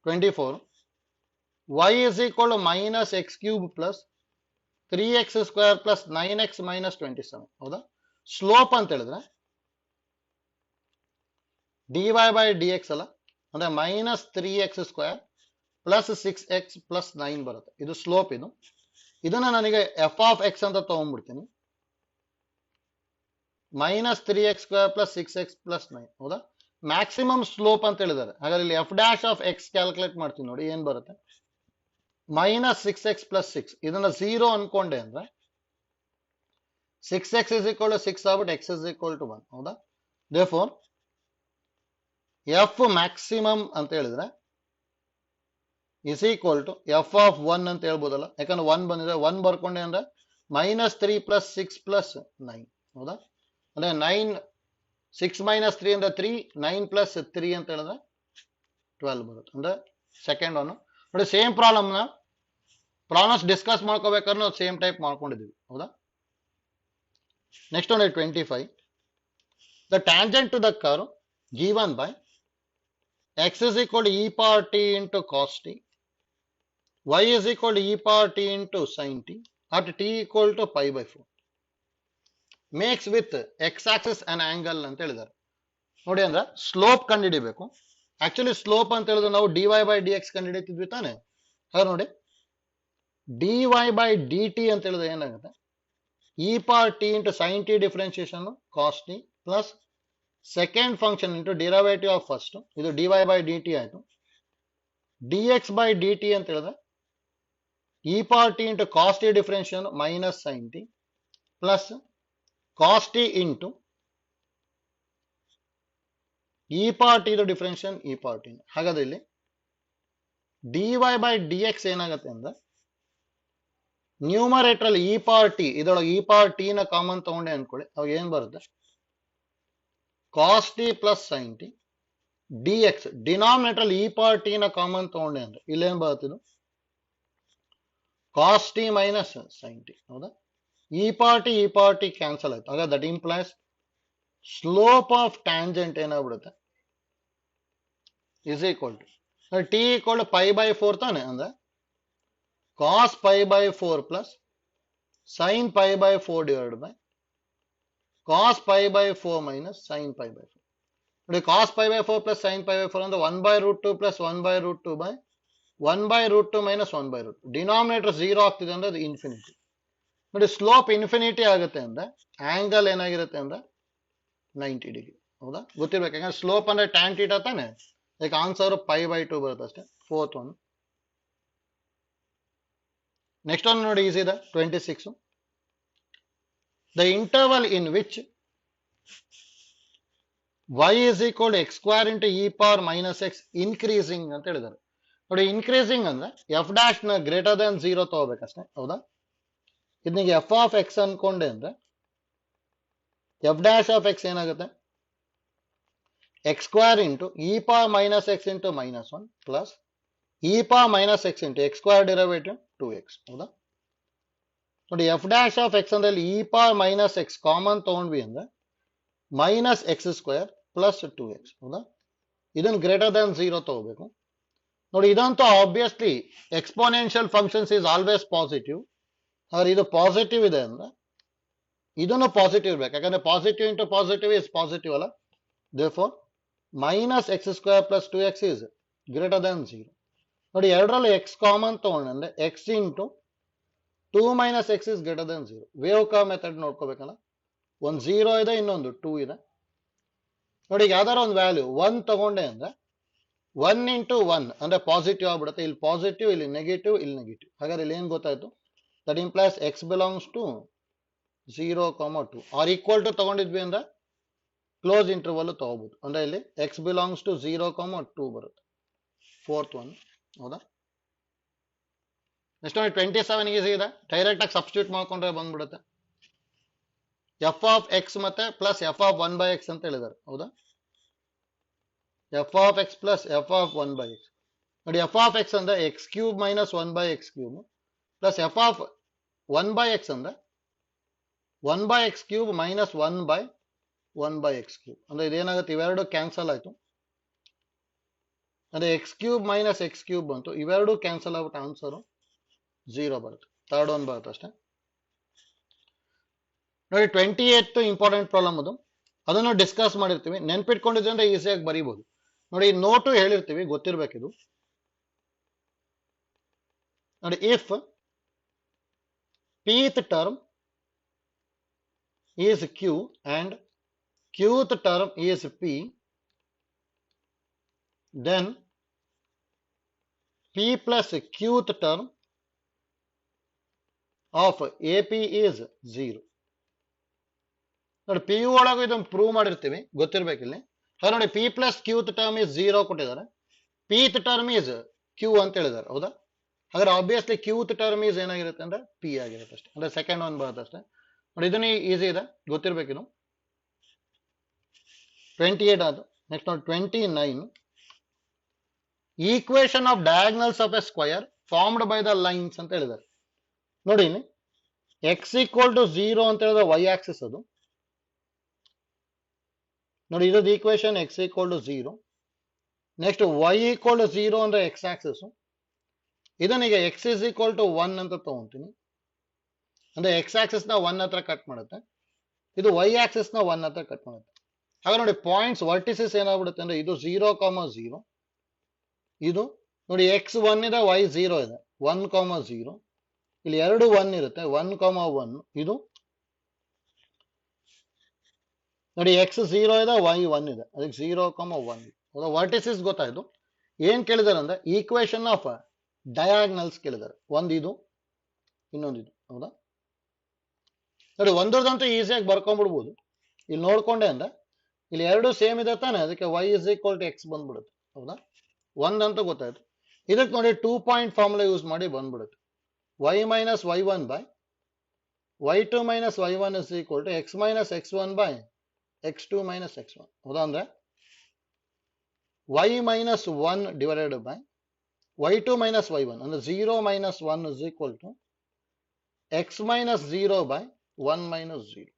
24 y is equal to minus x cube plus 3x square plus 9x minus 27. ಹೌದಾ? ಸ್ಲೋಪ್ ಅಂತ ಹೇಳಿದ್ರೆ dy by dx ಅಲ್ಲ, ಅಂದ್ರೆ minus 3x square plus 6x plus 9 ಬರುತ್ತೆ. ಇದು ಸ್ಲೋಪ್. ಇದನ್ನ ನನಗೆ ಎಫ್ ಆಫ್ ಎಕ್ಸ್ ಅಂತ ತಗೊಂಡ್ಬಿಡ್ತೀನಿ. Minus 3x square plus 6x plus 9. ಹೌದಾ? ಮ್ಯಾಕ್ಸಿಮಮ್ ಸ್ಲೋಪ್ ಅಂತ ಹೇಳಿದ್ದಾರೆ. ಹಾಗಾದ್ರೆ ಇಲ್ಲಿ f dash of x calculate ಮಾಡ್ತೀನಿ. ನೋಡಿ ಏನ್ ಬರುತ್ತೆ, ಮೈನಸ್ 6x ಪ್ಲಸ್ 6 ಇದನ್ನ 0 ಅನ್ಕೊಂಡೆ ಅಂದ್ರೆ 6x ಇಸ್ ಈಕ್ವಲ್ ಟು 6 ಆಗ್ಬಿಟ್ಟು x ಇಸ್ ಈಕ್ವಲ್ ಟು 1. ಹೌದಾ? ದೇರ್ಫೋರ್ ಎಫ್ ಮ್ಯಾಕ್ಸಿಮಮ್ ಅಂತ ಹೇಳಿದ್ರೆ is equal to f of 1 ಅಂತ ಹೇಳ್ಬೋದಲ್ಲ, ಯಾಕಂದ್ರೆ 1 ಬಂದಿದೆ. 1 ಬರ್ಕೊಂಡೆ ಅಂದ್ರೆ ಮೈನಸ್ 3 ಪ್ಲಸ್ 6 ಪ್ಲಸ್ 9. ಹೌದಾ? ಅಂದ್ರೆ 9 6 ಮೈನಸ್ 3 ಅಂದ್ರೆ 3, 9 ಪ್ಲಸ್ 3 ಅಂತ ಹೇಳಿದ್ರೆ 12 ಬರುತ್ತೆ. ಅಂದ್ರೆ ಸೆಕೆಂಡ್ ಒನ್. ನೋಡಿ ಸೇಮ್ ಪ್ರಾಬ್ಲಮ್ಸ್ ಡಿಸ್ಕಸ್ ಮಾಡ್ಕೋಬೇಕಾದ್ರೆ ನಾವು ಸೇಮ್ ಟೈಪ್ ಮಾಡ್ಕೊಂಡಿದ್ದೀವಿ. ಹೌದಾ? ನೆಕ್ಸ್ಟ್ ಒಂದು 25 the tangent to the curve given by x is equal to e power t into cos t y is equal to e power t into sin t at t equal to pi by 4 makes with X Axis and angle ಅಂತ ಹೇಳಿದ್ದಾರೆ. ನೋಡಿ ಅಂದ್ರೆ slope ಕಂಡುಹಿಡಿಬೇಕು. Actually slope ಅಂತ ಹೇಳಿದ್ರೆ ನಾವು dy by d X ಕಂಡುಹಿಡಿತಿದ್ವಿ ತಾನೆ. ಹಾಗೆ ನೋಡಿ dy ಬೈ ಡಿ ಟಿ ಅಂತ ಹೇಳಿದ್ರೆ ಏನಾಗುತ್ತೆ, e power t into sine t differentiation cos t plus second function into derivative of first, ಇದು dy ಬೈ ಡಿ ಟಿ ಆಯ್ತು. D x by d t ಅಂತ ಹೇಳಿದ್ರೆ e power t into cos t differentiation minus sine t plus cos t into e power t differentiation e power t. ಹಾಗಾದ್ರೆ ಇಲ್ಲಿ d y by d x ಏನಾಗುತ್ತೆ ಅಂದ್ರೆ numerator ಅಲ್ಲಿ e power t, ಇದರೊಳಗೆ E power t ನ common ತಗೊಂಡೆ ಅನ್ಕೊಳ್ಳಿ, ಅವಾಗ ಏನ್ ಬರುತ್ತೆ cos t plus sine t d x. Denominator ಅಲ್ಲಿ ಇ ಪವರ್ ಟಿ ನ ಕಾಮನ್ ತಗೊಂಡೆ ಅಂದ್ರೆ ಇಲ್ಲೇನ್ ಬರುತ್ತೆ, ಇದು cos t minus sine t. ಹೌದಾ, ಇ ಪವರ್ ಟಿ ಕ್ಯಾನ್ಸಲ್ ಆಯ್ತು. ಹಾಗಾದ್ರೆ that implies slope of tangent ಏನಾಗ್ಬಿಡುತ್ತೆ is equal to t equal to pi by 4 ತಾನೆ, ಅಂದ್ರೆ cos pi by 4 plus sine pi by 4 divide by cos pi by 4 minus sine pi by 4. ನೋಡಿ cos pi by 4 plus sine pi by 4 ಅಂದ್ರೆ 1 by root 2 plus 1 by root 2 by 1 by root 2 minus 1 by root. Denominator 0 ಆಗ್ತಿದೆ ಅಂದ್ರೆ ಅದು infinity. ನೋಡಿ slope infinity ಆಗುತ್ತೆ ಅಂದ್ರೆ angle ಏನಾಗಿರುತ್ತೆ ಅಂದ್ರೆ 90 ಡಿಗ್ರಿ. ಹೌದಾ, ಗೊತ್ತಿರ್ಬೇಕು, ಯಾಕಂದ್ರೆ ಸ್ಲೋಪ್ ಅಂದ್ರೆ ಟ್ಯಾನ್ ಟೀಟಾ ತಾನೆ. ಅದಕ್ಕೆ ಆನ್ಸರ್ ಪೈ ಬೈ 2 ಬರುತ್ತೆ ಅಷ್ಟೇ. Fourth one. ನೆಕ್ಸ್ಟ್ ಒನ್ ನೋಡಿ, ಈಸಿ ಇದೆ. 26. The interval in which y is equal to x square into e power minus x increasing ಅಂತ ಹೇಳಿದ್ದಾರೆ. ನೋಡಿ ಇನ್ಕ್ರೀಸಿಂಗ್ ಅಂದ್ರೆ ಎಫ್ ಡ್ಯಾಶ್ ನ ಗ್ರೇಟರ್ ದನ್ 0 ತಗೋಬೇಕಷ್ಟೇ. ಹೌದಾ, ಇದನಿಗೆ ಎಫ್ ಆಫ್ ಎಕ್ಸ್ ಅನ್ಕೊಂಡೆ ಅಂದ್ರೆ ಎಫ್ ಡ್ಯಾಶ್ ಆಫ್ ಎಕ್ಸ್ ಏನಾಗುತ್ತೆ X square into e power minus X into minus 1 plus E power minus X into X square derivative 2x. ಹೌದಾ, ನೋಡಿ F dash of X ಅಂದ್ರೆ E power minus X common ತಗೊಂಡ್ವಿ ಅಂದ್ರೆ minus X square plus 2x. ಹೌದಾ, ಇದನ್ನು greater than 0 ತಗೋಬೇಕು. ನೋಡಿ ಇದಂತೂ obviously exponential functions is always positive. ಆದ್ರೆ ಇದು ಪಾಸಿಟಿವ್ ಇದೆ ಅಂದ್ರೆ ಇದನ್ನು ಪಾಸಿಟಿವ್ ಇರ್ಬೇಕು, ಯಾಕಂದ್ರೆ positive into positive is positive ಅಲ್ಲ. Therefore minus X square plus 2x is greater than 0. ನೋಡಿ ಎರಡರಲ್ಲಿ ಎಕ್ಸ್ ಕಾಮನ್ ತಗೊಂಡ್ರೆ x into 2 minus x is greater than 0. Wave curve method ನೋಡ್ಕೋಬೇಕಲ್ಲ, ಒಂದು 0 ಇದೆ, ಇನ್ನೊಂದು 2 ಇದೆ. ನೋಡಿ ಯಾವ್ದಾರ ಒಂದು ವ್ಯಾಲ್ಯೂ 1 ತಗೊಂಡೆ ಅಂದ್ರೆ 1 ಇಂಟು 1 ಅಂದ್ರೆ ಪಾಸಿಟಿವ್ ಆಗ್ಬಿಡುತ್ತೆ. ಇಲ್ಲಿ ಪಾಸಿಟಿವ್, ಇಲ್ಲಿ ನೆಗೆಟಿವ್, ಇಲ್ಲಿ ನೆಗೆಟಿವ್. ಹಾಗಾದ್ರೆ ಇಲ್ಲಿ ಏನ್ ಗೊತ್ತಾಯ್ತು, that implies x belongs to 0, 2 or equal to ತಗೊಂಡಿದ್ವಿ ಅಂದ್ರೆ ಕ್ಲೋಸ್ ಇಂಟರ್ವಲ್ ತಗೋಬಹುದು. ಅಂದ್ರೆ ಇಲ್ಲಿ ಎಕ್ಸ್ ಬಿಲಾಂಗ್ಸ್ ಟು 0, 2 ಬರುತ್ತೆ. Fourth one. ಹೌದಾ, ನೆಕ್ಸ್ಟ್ 27 ಈಸಿ ಇದೆ. ಡೈರೆಕ್ಟ್ ಆಗಿ ಸಬ್ಸ್ಟಿಟ್ಯೂಟ್ ಮಾಡ್ಕೊಂಡ್ರೆ ಬಂದ್ಬಿಡುತ್ತೆ. ಎಫ್ ಆಫ್ ಎಕ್ಸ್ ಮತ್ತೆ plus F of 1 by X ಅಂತ ಹೇಳಿದ್ದಾರೆ. ಹೌದಾ, F of X plus F of 1 by X. ನೋಡಿ ಎಫ್ ಆಫ್ ಎಕ್ಸ್ ಅಂದ್ರೆ X cube minus 1 by X cube plus F of 1 by X ಅಂದ್ರೆ 1 by X cube minus 1 by X cube. ಅಂದ್ರೆ ಇದೇನಾಗುತ್ತೆ, ಇವೆರಡು cancel ಆಯ್ತು. ಅಂದ್ರೆ X cube minus X cube ಬಂತು, ಇವೆರಡು cancel ಆಗ್ಬಿಟ್ಟು ಆನ್ಸರ್ 0 ಬರುತ್ತೆ. ಥರ್ಡ್ ಒನ್ ಬರುತ್ತೆ ಅಷ್ಟೇ. ನೋಡಿ 28 ಇಂಪಾರ್ಟೆಂಟ್ ಪ್ರಾಬ್ಲಮ್ ಅದು, ಅದನ್ನು ಡಿಸ್ಕಸ್ ಮಾಡಿರ್ತೀವಿ. ನೆನ್ಪಿಟ್ಕೊಂಡಿದ್ರೆ ಅಂದ್ರೆ ಈಸಿಯಾಗಿ ಬರೀಬಹುದು. ನೋಡಿ ನೋಟು ಹೇಳಿರ್ತೀವಿ, ಗೊತ್ತಿರ್ಬೇಕಿದು. ನೋಡಿ if pth term is q and qth term is p, then p plus qth term of ap is 0. ನೋಡಿ ಪಿ ಯು ಒಳಗೂ ಇದನ್ನು ಪ್ರೂವ್ ಮಾಡಿರ್ತೀವಿ, ಗೊತ್ತಿರ್ಬೇಕಿಲ್ಲಿ. ಹಾಗೆ ನೋಡಿ ಪಿ ಪ್ಲಸ್ ಕ್ಯೂತ್ ಟರ್ಮ್ ಇಸ್ 0 ಕೊಟ್ಟಿದ್ದಾರೆ, ಪಿತ್ ಟರ್ಮ್ ಈಸ್ ಕ್ಯೂ ಅಂತ ಹೇಳಿದ್ದಾರೆ. ಹೌದಾ, ಹಾಗಾದ್ರೆ ಆಬ್ವಿಯಸ್ಲಿ ಕ್ಯೂತ್ ಟರ್ಮ್ ಈಸ್ ಏನಾಗಿರುತ್ತೆ ಅಂದ್ರೆ ಪಿ ಆಗಿರುತ್ತೆ ಅಷ್ಟೇ. ಅಂದ್ರೆ ಸೆಕೆಂಡ್ ಒನ್ ಬರುತ್ತೆ ಅಷ್ಟೇ. ನೋಡಿ ಇದನ್ನ ಈಸಿ ಇದೆ, ಗೊತ್ತಿರ್ಬೇಕಿದು. 28 ಆದ. ನೆಕ್ಸ್ಟ್ ನೋಡಿ 29. Equation of diagonals of A square formed by the lines ಅಂತ ಹೇಳಿದ್ದಾರೆ. ನೋಡಿ ಎಕ್ಸ್ ಈಕ್ವಲ್ ಟು 0 ಅಂತ ಹೇಳಿದ್ರೆ ವೈ ಆಕ್ಸಿಸ್ ಅದು. ನೋಡಿ ಇದು equation x equal to 0. Next y equal to 0 ಅಂದ್ರೆ ಎಕ್ಸ್ ಆಕ್ಸಿಸ್. ಇದನ್ನೀಗ ಎಕ್ಸ್ ಇಸ್ ಈಕ್ವಲ್ ಟು 1 ಅಂತ ತಗೊಂತೀನಿ. ಅಂದ್ರೆ ಎಕ್ಸ್ ಆಕ್ಸಿಸ್ ನ 1 ಹತ್ರ ಕಟ್ ಮಾಡುತ್ತೆ, ಇದು ವೈ ಆಕ್ಸಿಸ್ ನ 1 ಹತ್ರ ಕಟ್ ಮಾಡುತ್ತೆ. ಹಾಗೆ ನೋಡಿ ಪಾಯಿಂಟ್ಸ್ ವರ್ಟಿಸಸ್ ಏನಾಗ್ಬಿಡುತ್ತೆ ಅಂದ್ರೆ ಇದು 0,0, ಇದು ನೋಡಿ ಎಕ್ಸ್ 1 ಇದೆ, ವೈ 0 ಇದೆ, 1,0, ಇಲ್ಲಿ ಎರಡು 1 ಇರುತ್ತೆ, 1,1, ಇದು ನೋಡಿ ಎಕ್ಸ್ 0 ಇದೆ, ವೈ 1 ಇದೆ, ಅದಕ್ಕೆ 0,1. ವರ್ಟಿಸಸ್ ಗೊತ್ತಾಯ್ತು. ಏನ್ ಕೇಳಿದಾರೆ ಅಂದ್ರೆ ಈಕ್ವೇಶನ್ ಆಫ್ ಡಯಾಗ್ನಲ್ಸ್ ಕೇಳಿದ್ದಾರೆ, ಒಂದು ಇದು ಇನ್ನೊಂದು ಇದು. ಹೌದಾ, ನೋಡಿ ಒಂದ್ರದಂತೂ ಈಸಿಯಾಗಿ ಬರ್ಕೊಂಡ್ಬಿಡ್ಬೋದು. ಇಲ್ಲಿ ನೋಡ್ಕೊಂಡೆ ಅಂದ್ರೆ ಇಲ್ಲಿ ಎರಡು ಸೇಮ್ ಇದೆ ತಾನೆ, ಅದಕ್ಕೆ y is equal to x ಬಂದ್ಬಿಡುತ್ತೆ. ಹೌದಾ, ಒಂದಂತೂ ಗೊತ್ತಾಯ್ತು. ಇದಕ್ಕೆ ನೋಡಿ 2 ಪಾಯಿಂಟ್ ಫಾರ್ಮುಲಾ ಯೂಸ್ ಮಾಡಿ ಬಂದ್ಬಿಡುತ್ತೆ. y minus y1 by y2 minus y1 is equal to x minus x1 by x2 minus x1. ಹೌದಾ, ಅಂದ್ರೆ y minus 1 divided by y2 minus y1 ಅಂದ್ರೆ 0 minus 1 is equal to x minus 0 by 1 minus 0.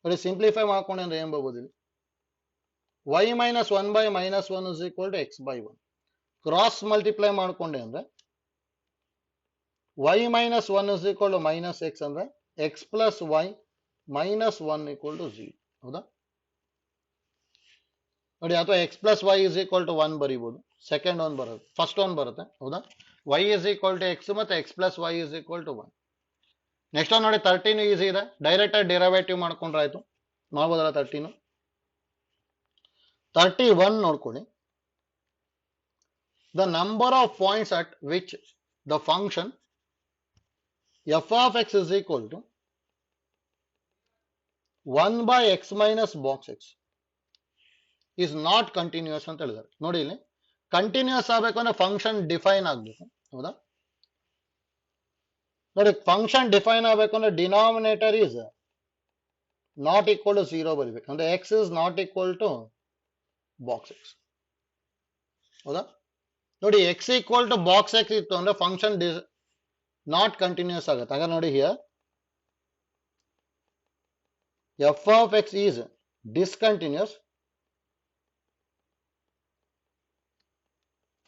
ನೋಡಿ simplify ಮಾಡ್ಕೊಂಡೆ ಅಂದ್ರೆ ಏನ್ ಬರ್ಬೋದು, y minus 1 by minus 1 is equal to x by 1. Cross multiply ಮಾಡ್ಕೊಂಡೆ ಅಂದ್ರೆ y minus 1 is equal to minus x ಅಂದ್ರೆ x plus y minus 1 equal to 0. ಹೌದಾ, ನೋಡಿ, ಅಥವಾ x plus y is equal to 1 ಬರೀಬಹುದು. ಸೆಕೆಂಡ್ ಒನ್ ಬರುತ್ತೆ, first one ಬರುತ್ತೆ. ಹೌದಾ, y is equal to x ಮತ್ತೆ x plus y is equal to 1. Next ಒಂದು ನೋಡಿ 13 ಈಸಿ ಇದೆ, ಡೈರೆಕ್ಟ್ ಆಗಿ ಡೆರಿವೇಟಿವ್ ಮಾಡ್ಕೊಂಡ್ರೆ ಆಯ್ತು, ಮಾಡ್ಬೋದಲ್ಲ. 31 ನೋಡ್ಕೊಳ್ಳಿ. The number of points at which the function f of x is equal to 1 by x minus box x is not continuous ಅಂತ ಹೇಳಿದ್ದಾರೆ. ನೋಡಿ, ಇಲ್ಲಿ ಕಂಟಿನ್ಯೂಸ್ ಆಗಬೇಕು ಅಂದ್ರೆ ಫಂಕ್ಷನ್ ಡಿಫೈನ್ ಆಗಬೇಕು. ಹೌದಾ, ನೋಡಿ ಫಂಕ್ಷನ್ ಡಿಫೈನ್ ಆಗಬೇಕು ಅಂದ್ರೆ denominator is not equal to 0 ಬರೀಬೇಕು, ಅಂದ್ರೆ x is not equal to box x. ಹೌದಾ, ನೋಡಿ x equal to box x ಇತ್ತು ಅಂದ್ರೆ ಫಂಕ್ಷನ್ ನಾಟ್ ಕಂಟಿನ್ಯೂಸ್ ಆಗುತ್ತೆ. ಹಾಗಾದ್ರೆ ನೋಡಿ here f of x is discontinuous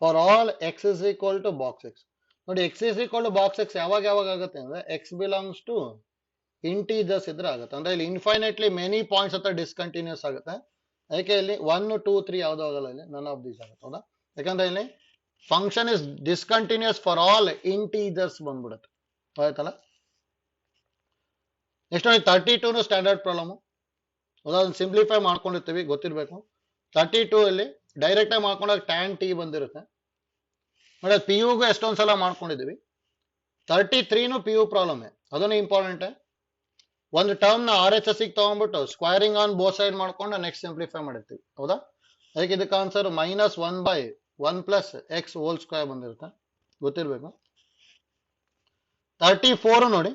for all x is equal to box x. ನೋಡಿ x is equal to box x ಯಾವಾಗ ಆಗುತ್ತೆ ಅಂದ್ರೆ x belongs to ಇಂಟೀಜರ್ಸ್ ಇದ್ರೆ ಆಗುತ್ತೆ. ಅಂದ್ರೆ ಇಲ್ಲಿ ಇನ್ಫೈನೈಟ್ಲಿ ಮೆನಿ ಪಾಯಿಂಟ್ಸ್ ಹತ್ರ ಡಿಸ್ಕಂಟಿನ್ಯೂಸ್ ಆಗುತ್ತೆ. ಅದಕ್ಕೆ ಇಲ್ಲಿ 1, 2, 3 ಯಾವ್ದು ಆಗಲ್ಲ, ಇಲ್ಲಿ ನನ್ ಆಫ್ ದೀಸ್ ಆಗುತ್ತೆ. ಹೌದಾ, ಯಾಕಂದ್ರೆ ಇಲ್ಲಿ function is discontinuous for all integers ಬಂದ್ಬಿಡುತ್ತೆ. ಆಯ್ತಲ್ಲ. ನೆಕ್ಸ್ಟ್ ನೋಡಿ 32 ಸ್ಟ್ಯಾಂಡರ್ಡ್ ಪ್ರಾಬ್ಲಮ್. ಅದನ್ನ ಸಿಂಪ್ಲಿಫೈ ಮಾಡ್ಕೊಂಡಿರ್ತೀವಿ, ಗೊತ್ತಿರ್ಬೇಕು. 32 ಅಲ್ಲಿ ಡೈರೆಕ್ಟ್ ಆಗಿ ಮಾಡ್ಕೊಂಡಾಗ ಟ್ಯಾನ್ ಟಿ ಬಂದಿರುತ್ತೆ. ನೋಡಿ ಪಿ ಯುಗೂ ಎಷ್ಟೊಂದ್ಸಲ ಮಾಡ್ಕೊಂಡಿದೀವಿ. 33 ಪಿ ಯು ಪ್ರಾಬ್ಲಮ್, ಅದನ್ನು ಇಂಪಾರ್ಟೆಂಟ್. ಒಂದು ಟರ್ಮ್ ನ ಆರ್ ಎಚ್ ಎಸ್ ತಗೊಂಡ್ಬಿಟ್ಟು ಸ್ಕ್ವೈರಿಂಗ್ ಆನ್ ಬೋತ್ ಸೈಡ್ ಮಾಡ್ಕೊಂಡು ನೆಕ್ಸ್ಟ್ ಸಿಂಪ್ಲಿಫೈ ಮಾಡಿರ್ತೀವಿ. ಹೌದಾ, ಅದಕ್ಕೆ ಇದಕ್ಕೆ answer minus 1 by 1 plus X whole square ಬಂದಿರುತ್ತೆ, ಗೊತ್ತಿರ್ಬೇಕು. 34 ನೋಡಿ,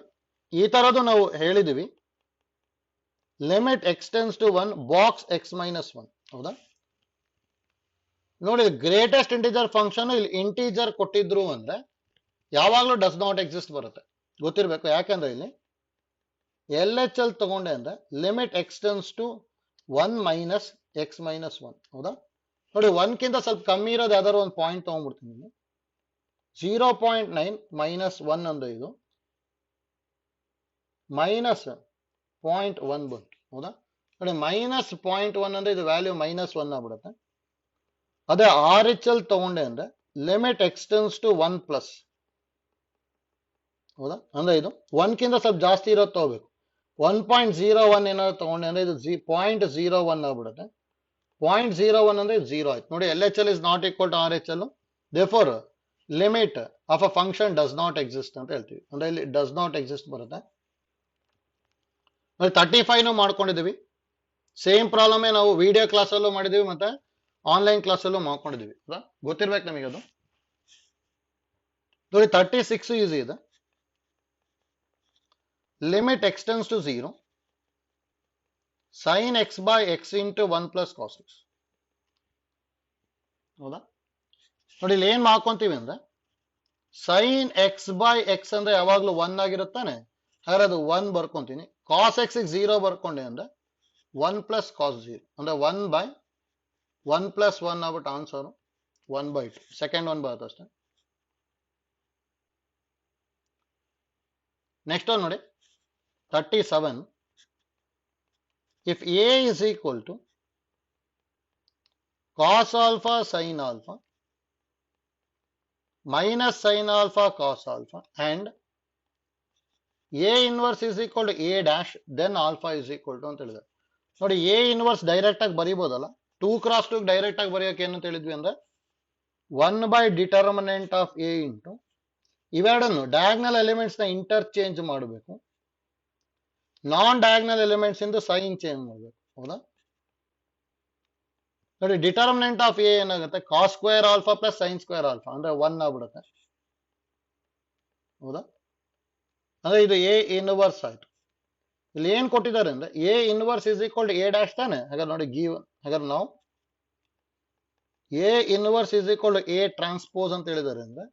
ಈ ತರದ್ದು ನಾವು ಹೇಳಿದೀವಿ, limit x tends to 1 box X minus 1. ಹೌದಾ, ನೋಡಿ ಗ್ರೇಟೆಸ್ಟ್ ಇಂಟೀಜರ್ ಫಂಕ್ಷನ್ ಇಲ್ಲಿ ಇಂಟೀಜರ್ ಕೊಟ್ಟಿದ್ರು ಅಂದ್ರೆ ಯಾವಾಗ್ಲೂ ಡಸ್ ನಾಟ್ ಎಕ್ಸಿಸ್ಟ್ ಬರುತ್ತೆ, ಗೊತ್ತಿರ್ಬೇಕು. ಯಾಕಂದ್ರೆ ಇಲ್ಲಿ ಎಲ್ ಎಚ್ ಎಲ್ ತಗೊಂಡೆ ಅಂದ್ರೆ limit x tends to 1 minus x minus 1. ಹೌದಾ, ನೋಡಿ 1 ಕಿಂತ ಸ್ವಲ್ಪ ಕಮ್ಮಿ ಇರೋದು ಯಾವ್ದಾದ್ರು ಒಂದು ಪಾಯಿಂಟ್ ತಗೊಂಡ್ಬಿಡ್ತೀನಿ. 0.9 ಮೈನಸ್ 1 ಅಂದ್ರೆ ಇದು ಮೈನಸ್ 0.1 ಬಂತು. ಹೌದಾ, ನೋಡಿ ಮೈನಸ್ 0.1 ಅಂದ್ರೆ ಇದು ವ್ಯಾಲ್ಯೂ ಮೈನಸ್ 1 ಆಗ್ಬಿಡುತ್ತೆ. ಅದೇ ಆರ್ ಎಚ್ ಎಲ್ ತಗೊಂಡೆ ಅಂದ್ರೆ ಲಿಮಿಟ್ ಎಕ್ಸ್ಟೆನ್ಸ್ ಟು 1 ಪ್ಲಸ್. ಹೌದಾ, ಅಂದ್ರೆ ಇದು 1 ಕಿಂತ ಸ್ವಲ್ಪ ಜಾಸ್ತಿ ಇರೋದು ತಗೋಬೇಕು. 1.01 ಏನಾದ್ರು ತಗೊಂಡೆ ಅಂದ್ರೆ ಇದು 0.01 ಆಗ್ಬಿಡುತ್ತೆ. 0.01 ಅಂದ್ರೆ 0 ಆಯ್ತು. ನೋಡಿ L H L is not equal to R H L, therefore limit of a function does not exist ಅಂತ ಹೇಳ್ತೀವಿ. ಅಂದ್ರೆ ಇಲ್ಲಿ ಡಸ್ ನಾಟ್ ಎಕ್ಸಿಸ್ಟ್ ಬರುತ್ತೆ. 35 ಮಾಡ್ಕೊಂಡಿದೀವಿ. ಸೇಮ್ ಪ್ರಾಬ್ಲಮ್ ನಾವು ವಿಡಿಯೋ ಕ್ಲಾಸ್ ಅಲ್ಲೂ ಮಾಡಿದೀವಿ ಮತ್ತೆ ಆನ್ಲೈನ್ ಕ್ಲಾಸ್ ಅಲ್ಲೂ ಮಾಡ್ಕೊಂಡಿದೀವಿ. ಗೊತ್ತಿರ್ಬೇಕು ನಮಗೆ ಅದು. ನೋಡಿ 36 ಈಸಿ ಇದೆ. Limit x tends to 0 sin x by x into 1 plus cos x. ಹೌದಾ, ನೋಡಿ ಇಲ್ಲಿ ಏನ್ ಮಾಡ್ಕೊಂತೀವಿ ಅಂದ್ರೆ sin x by x ಅಂದ್ರೆ ಯಾವಾಗ್ಲೂ 1 ಆಗಿರುತ್ತಾನೆ, ಹಾಗಾದ್ರೆ ಅದು 1 ಬರ್ಕೊಂತೀನಿ. cos x 0 ಬರ್ಕೊಂಡೆ ಅಂದ್ರೆ 1 plus cos 0 ಅಂದ್ರೆ 1 by 1 plus 1 ಆಗ್ಬಿಟ್ಟು ಆನ್ಸರ್ 1/2. ಸೆಕೆಂಡ್ ಒನ್ ಬರುತ್ತೆ ಅಷ್ಟೇ. ನೆಕ್ಸ್ಟ್ ಒಂದು ನೋಡಿ 37. If A is equal to cos alpha sin alpha minus sin alpha cos alpha and A inverse is equal to A dash, then alpha is equal to ಅಂತ ಹೇಳಿದ್ದಾರೆ. ನೋಡಿ A inverse direct ಆಗಿ ಬರೀಬೋದಲ್ಲ, 2 cross 2 direct ಆಗಿ ಬರೆಯೋಕೆ ಏನು ಹೇಳಿದ್ವಿ ಅಂದ್ರೆ 1 by determinant of A into ಇವೆರಡನ್ನು diagonal elements ನ ಇಂಟರ್ಚೇಂಜ್ ಮಾಡಬೇಕು, ನಾನ್ ಡಯಾಗ್ನಲ್ ಎಲಿಮೆಂಟ್ಸ್ ಇಂದ ಸೈನ್ ಚೇಂಜ್ ಮಾಡಬೇಕು. ಹೌದಾ? ನೋಡಿ ಡಿಟರ್ಮಿನೆಂಟ್ ಆಫ್ ಎ ಏನಾಗುತ್ತೆ, cos square alpha plus sine square alpha ಅಂದ್ರೆ 1 ಆಗ್ಬಿಡುತ್ತೆ. ಹೌದಾ? ಅಂದ್ರೆ ಇದು ಎ ಇನ್ವರ್ಸ್ ಆಯ್ತು. ಇಲ್ಲಿ ಏನ್ ಕೊಟ್ಟಿದ್ದಾರೆ ಅಂದ್ರೆ A inverse is equal to A dash ತಾನೆ. ಹಾಗಾದ್ರೆ ನೋಡಿ ಗಿವ್, ಹಾಗಾದ್ರೆ ನಾವು A inverse is equal to A transpose ಅಂತ ಹೇಳಿದ್ದಾರೆ ಅಂದ್ರೆ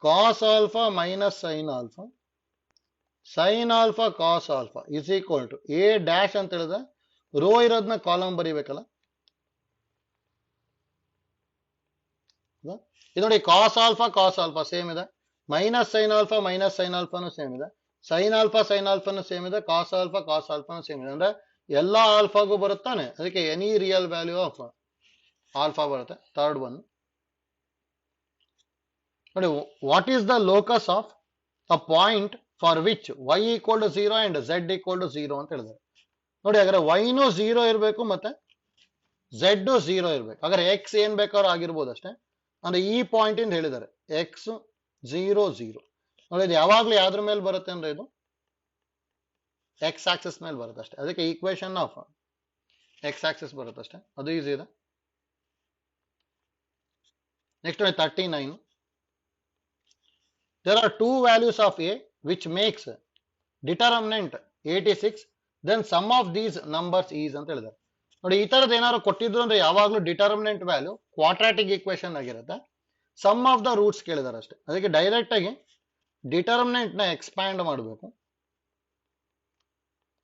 cos alpha minus sine alpha sine alpha cos alpha is equal to A dash ಅಂತ ಹೇಳಿದ್ರೆ ರೋ ಇರೋದನ್ನ ಕಾಲಮ್ ಬರೀಬೇಕಲ್ಲ. ಇದು ನೋಡಿ ಕಾಸ್ ಆಲ್ಫಾ ಸೇಮ್ ಇದೆ, ಮೈನಸ್ ಸೈನ್ ಆಲ್ಫಾನು ಸೇಮ್ ಇದೆ, ಸೈನ್ ಆಲ್ಫಾನು ಸೇಮ್ ಇದೆ, ಕಾಸ್ ಆಲ್ಫಾನು ಸೇಮ್ ಇದೆ. ಅಂದ್ರೆ ಎಲ್ಲಾ ಆಲ್ಫಾಗೂ ಬರುತ್ತಾನೆ, ಅದಕ್ಕೆ any real value of alpha ಬರುತ್ತೆ. ಥರ್ಡ್ ಒನ್ ನೋಡಿ, what is the locus of a point for which y equal to 0 and z equal to 0 ಅಂತ ಹೇಳಿದ್ದಾರೆ. ನೋಡಿ ಹಾಗಾದ್ರೆ yನೂ 0 ಇರಬೇಕು ಮತ್ತೆ z 0 ಇರಬೇಕು. ಹಾಗಾದ್ರೆ x ಏನ್ ಬೇಕಾದ್ರೂ ಆಗಿರ್ಬೋದು ಅಷ್ಟೇ. ಅಂದ್ರೆ ಈ ಪಾಯಿಂಟ್ ಇಂದ ಹೇಳಿದ್ದಾರೆ x 0 0. ನೋಡಿ ಇದು ಯಾವಾಗ್ಲೂ ಯಾವ್ದ್ರ ಮೇಲೆ ಬರುತ್ತೆ ಅಂದ್ರೆ ಇದು x ಆಕ್ಸಿಸ್ ಮೇಲೆ ಬರುತ್ತೆ ಅಷ್ಟೇ. ಅದಕ್ಕೆ ಈಕ್ವೇಶನ್ ಆಫ್ x ಆಕ್ಸಿಸ್ ಬರುತ್ತೆ ಅಷ್ಟೇ, ಅದು ಈಸಿ ಇದೆ. ನೆಕ್ಸ್ಟ್ ನೋಡಿ 39. There are two values of a which makes determinant 86, then sum of these numbers is ಅಂತ ಹೇಳಿದ್ದಾರೆ. ನೋಡಿ ಈ ತರದ್ ಏನಾದ್ರು ಕೊಟ್ಟಿದ್ರು ಅಂದ್ರೆ ಯಾವಾಗ್ಲೂ ಡಿಟರ್ಮಿನೆಂಟ್ ವ್ಯಾಲ್ಯೂ ಕ್ವಾಡ್ರಾಟಿಕ್ ಈಕ್ವೇಶನ್ ಆಗಿರುತ್ತೆ, ಸಮ್ ಆಫ್ ದ ರೂಟ್ಸ್ ಕೇಳಿದಾರೆ ಅಷ್ಟೇ. ಅದಕ್ಕೆ ಡೈರೆಕ್ಟ್ ಆಗಿ ಡಿಟರ್ಮಿನೆಂಟ್ ನ ಎಕ್ಸ್ಪ್ಯಾಂಡ್ ಮಾಡಬೇಕು.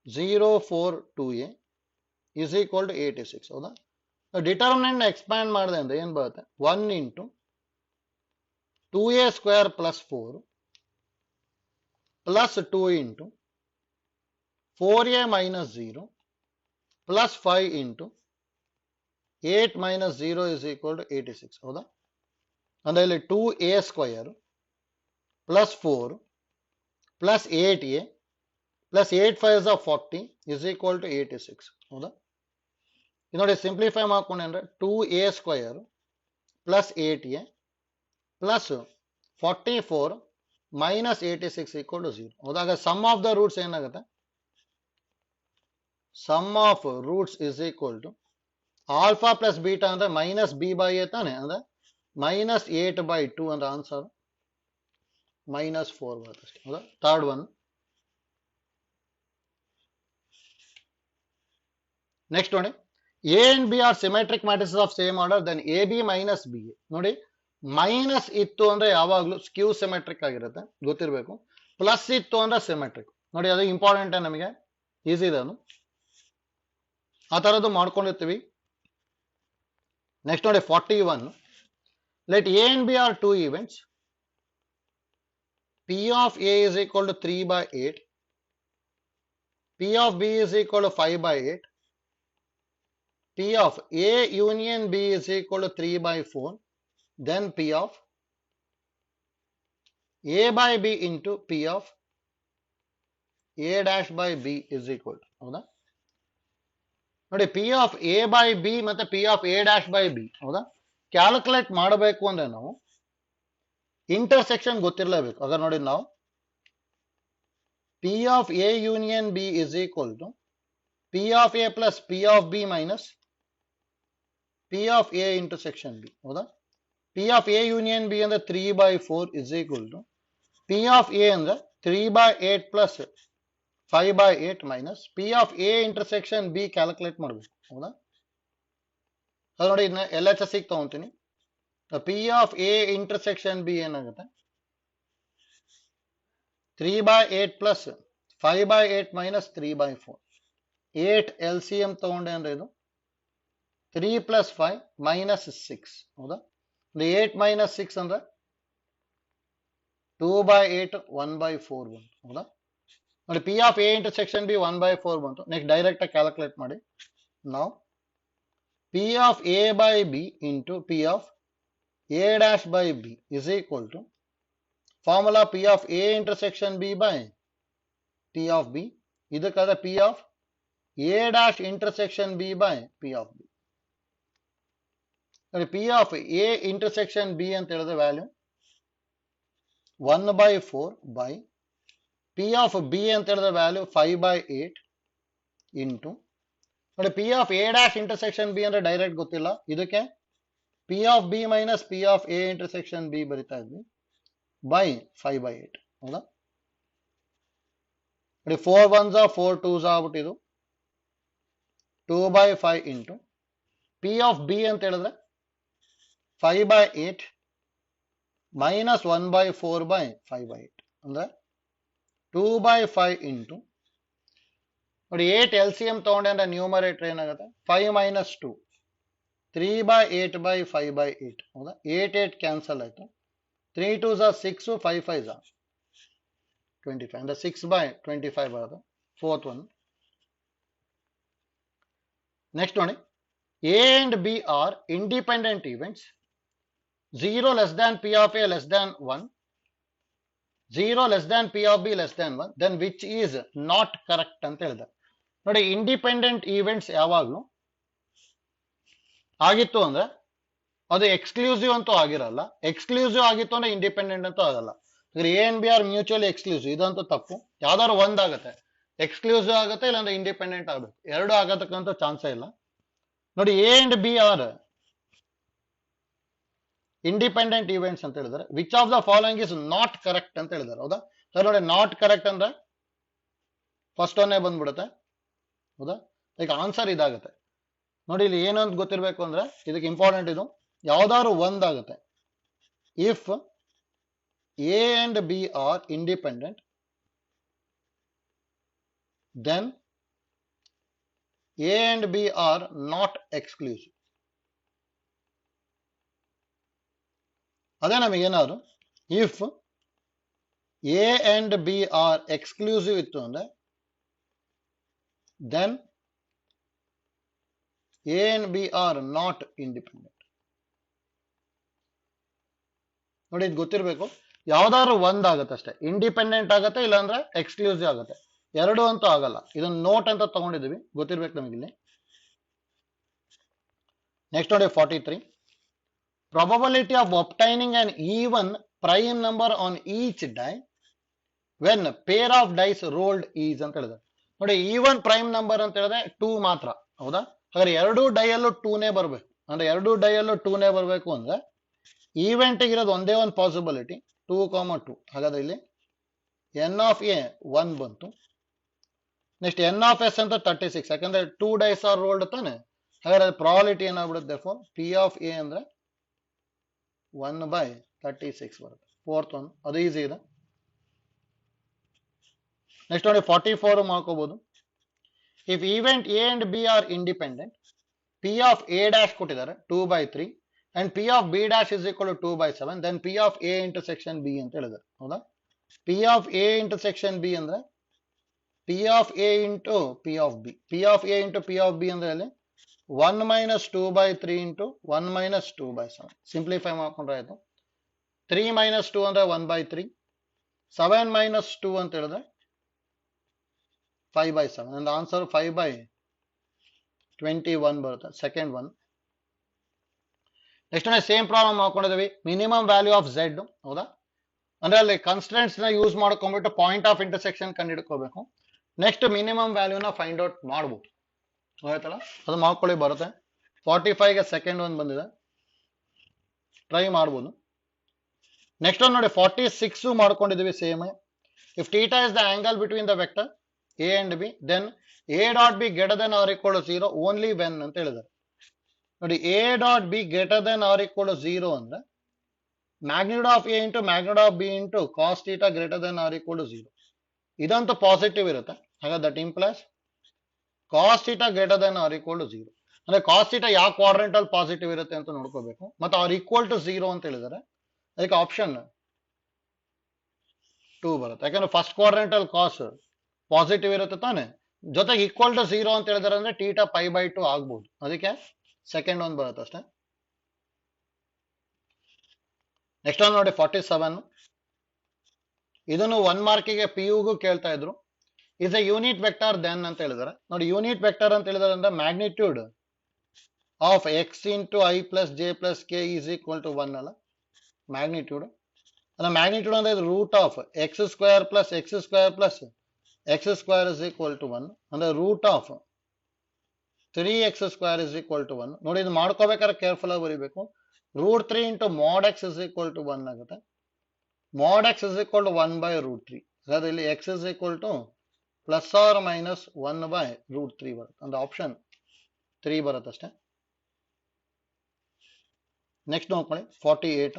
0 4 2a is equal to 86. ಹೌದಾ? ಡಿಟರ್ಮಿನೆಂಟ್ ನ ಎಕ್ಸ್ಪ್ಯಾಂಡ್ ಮಾಡಿದೆ ಅಂದ್ರೆ ಏನ್ ಬರುತ್ತೆ, 1 into 2a square plus 4 plus 2 into 4a minus 0 plus 5 into 8 minus 0 is equal to 86. ಹೌದಾ? ಅಂದ್ರೆ ಇಲ್ಲಿ 2a square plus 4 plus 8a plus 8 5s of 40 is equal to 86. ಹೌದಾ? ಇದು ನೋಡಿ ಸಿಂಪ್ಲಿಫೈ ಮಾಡ್ಕೊಂಡೆ ಅಂದ್ರೆ 2a square plus 8a plus 44 minus 86 equal to 0. ಹೋದಾಗ sum of the roots ಏನಾಗುತ್ತೆ, sum of roots is equal to alpha plus beta ಅಂದ್ರೆ minus b by a ತಾನೆ, ಅಂದ್ರೆ ಮೈನಸ್ 8/2 ಅಂದ್ರೆ ಆನ್ಸರ್ -4 ಬರುತ್ತೆ ಅಷ್ಟೇ. ಹೌದಾ? Third one. ನೆಕ್ಸ್ಟ್ ನೋಡಿ, A and B are symmetric matrices of same order, then A B minus B A. ನೋಡಿ minus ಇತ್ತು ಅಂದ್ರೆ ಯಾವಾಗ್ಲೂ ಸ್ಕ್ಯೂ ಸಿಮೆಟ್ರಿಕ್ ಆಗಿರುತ್ತೆ, ಗೊತ್ತಿರಬೇಕು. ಪ್ಲಸ್ ಇತ್ತು ಅಂದ್ರೆ ಸಿಮೆಟ್ರಿಕ್. ನೋಡಿ ಅದು ಇಂಪಾರ್ಟೆಂಟ್ ನಮಗೆ, ಈಸಿ ಇದೆ ಅದು, ಆ ತರದ್ದು ಮಾಡ್ಕೊಂಡಿರ್ತೀವಿ. ನೆಕ್ಸ್ಟ್ ನೋಡಿ 41. Let A and B are two events, P of A is equal to 3/8, P of B is equal to 5/8, P of A union B is equal to 3/4, then P of A by B into P of A dash by B is equal to. ಹೌದಾ? ನೋಡಿ P of A by B ಮತ್ತೆ P of A dash by B, ಹೌದಾ? Calculate ಮಾಡಬೇಕು ಅಂದ್ರೆ ನಾವು intersection ಗೊತ್ತಿರಲೇಬೇಕು. ಅದ್ರ ನೋಡಿ ನಾವು P of A union B is equal to P of A plus P of B minus P of A intersection B. ಹೌದಾ? P of A union B ಅಂದ್ರೆ 3/4 is equal to P of A ಅಂದ್ರೆ 3/8 plus 5/8 minus P of A intersection B calculate ಮಾಡಬೇಕು. ಹೌದಾ? ಅದು ನೋಡಿ ಇದನ್ನ LHS ಗೆ ತಗೊಂತೀನಿ. P of A intersection B ಏನಾಗುತ್ತೆ, 3/8 plus 5/8 minus 3/4. 8 LCM ತಗೊಂಡೆ ಅಂದ್ರೆ ಇದು 3 plus 5 minus 6. ಹೌದಾ? 8 minus 6 ಅಂದ್ರೆ 2/8 1/4 ಬಂತು ಹೌದಾ ನೋಡಿ P of A intersection B 1/4 ಬಂತು ನೆಕ್ಸ್ಟ್ ಡೈರೆಕ್ಟ್ ಆಗಿ ಕ್ಯಾಲ್ಕುಲೇಟ್ ಮಾಡಿ ನಾವು P of A by B into P of A dash by B is equal to formula P of A intersection B by P of B ಇದಕ್ಕಾದ್ರೆ P of A dash intersection B by P of B ನೋಡಿ P of A intersection B ಅಂತ ಹೇಳಿದ್ರೆ value 1/4 by P of B ಅಂತ ಹೇಳಿದ್ರೆ value 5/8 into ನೋಡಿ P of A dash intersection B ಅಂದ್ರೆ direct ಗೊತ್ತಿಲ್ಲ ಇದಕ್ಕೆ P of B minus P of A intersection B ಬರಿತಾ ಇದ್ವಿ ಬೈ 5/8 ಹೌದಾ ನೋಡಿ 4 1s 4 2s ಆಗ್ಬಿಟ್ಟಿದ್ದು 2/5 into P of B ಅಂತ ಹೇಳಿದ್ರೆ 5/8 ಮೈನಸ್ 1/4 ಬೈ 5/8 ಅಂದ್ರೆ 2/5 ಇಂಟು ನೋಡಿ 8 ಎಲ್ ಸಿ ಎಂ ತಗೊಂಡೆ ಅಂದ್ರೆ ನ್ಯೂಮರೇಟರ್ ಏನಾಗುತ್ತೆ 5 ಮೈನಸ್ 2 3/8 ಬೈ 5/8 ಹೌದಾ 8 8 ಕ್ಯಾನ್ಸಲ್ ಆಯ್ತು 3 2s 6 5 5s 25 ಅಂದ್ರೆ 6/25 ಬರೋದು ಫೋರ್ತ್ ಒನ್ ನೆಕ್ಸ್ಟ್ ನೋಡಿ A and B are independent events 0 less than P of A less than 1, 0 less than P of B less than 1, then which is not correct ಅಂತ ಹೇಳಿದೆ ನೋಡಿ independent events ಯಾವಾಗಲೂ ಆಗಿತ್ತು ಅಂದ್ರೆ ಅದು ಎಕ್ಸ್ಕ್ಲೂಸಿವ್ ಅಂತೂ ಆಗಿರಲ್ಲ ಎಕ್ಸ್ಕ್ಲೂಸಿವ್ ಆಗಿತ್ತು ಅಂದ್ರೆ ಇಂಡಿಪೆಂಡೆಂಟ್ ಅಂತೂ ಆಗಲ್ಲ A and B are mutually exclusive ಇದಂತೂ ತಪ್ಪು ಯಾವ್ದಾದ್ರು ಒಂದಾಗುತ್ತೆ ಎಕ್ಸ್ಕ್ಲೂಸಿವ್ ಆಗುತ್ತೆ ಇಲ್ಲಾಂದ್ರೆ ಇಂಡಿಪೆಂಡೆಂಟ್ ಆಗಬೇಕು ಎರಡು ಆಗತಕ್ಕಂಥ ಚಾನ್ಸೇ ಇಲ್ಲ ನೋಡಿ A and B are independent events ಅಂತ ಹೇಳಿದ್ರೆ which of the following is not correct ಅಂತ ಹೇಳಿದಾರೆ ಹೌದಾ ಸರ್ ನೋಡಿ ನಾಟ್ ಕರೆಕ್ಟ್ ಅಂದ್ರೆ ಫಸ್ಟ್ ಒನ್ನೇ ಬಂದ್ಬಿಡುತ್ತೆ ಹೌದಾ ಈಗ ಆನ್ಸರ್ ಇದಾಗುತ್ತೆ ನೋಡಿ ಇಲ್ಲಿ ಏನು ಅಂತ ಗೊತ್ತಿರಬೇಕು ಅಂದ್ರೆ ಇದಕ್ಕೆ ಇಂಪಾರ್ಟೆಂಟ್ ಇದು ಯಾವ್ದಾದ್ರು ಒಂದಾಗುತ್ತೆ if A and B are independent then A and B are not exclusive ಅದೇ ನಮಗೇನಾದ್ರು if A and B are exclusive ಇತ್ತು ಅಂದ್ರೆ then A and B are not independent ನೋಡಿ ಇದು ಗೊತ್ತಿರಬೇಕು ಯಾವ್ದಾದ್ರು ಒಂದಾಗುತ್ತೆ ಅಷ್ಟೇ ಇಂಡಿಪೆಂಡೆಂಟ್ ಆಗುತ್ತೆ ಇಲ್ಲಾಂದ್ರೆ ಎಕ್ಸ್ಕ್ಲೂಸಿವ್ ಆಗುತ್ತೆ ಎರಡು ಅಂತೂ ಆಗಲ್ಲ ಇದನ್ನ ನೋಟ್ ಅಂತ ತಗೊಂಡಿದೀವಿ ಗೊತ್ತಿರ್ಬೇಕು ನಮಗಿಲ್ಲಿ ನೆಕ್ಸ್ಟ್ ನೋಡಿ 43 probability of obtaining an even prime number on each die when pair of dice rolled is ಅಂತ ಹೇಳಿದ್ರೆ ನೋಡಿ ಈವನ್ ಪ್ರೈಮ್ ನಂಬರ್ ಅಂತ ಹೇಳಿದ್ರೆ 2 ಮಾತ್ರ ಹೌದಾ ಹಾಗಾದ್ರೆ ಎರಡು ಡೈಯಲ್ಲೂ 2ನೇ ಬರಬೇಕು ಅಂದ್ರೆ ಎರಡು ಡೈಯಲ್ಲೂ 2ನೇ ಬರಬೇಕು ಅಂದ್ರೆ ಈವೆಂಟ್ ಇರೋದು ಒಂದೇ ಒಂದು ಪಾಸಿಬಿಲಿಟಿ 2,2 ಹಾಗಾದ್ರೆ ಇಲ್ಲಿ ಎನ್ ಆಫ್ ಎ 1 ಬಂತು ನೆಕ್ಸ್ಟ್ ಎನ್ ಆಫ್ ಎಸ್ ಅಂತ 36 ಯಾಕಂದ್ರೆ 2 ಡೈಸ್ ಆರ್ ರೋಲ್ಡ್ ತಾನೆ ಹಾಗಾದ್ರೆ ಪ್ರಾಬಿಲಿಟಿ ಏನಾಗ್ಬಿಡುತ್ತೆ ಪಿ ಆಫ್ ಎ ಅಂದ್ರೆ 1/36 ಬರುತ್ತೆ ಫೋರ್ತ್ ಒನ್ ಅದು ಈಸಿ ಇದೆ ನೆಕ್ಸ್ಟ್ ನೋಡಿ 44 ಮಾಡ್ಕೋಬಹುದು if event A and B are independent P of A dash ಕೊಟ್ಟಿದ್ದಾರೆ 2/3 and P of B dash is equal to 2/7 then P of A intersection B ಅಂತ ಹೇಳಿದ್ದಾರೆ ಹೌದಾ P of A intersection B ಅಂದ್ರೆ P of A into P of B P of A into P of B ಅಂದ್ರೆ ಅಲ್ಲಿ 1 minus 2/3 into 1 minus 2/7 simplify ಮಾಡ್ಕೊಂಡ್ರೆ ಆಯ್ತು 3 minus 2 ಅಂದ್ರೆ 1/3 7 minus 2 ಅಂತ ಹೇಳಿದ್ರೆ 5/7 and ಆನ್ಸರ್ 5/21 ಬರುತ್ತೆ second one next same problem ಮಾಡ್ಕೊಂಡಿದ್ದೀವಿ ಮಿನಿಮಮ್ ವ್ಯಾಲ್ಯೂ ಆಫ್ ಝೆಡ್ ಹೌದಾ ಅಂದ್ರೆ ಅಲ್ಲಿ ಕನ್ಸ್ಟೆಂಟ್ಸ್ ನ ಯೂಸ್ ಮಾಡ್ಕೊಂಡ್ಬಿಟ್ಟು ಪಾಯಿಂಟ್ ಆಫ್ ಇಂಟರ್ಸೆಕ್ಷನ್ ಕಂಡುಹಿಡ್ಕೋಬೇಕು ನೆಕ್ಸ್ಟ್ ಮಿನಿಮಮ್ ವ್ಯಾಲ್ಯೂನ ಫೈಂಡ್ ಔಟ್ ಮಾಡ್ಬೋದು ಆಯ್ತಲ್ಲ ಅದು ಮಾಡ್ಕೊಳ್ಳಿ ಬರುತ್ತೆ 45ಗೆ ಸೆಕೆಂಡ್ ಒಂದು ಬಂದಿದೆ ಟ್ರೈ ಮಾಡ್ಬೋದು ನೆಕ್ಸ್ಟ್ ಒಂದು ನೋಡಿ 46 ಮಾಡ್ಕೊಂಡಿದೀವಿ same if theta is the angle between the vector A and B then A dot B greater than or equal to 0 only when ಅಂತ ಹೇಳಿದ್ದಾರೆ ನೋಡಿ A dot B greater than or equal to 0 ಅಂದ್ರೆ magnitude of A into magnitude of B into cos theta greater than or equal to 0 ಇದಂತೂ positive ಇರುತ್ತೆ ಹಾಗಾದ್ರೆ that implies cos theta greater than or equal to 0 ಅಂದ್ರೆ cos theta ಯಾವ quadrant ಅಲ್ಲಿ positive ಇರುತ್ತೆ ಅಂತ ನೋಡ್ಕೋಬೇಕು ಮತ್ತೆ ಆರ್ ಈಕ್ವಲ್ ಟು 0 ಅಂತ ಹೇಳಿದ್ದಾರೆ ಅದಕ್ಕೆ ಆಪ್ಷನ್ 2 ಬರುತ್ತೆ. ಯಾಕಂದ್ರೆ ಫಸ್ಟ್ ಕ್ವಾಡ್ರೆಂಟ್ ಅಲ್ಲಿ ಕಾಸ್ ಪಾಸಿಟಿವ್ ಇರುತ್ತೆ ತಾನೆ, ಜೊತೆಗೆ ಈಕ್ವಲ್ ಟು 0 ಅಂತ ಹೇಳಿದಾರೆ ಅಂದ್ರೆ ಟೀಟಾ π/2 ಆಗ್ಬೋದು, ಅದಕ್ಕೆ ಸೆಕೆಂಡ್ ಒಂದು ಬರುತ್ತೆ ಅಷ್ಟೇ. ನೆಕ್ಸ್ಟ್ ಒಂದು ನೋಡಿ 47. ಇದನ್ನು 1 ಮಾರ್ಕಿಗೆ ಪಿ ಯುಗೂ ಕೇಳ್ತಾ ಇದ್ರು. Is a unit vector then ಅಂತ ಹೇಳಿದಾರೆ. ನೋಡಿ ಯೂನಿಟ್ ವೆಕ್ಟರ್ ಅಂತ ಹೇಳಿದಾರೆ ಅಂದ್ರೆ magnitude of x into i plus j plus k is equal to 1 ಅಲ್ಲ, ಮ್ಯಾಗ್ನಿಟ್ಯೂಡ್ ಅಲ್ಲ. ಮ್ಯಾಗ್ನಿಟ್ಯೂಡ್ ಅಂದ್ರೆ root of x square plus X square plus X square is equal to 1 ಅಂದ್ರೆ root of 3x square is equal to 1. ನೋಡಿ ಇದು ಮಾಡ್ಕೋಬೇಕಾದ್ರೆ careful ಆಗಿ ಬರೀಬೇಕು. Root 3 into mod x is equal to 1 ಆಗುತ್ತೆ. Mod x is equal to 1 by root 3. ಅதாவது ಇಲ್ಲಿ x is equal to plus or minus 1 by root 3 ಬರುತ್ತೆ, ಅಂದ್ರೆ ಆಪ್ಷನ್ 3 ಬರುತ್ತೆ ಅಷ್ಟೇ. ನೆಕ್ಸ್ಟ್ ನೋಡ್ಕೊಳ್ಳಿ 48.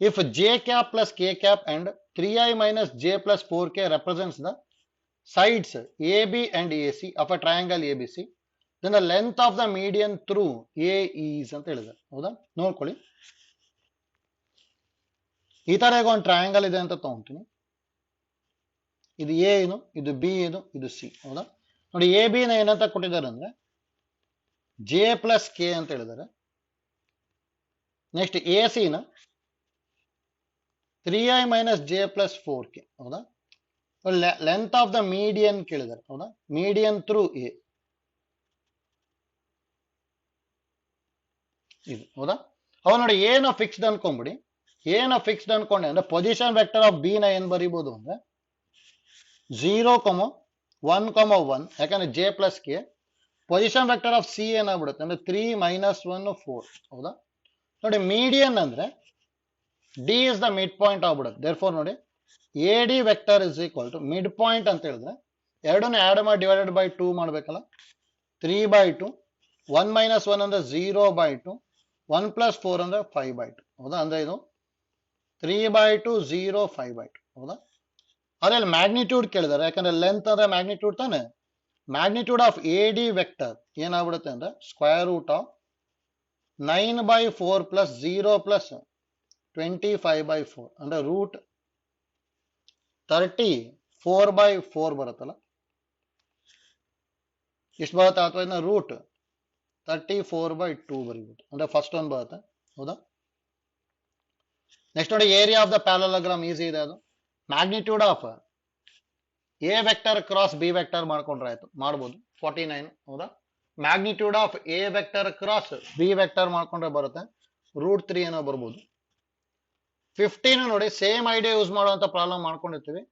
If J cap plus K cap and 3i minus j plus 4k represents the sides AB and AC of a triangle ABC, then the length of the median through A is ಅಂತ ಹೇಳಿದ್ದಾರೆ. ಹೌದಾ, ನೋಡ್ಕೊಳ್ಳಿ. ಈ ತರ ಈಗ ಒಂದು triangle ಇದೆ ಅಂತ ತಗೊಂತೀನಿ. ಇದು ಎ ಇದು, ಇದು ಬಿ ಇದು ಸಿ. ಹೌದಾ, ನೋಡಿ ಎ ಬಿ ನ ಏನಂತ ಕೊಟ್ಟಿದ್ದಾರೆ ಅಂದ್ರೆ ಜೆ ಪ್ಲಸ್ ಕೆ ಅಂತ ಹೇಳಿದ್ದಾರೆ. ನೆಕ್ಸ್ಟ್ ಎ ಸಿ ನ 3i minus j plus 4k. ಹೌದಾ, ಲೆಂತ್ ಆಫ್ ದ ಮೀಡಿಯನ್ ಕೇಳಿದ್ದಾರೆ. ಹೌದಾ, ಮೀಡಿಯನ್ ಥ್ರೂ ಎ ಇದು. ಹೌದಾ, ಅವ ನೋಡಿ ಏನು ಫಿಕ್ಸ್ಡ್ ಅನ್ಕೊಂಬಿಡಿ. ಏನು ಫಿಕ್ಸ್ಡ್ ಅನ್ಕೊಂಡೆ ಅಂದ್ರೆ ಪೊಸಿಷನ್ ವೆಕ್ಟರ್ ಆಫ್ ಬಿ ನ ಏನ್ ಬರೀಬಹುದು ಅಂದ್ರೆ 0, 1, 1, ಯಾಕಂದ್ರೆ J plus K. Position vector of C ಏನಾಗ್ಬಿಡುತ್ತೆ ಅಂದ್ರೆ 3, -1, 4. ಹೌದಾ, ನೋಡಿ ಮೀಡಿಯನ್ ಅಂದ್ರೆ D is the mid point ಆಗ್ಬಿಡುತ್ತೆ. ದೇರ್ಫೋರ್ ನೋಡಿ A D vector is equal to mid point ಅಂತ ಹೇಳಿದ್ರೆ ಎರಡನ್ನ ಆಡ್ ಮಾಡಿ ಡಿವೈಡೆಡ್ ಬೈ 2 ಮಾಡ್ಬೇಕಲ್ಲ. 3/2, 1 - 1 ಅಂದ್ರೆ 0/2, 1 + 4 ಅಂದ್ರೆ 5/2. ಹೌದಾ, ಅಂದ್ರೆ ಇದು 3/2, 0, 5/2. ಹೌದಾ, ಅದ್ರಲ್ಲಿ ಮ್ಯಾಗ್ನಿಟ್ಯೂಡ್ ಕೇಳಿದಾರೆ, ಯಾಕಂದ್ರೆ ಲೆಂತ್ ಅಂದ್ರೆ ಮ್ಯಾಗ್ನಿಟ್ಯೂಡ್ ತಾನೆ. Magnitude of A D vector ಏನಾಗ್ಬಿಡುತ್ತೆ ಅಂದ್ರೆ square root of 9/4 plus 0 plus 25/4 ಅಂದ್ರೆ ರೂಟ್ 34/4 ಬರುತ್ತಲ್ಲ, ಇಷ್ಟು ಬರುತ್ತೆ. ಅಥವಾ ಇದನ್ನ ರೂಟ್ 34/2 ಬರೀಬಹುದು, ಅಂದ್ರೆ ಫಸ್ಟ್ ಒಂದು ಬರುತ್ತೆ. ಹೌದಾ, ನೆಕ್ಸ್ಟ್ ನೋಡಿ area of the parallelogram easy ಇದೆ. ಅದು magnitude of A vector cross B vector ಮಾಡ್ಕೊಂಡ್ರೆ ಆಯ್ತು, ಮಾಡ್ಬೋದು. 49. ಹೌದಾ, magnitude of A vector cross B vector ಮಾಡ್ಕೊಂಡ್ರೆ ಬರುತ್ತೆ ರೂಟ್ 3 ಏನೋ ಬರ್ಬೋದು. 15 ನೋಡಿ ಸೇಮ್ ಐಡಿಯಾ ಯೂಸ್ ಮಾಡುವಂತ ಪ್ರಾಬ್ಲಮ್ ಮಾಡ್ಕೊಂಡಿರ್ತೀವಿ.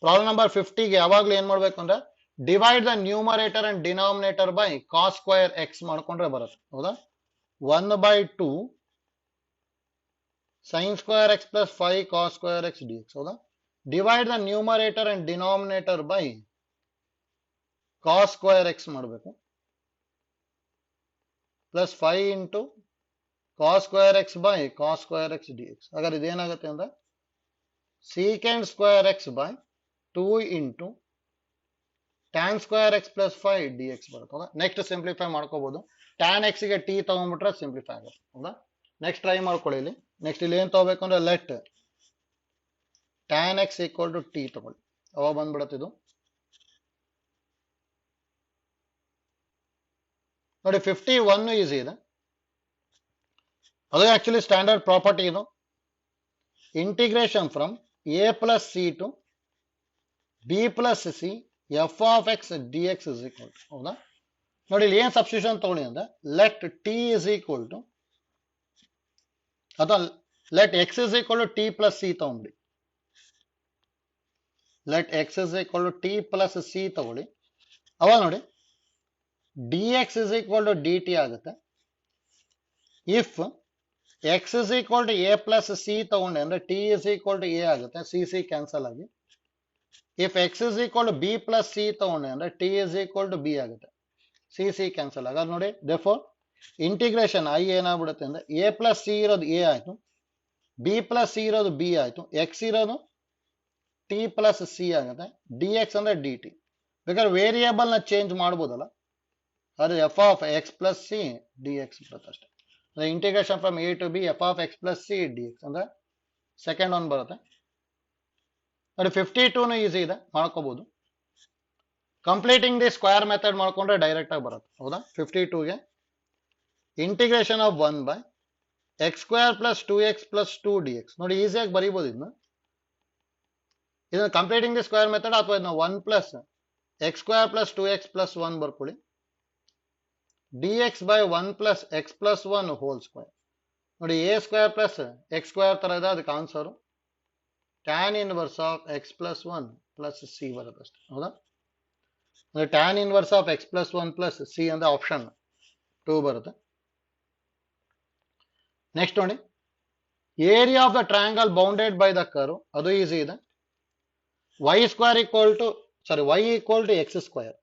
ಪ್ರಾಬ್ಲಮ್ ನಂಬರ್ 50ಗೆ ಯಾವಾಗ್ಲೂ ಏನ್ ಮಾಡ್ಬೇಕು ಅಂದ್ರೆ divide the numerator and denominator by cos square X ಮಾಡ್ಕೊಂಡ್ರೆ ಬರುತ್ತೆ. ಹೌದಾ, 1/2 sin square x plus 5 cos square x dx. ಹೌದಾ, divide the numerator and denominator by cos square X ಮಾಡಬೇಕು, plus 5 into cos square x by cos square x dx. ಹಾಗಾದ್ರೆ ಇದೇನಾಗುತ್ತೆ ಅಂದ್ರೆ secant square x by 2 into tan square x plus 5 dx ಬರುತ್ತೆ. Next simplify ಮಾಡ್ಕೋಬಹುದು. tan x ಗೆ t ತಗೊಂಡ್ಬಿಟ್ರೆ simplify ಆಗುತ್ತೆ. ಹೌದಾ, next try ಮಾಡ್ಕೊಳ್ಳಿ. ಇಲ್ಲಿ ನೆಕ್ಸ್ಟ್ ಇಲ್ಲಿ ಏನ್ ತಗೋಬೇಕು ಅಂದ್ರೆ let tan x equal to t ತಗೊಳ್ಳಿ, ಅವಾಗ ಬಂದ್ಬಿಡುತ್ತೆ ಇದು. ನೋಡಿ 51 ಈಸಿ ಇದೆ. ಅದು ಆಕ್ಚುಲಿ ಸ್ಟ್ಯಾಂಡರ್ಡ್ ಪ್ರಾಪರ್ಟಿ ಇದು. Integration from A plus C to B plus C F of X D X is equal to. ಹೌದಾ, ನೋಡಿ ಇಲ್ಲಿ ಏನ್ ಸಬ್ಸ್ಟಿಟ್ಯೂಷನ್ ತಗೊಳ್ಳಿ ಅಂದ್ರೆ let T is equal to ಅಥವಾ let X is equal to T plus C ತಗೊಂಡ್ಬಿಡಿ. Let X is equal to T plus C ತಗೊಳ್ಳಿ. ಅವಾಗ ನೋಡಿ D X is equal to D T ಆಗುತ್ತೆ. If X is equal to A plus C ತಗೊಂಡೆ ಅಂದ್ರೆ T is equal to A ಆಗುತ್ತೆ, C C cancel ಆಗಿ. If X is equal to B plus C ತಗೊಂಡೆ ಅಂದ್ರೆ T is equal to B ಆಗುತ್ತೆ, C C cancel ಆಗ. ನೋಡಿ therefore integration I ಏನಾಗ್ಬಿಡುತ್ತೆ ಅಂದ್ರೆ ಎ ಪ್ಲಸ್ ಸಿ ಇರೋದು ಎ ಆಯ್ತು, ಬಿ ಪ್ಲಸ್ ಸಿ ಇರೋದು ಬಿ ಆಯ್ತು, ಎಕ್ಸ್ ಇರೋದು ಟಿ ಪ್ಲಸ್ ಸಿ ಆಗುತ್ತೆ, ಡಿ ಎಕ್ಸ್ ಅಂದ್ರೆ ಡಿ ಟಿ. ಬೇಕಾದ್ರೆ ವೇರಿಯೇಬಲ್ ನ ಚೇಂಜ್ ಮಾಡ್ಬೋದಲ್ಲ, ಅದು F of X plus C D X ಬರುತ್ತೆ ಅಷ್ಟೇ. Integration from A to B F of X plus C D X ಅಂದ್ರೆ ಸೆಕೆಂಡ್ ಒನ್ ಬರುತ್ತೆ. ನೋಡಿ 52 ಈಸಿ ಇದೆ, ಮಾಡ್ಕೋಬಹುದು. ಕಂಪ್ಲೀಟಿಂಗ್ ದಿ ಸ್ಕ್ವೇರ್ ಮೆಥಡ್ ಮಾಡ್ಕೊಂಡ್ರೆ ಡೈರೆಕ್ಟ್ ಆಗಿ ಬರುತ್ತೆ. ಹೌದಾ, 52ಗೆ integration of 1 by X square plus 2x plus 2 dx. ನೋಡಿ ಈಸಿಯಾಗಿ ಬರೀಬಹುದು ಇದನ್ನ ಕಂಪ್ಲೀಟಿಂಗ್ ದಿ ಸ್ಕ್ವೇರ್ ಮೆಥಡ್, ಅಥವಾ ಇದನ್ನ 1 plus X square plus 2x plus 1 ಬರ್ಕೊಳ್ಳಿ, dx by 1 plus X plus 1 whole square. ನೋಡಿ A square plus X square ತರ ಇದೆ, ಅದಕ್ಕೆ answer tan inverse of X plus 1 plus C ಬರುತ್ತೆ ಅಷ್ಟೇ. ಹೌದಾ, tan inverse of X plus 1 plus C ಅಂದ್ರೆ option 2 ಬರುತ್ತೆ. ನೆಕ್ಸ್ಟ್ ನೋಡಿ, area of the triangle bounded by the curve, ಅದು ಈಸಿ ಇದೆ. y square equal to y equal to X square.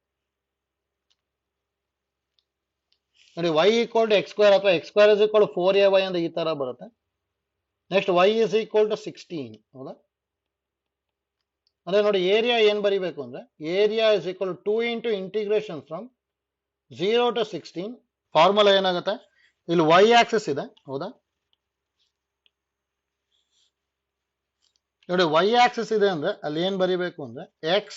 ನೋಡಿ y equal to X square ಅಥವಾ X square is equal 4ay ಅಂದ್ರೆ ಈ ತರ ಬರುತ್ತೆ. Next y is equal to 16. ಹೌದಾ, ಅಂದ್ರೆ ನೋಡಿ ಏರಿಯಾ ಏನ್ ಬರಿಬೇಕು ಅಂದ್ರೆ area is equal 2 into integration from 0 to 16. Formula ಏನಾಗುತ್ತೆ, ಇಲ್ಲಿ y ಆಕ್ಸಿಸ್ ಇದೆ. ಹೌದಾ, ನೋಡಿ y ಆಕ್ಸಿಸ್ ಇದೆ ಅಂದ್ರೆ ಅಲ್ಲಿ ಏನ್ ಬರಿಬೇಕು ಅಂದ್ರೆ x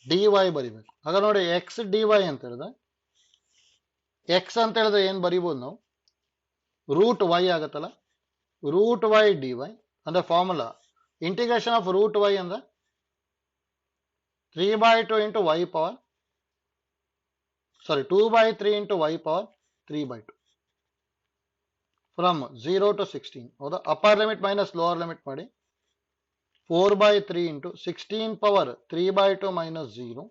dy ಬರಿಬೇಕು. ಹಾಗಾದ್ರೆ ನೋಡಿ x dy ಅಂತ ಹೇಳಿದ್ರೆ x ಅಂತ ಹೇಳಿದ್ರೆ ಏನ್ ಬರಿಬೋದು ನಾವು, ರೂಟ್ y ಆಗತ್ತಲ್ಲ, ರೂಟ್ y dy ಅಂದ್ರೆ formula integration of root y ಅಂದ್ರೆ 3/2 into y power 2/3 into y power 3/2 from 0 to 16. ಹೌದಾ, upper limit minus lower limit ಮಾಡಿ 4/3 ಇಂಟು 16 ಪವರ್ 3/2 ಮೈನಸ್ 0,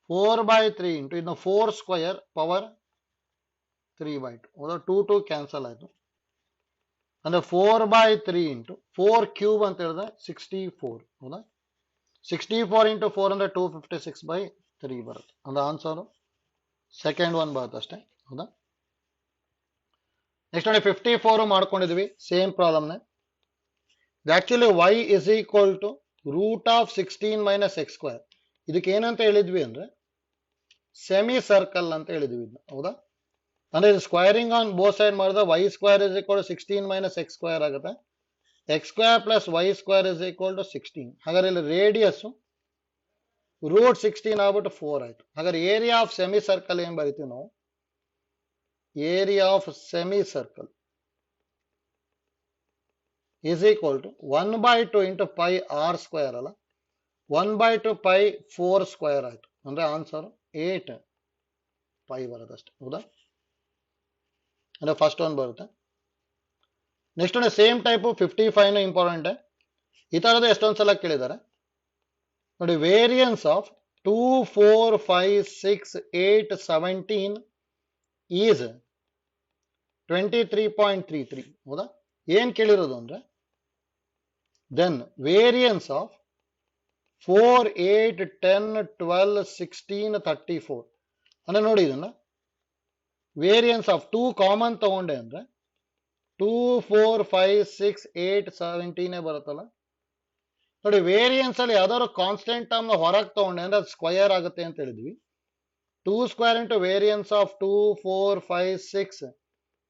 4/3 ಇಂಟು ಇನ್ನು 4 ಸ್ಕ್ವಯರ್ ಪವರ್ 3/2. ಹೌದಾ, 2 ಕ್ಯಾನ್ಸಲ್ ಆಯ್ತು, ಅಂದ್ರೆ 4/3 ಇಂಟು 4 ಕ್ಯೂಬ್ ಅಂತ ಹೇಳಿದ್ರೆ 64. ಹೌದಾ, 64 ಇಂಟು 4 ಅಂದ್ರೆ 256/3 ಬರುತ್ತೆ. ಅಂದ್ರೆ ಆನ್ಸರ್ ಸೆಕೆಂಡ್ ಒನ್ ಬರುತ್ತೆ ಅಷ್ಟೇ. ಹೌದಾ, ನೆಕ್ಸ್ಟ್ ನೋಡಿ 54 ಮಾಡ್ಕೊಂಡಿದ್ವಿ ಸೇಮ್ ಪ್ರಾಬ್ಲಮ್ನೇ. Actually y is equal to root of 16 minus X square. ಇದಕ್ಕೆ ಏನಂತ ಹೇಳಿದ್ವಿ ಅಂದ್ರೆ ಸೆಮಿ ಸರ್ಕಲ್ ಅಂತ ಹೇಳಿದ್ವಿ ಇದನ್ನ. ಹೌದಾ, ಅಂದ್ರೆ ಸ್ಕ್ವೇರಿಂಗ್ ಆನ್ ಬೋತ್ ಸೈಡ್ ಮಾಡಿದ್ರೆ y square is equal 16 minus X square ಆಗುತ್ತೆ, X square plus y square is equal to 16. ಹಾಗಾದ್ರೆ ಇಲ್ಲಿ ರೇಡಿಯಸ್ ರೂಟ್ 16 ಆಗ್ಬಿಟ್ಟು 4 ಆಯ್ತು. ಹಾಗಾದ್ರೆ ಏರಿಯಾ ಆಫ್ ಸೆಮಿ ಸರ್ಕಲ್ ಏನ್ ಬರಿತೀವಿ ನಾವು, area of semi circle is equal to 1/2 into pi r square ಅಲ್ಲ, 1/2 pi 4 ಸ್ಕ್ವೇರ್ ಆಯ್ತು. ಅಂದ್ರೆ ಆನ್ಸರ್ 8 pi ಬರುತ್ತೆ ಅಷ್ಟೇ. ಹೌದಾ, ಅಂದ್ರೆ ಫಸ್ಟ್ ಒನ್ ಬರುತ್ತೆ. ನೆಕ್ಸ್ಟ್ ಒಂದು ಸೇಮ್ ಟೈಪ್ 55 ಇಂಪಾರ್ಟೆಂಟ್. ಈ ತರದ ಎಷ್ಟೊಂದು ಸಲ ಕೇಳಿದ್ದಾರೆ ನೋಡಿ. Variance of 2, 4, 5, 6, 8, 17 is 23.33. ಹೌದಾ, ಏನ್ ಕೇಳಿರೋದು ಅಂದ್ರೆ then variance of 4, 8, 10, 12, 16, 34. ಅಂದ್ರೆ ನೋಡಿ ಇದನ್ನ ವೇರಿಯನ್ಸ್ ಆಫ್ 2 ಕಾಮನ್ ತಗೊಂಡೆ ಅಂದ್ರೆ 2, 4, 5, 6, 8, 17 ಬರುತ್ತಲ್ಲ. ನೋಡಿ ವೇರಿಯನ್ಸ್ ಅಲ್ಲಿ ಯಾವ್ದಾದ್ರು ಕಾನ್ಸ್ಟೆಂಟ್ ಟರ್ಮ್ ಹೊರಗೆ ತಗೊಂಡೆ ಅಂದ್ರೆ ಅದು ಸ್ಕ್ವಯರ್ ಆಗುತ್ತೆ ಅಂತ ಹೇಳಿದ್ವಿ. 2 ಸ್ಕ್ವೇರ್ ಇಂಟು ವೇರಿಯನ್ಸ್ ಆಫ್ 2, 4, 5, 6,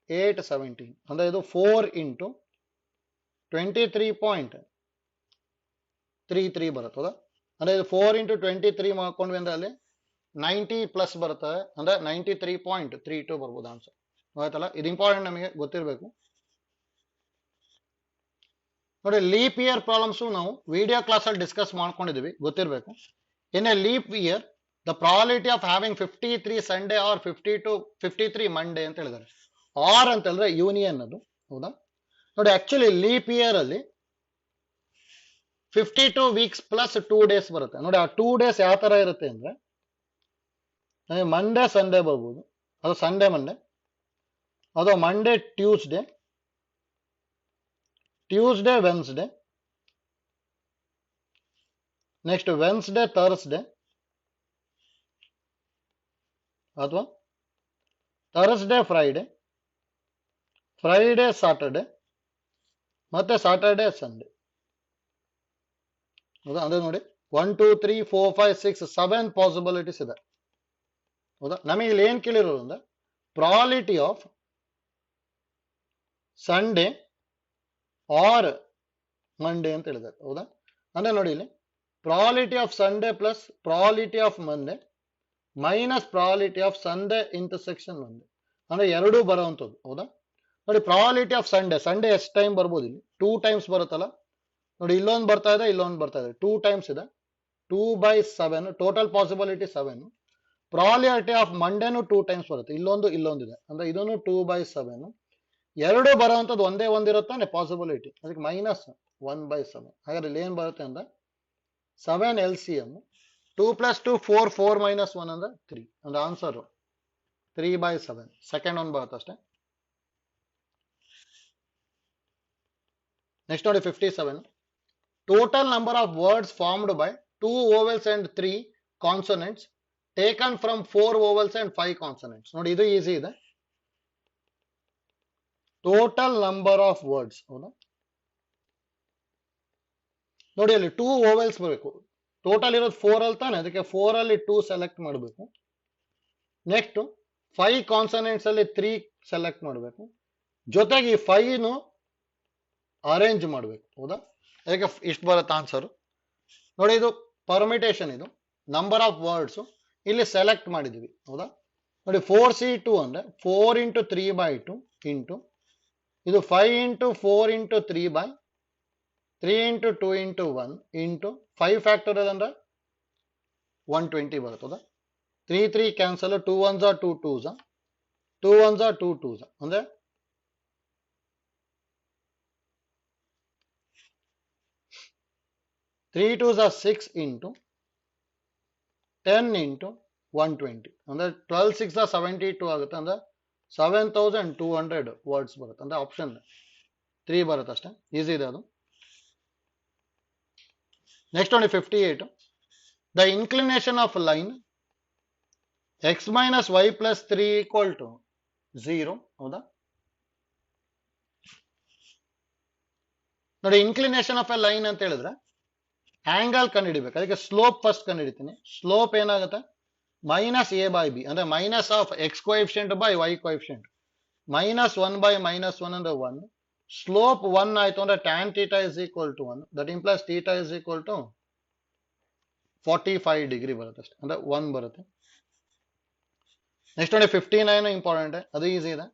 8, 17 ಅಂದ್ರೆ ಇದು 4 ಇಂಟು 23.33 ಬರುತ್ತದ. ಅಂದ್ರೆ ಇದು 4 ಇಂಟು 23 ಮಾಡ್ಕೊಂಡ್ವಿ ಅಂದ್ರೆ ಅಲ್ಲಿ 90 ಪ್ಲಸ್ ಬರುತ್ತೆ, ಅಂದ್ರೆ 93.32 ಬರ್ಬೋದು ಆನ್ಸರ್. ಆಯ್ತಲ್ಲ, ಇದು ಇಂಪಾರ್ಟೆಂಟ್, ನಮಗೆ ಗೊತ್ತಿರಬೇಕು. ನೋಡಿ ಲೀಪ್ ಇಯರ್ ಪ್ರಾಬ್ಲಮ್ಸ್ ನಾವು ವಿಡಿಯೋ ಕ್ಲಾಸ್ ಅಲ್ಲಿ ಡಿಸ್ಕಸ್ ಮಾಡ್ಕೊಂಡಿದೀವಿ, ಗೊತ್ತಿರಬೇಕು. In a leap year the probability of having 53 Sunday or 53 Monday ಅಂತ ಹೇಳಿದ್ದಾರೆ. ಆರ್ ಅಂತ ಹೇಳಿದ್ರೆ ಯೂನಿಯನ್ ಅದು. ಹೌದಾ, ನೋಡಿ ಆಕ್ಚುಲಿ ಲೀಪ್ ಇಯರ್ ಅಲ್ಲಿ 52 ವೀಕ್ಸ್ ಪ್ಲಸ್ 2 ಡೇಸ್ ಬರುತ್ತೆ. ನೋಡಿ ಆ 2 ಡೇಸ್ ಯಾವ ತರ ಇರುತ್ತೆ ಅಂದ್ರೆ ಮಂಡೇ ಸಂಡೇ ಬರ್ಬೋದು, ಅದು ಸಂಡೇ ಮಂಡೇ, ಅದು Monday Tuesday, Tuesday Wednesday, next Wednesday Thursday, ಅಥವಾ ಥರ್ಸ್ಡೇ ಫ್ರೈಡೇ, ಫ್ರೈಡೇ ಸಾಟರ್ಡೇ, ಮತ್ತೆ ಸಾಟರ್ಡೇ ಸಂಡೇ. ಹೌದಾ, ಅಂದ್ರೆ ನೋಡಿ 1, 2, 3, 4, 5, 6, 7 ಪಾಸಿಬಿಲಿಟೀಸ್ ಇದೆ. ಹೌದಾ, ನಮಗೆ ಇಲ್ಲಿ ಏನ್ ಕೇಳಿರೋದು ಅಂದ್ರೆ probability of Sunday or Monday ಅಂತ ಹೇಳಿದ್ದಾರೆ. ಹೌದಾ, ಅಂದ್ರೆ ನೋಡಿ ಇಲ್ಲಿ probability of Sunday plus probability of Monday minus probability of Sunday intersection Monday ಅಂದ್ರೆ ಎರಡೂ ಬರುವಂಥದ್ದು. ಹೌದಾ? ನೋಡಿ ಪ್ರಾಬಬಿಲಿಟಿ ಆಫ್ ಸಂಡೇ ಎಷ್ಟು ಟೈಮ್ ಬರ್ಬೋದು ಇಲ್ಲಿ 2 ಟೈಮ್ಸ್ ಬರುತ್ತಲ್ಲ. ನೋಡಿ ಇಲ್ಲೊಂದು ಬರ್ತಾ ಇದೆ, ಇಲ್ಲೊಂದು ಬರ್ತಾ ಇದೆ, 2 ಟೈಮ್ಸ್ ಇದೆ, 2/7 ಟೋಟಲ್ ಪಾಸಿಬಿಲಿಟಿ 7. ಪ್ರಾಬಬಿಲಿಟಿ ಆಫ್ ಮಂಡೇನು 2 ಟೈಮ್ಸ್ ಬರುತ್ತೆ, ಇಲ್ಲೊಂದಿದೆ ಅಂದ್ರೆ ಇದನ್ನು 2/7. ಎರಡು ಬರುವಂಥದ್ದು ಒಂದೇ ಒಂದಿರುತ್ತಾನೆ ಪಾಸಿಬಿಲಿಟಿ, ಅದಕ್ಕೆ -1/7. ಹಾಗಾದ್ರೆ ಇಲ್ಲಿ ಏನ್ ಬರುತ್ತೆ ಅಂದ್ರೆ 7 LCM 2 + 2 4 4 - 1 ಅಂದ್ರೆ 3 ಅಂದ್ರೆ ಆನ್ಸರ್ 3/7. ಸೆಕೆಂಡ್ ಒನ್ ಬರುತ್ತೆ ಅಷ್ಟೇ. ನೆಕ್ಸ್ಟ್ ನೋಡಿ 57. Total number of words formed by 2 vowels and 3 consonants taken from 4 vowels and 5 consonants. ನೋಡಿ ಇದು ಈಸಿ ಇದೆ. Total number of words. ಹೌದಾ? ನೋಡಿ ಅಲ್ಲಿ 2 vowels ಬರಬೇಕು. ಟೋಟಲ್ ಇರೋದು 4 ಅಲ್ಲಿ ತಾನೆ, ಅದಕ್ಕೆ 4 ಅಲ್ಲಿ 2 ಸೆಲೆಕ್ಟ್ ಮಾಡಬೇಕು. ನೆಕ್ಸ್ಟ್ 5 ಕಾನ್ಸನೆಂಟ್ಸ್ ಅಲ್ಲಿ 3 ಸೆಲೆಕ್ಟ್ ಮಾಡಬೇಕು. ಜೊತೆಗೆ ಈ 5 ಅರೇಂಜ್ ಮಾಡಬೇಕು. ಹೌದಾ? ಅದಕ್ಕೆ ಇಷ್ಟು ಬರುತ್ತೆ ಆನ್ಸರ್. ನೋಡಿ ಇದು ಪರ್ಮಿಟೇಷನ್, ಇದು ನಂಬರ್ ಆಫ್ ವರ್ಡ್ಸ್ ಇಲ್ಲಿ ಸೆಲೆಕ್ಟ್ ಮಾಡಿದ್ವಿ. ಹೌದಾ? ನೋಡಿ 4C2 ಅಂದ್ರೆ 4 × 3/2 ಇಂಟು ಇದು 5 × 4 × 3/3 × 2 × 1 ಇಂಟು 5 ಫ್ಯಾಕ್ಟೋರಿಯಲ್ ಅಂದ್ರೆ 120 ಬರ್ತದ. 3 3 cancel, 2 1s are 2 2s, 2 1s are 2 2s ಅಂದ್ರೆ 3 2s are 6 ಇಂಟು 10 ಇಂಟು 120 ಅಂದ್ರೆ 12 6 are 72 ಆಗುತ್ತೆ. ಅಂದ್ರೆ 7200 ವರ್ಡ್ಸ್ ಬರುತ್ತೆ. ಅಂದ್ರೆ ಆಪ್ಷನ್ 3 ಬರುತ್ತೆ ಅಷ್ಟೇ, ಈಸಿ ಇದೆ ಅದು. ನೆಕ್ಸ್ಟ್ ನೋಡಿ 58. The inclination of line x - y + 3 = 0. ಹೌದಾ? ನೋಡಿ ಇನ್ಕ್ಲಿನೇಷನ್ ಆಫ್ ಎ ಲೈನ್ ಅಂತ ಹೇಳಿದ್ರೆ ಆಂಗಲ್ ಕಂಡುಹಿಡಿಬೇಕು. ಅದಕ್ಕೆ ಸ್ಲೋಪ್ ಫಸ್ಟ್ ಕಂಡುಹಿಡಿತೀನಿ. ಸ್ಲೋಪ್ ಏನಾಗುತ್ತೆ -a/b ಅಂದ್ರೆ minus of x coefficient by y coefficient. -1/-1 ಅಂದ್ರೆ 1. ಸ್ಲೋಪ್ 1 ಆಯ್ತು ಅಂದ್ರೆ tan θ = 1. ದಟ್ ಇಂಪ್ಲೈಸ್ θ = 45 ಡಿಗ್ರಿ ಬರುತ್ತೆ ಅಷ್ಟೇ, ಅಂದ್ರೆ 1 ಬರುತ್ತೆ. ನೆಕ್ಸ್ಟ್ ನೋಡಿ 59 ಇಂಪಾರ್ಟೆಂಟ್, ಅದು ಈಸಿ ಇದೆ.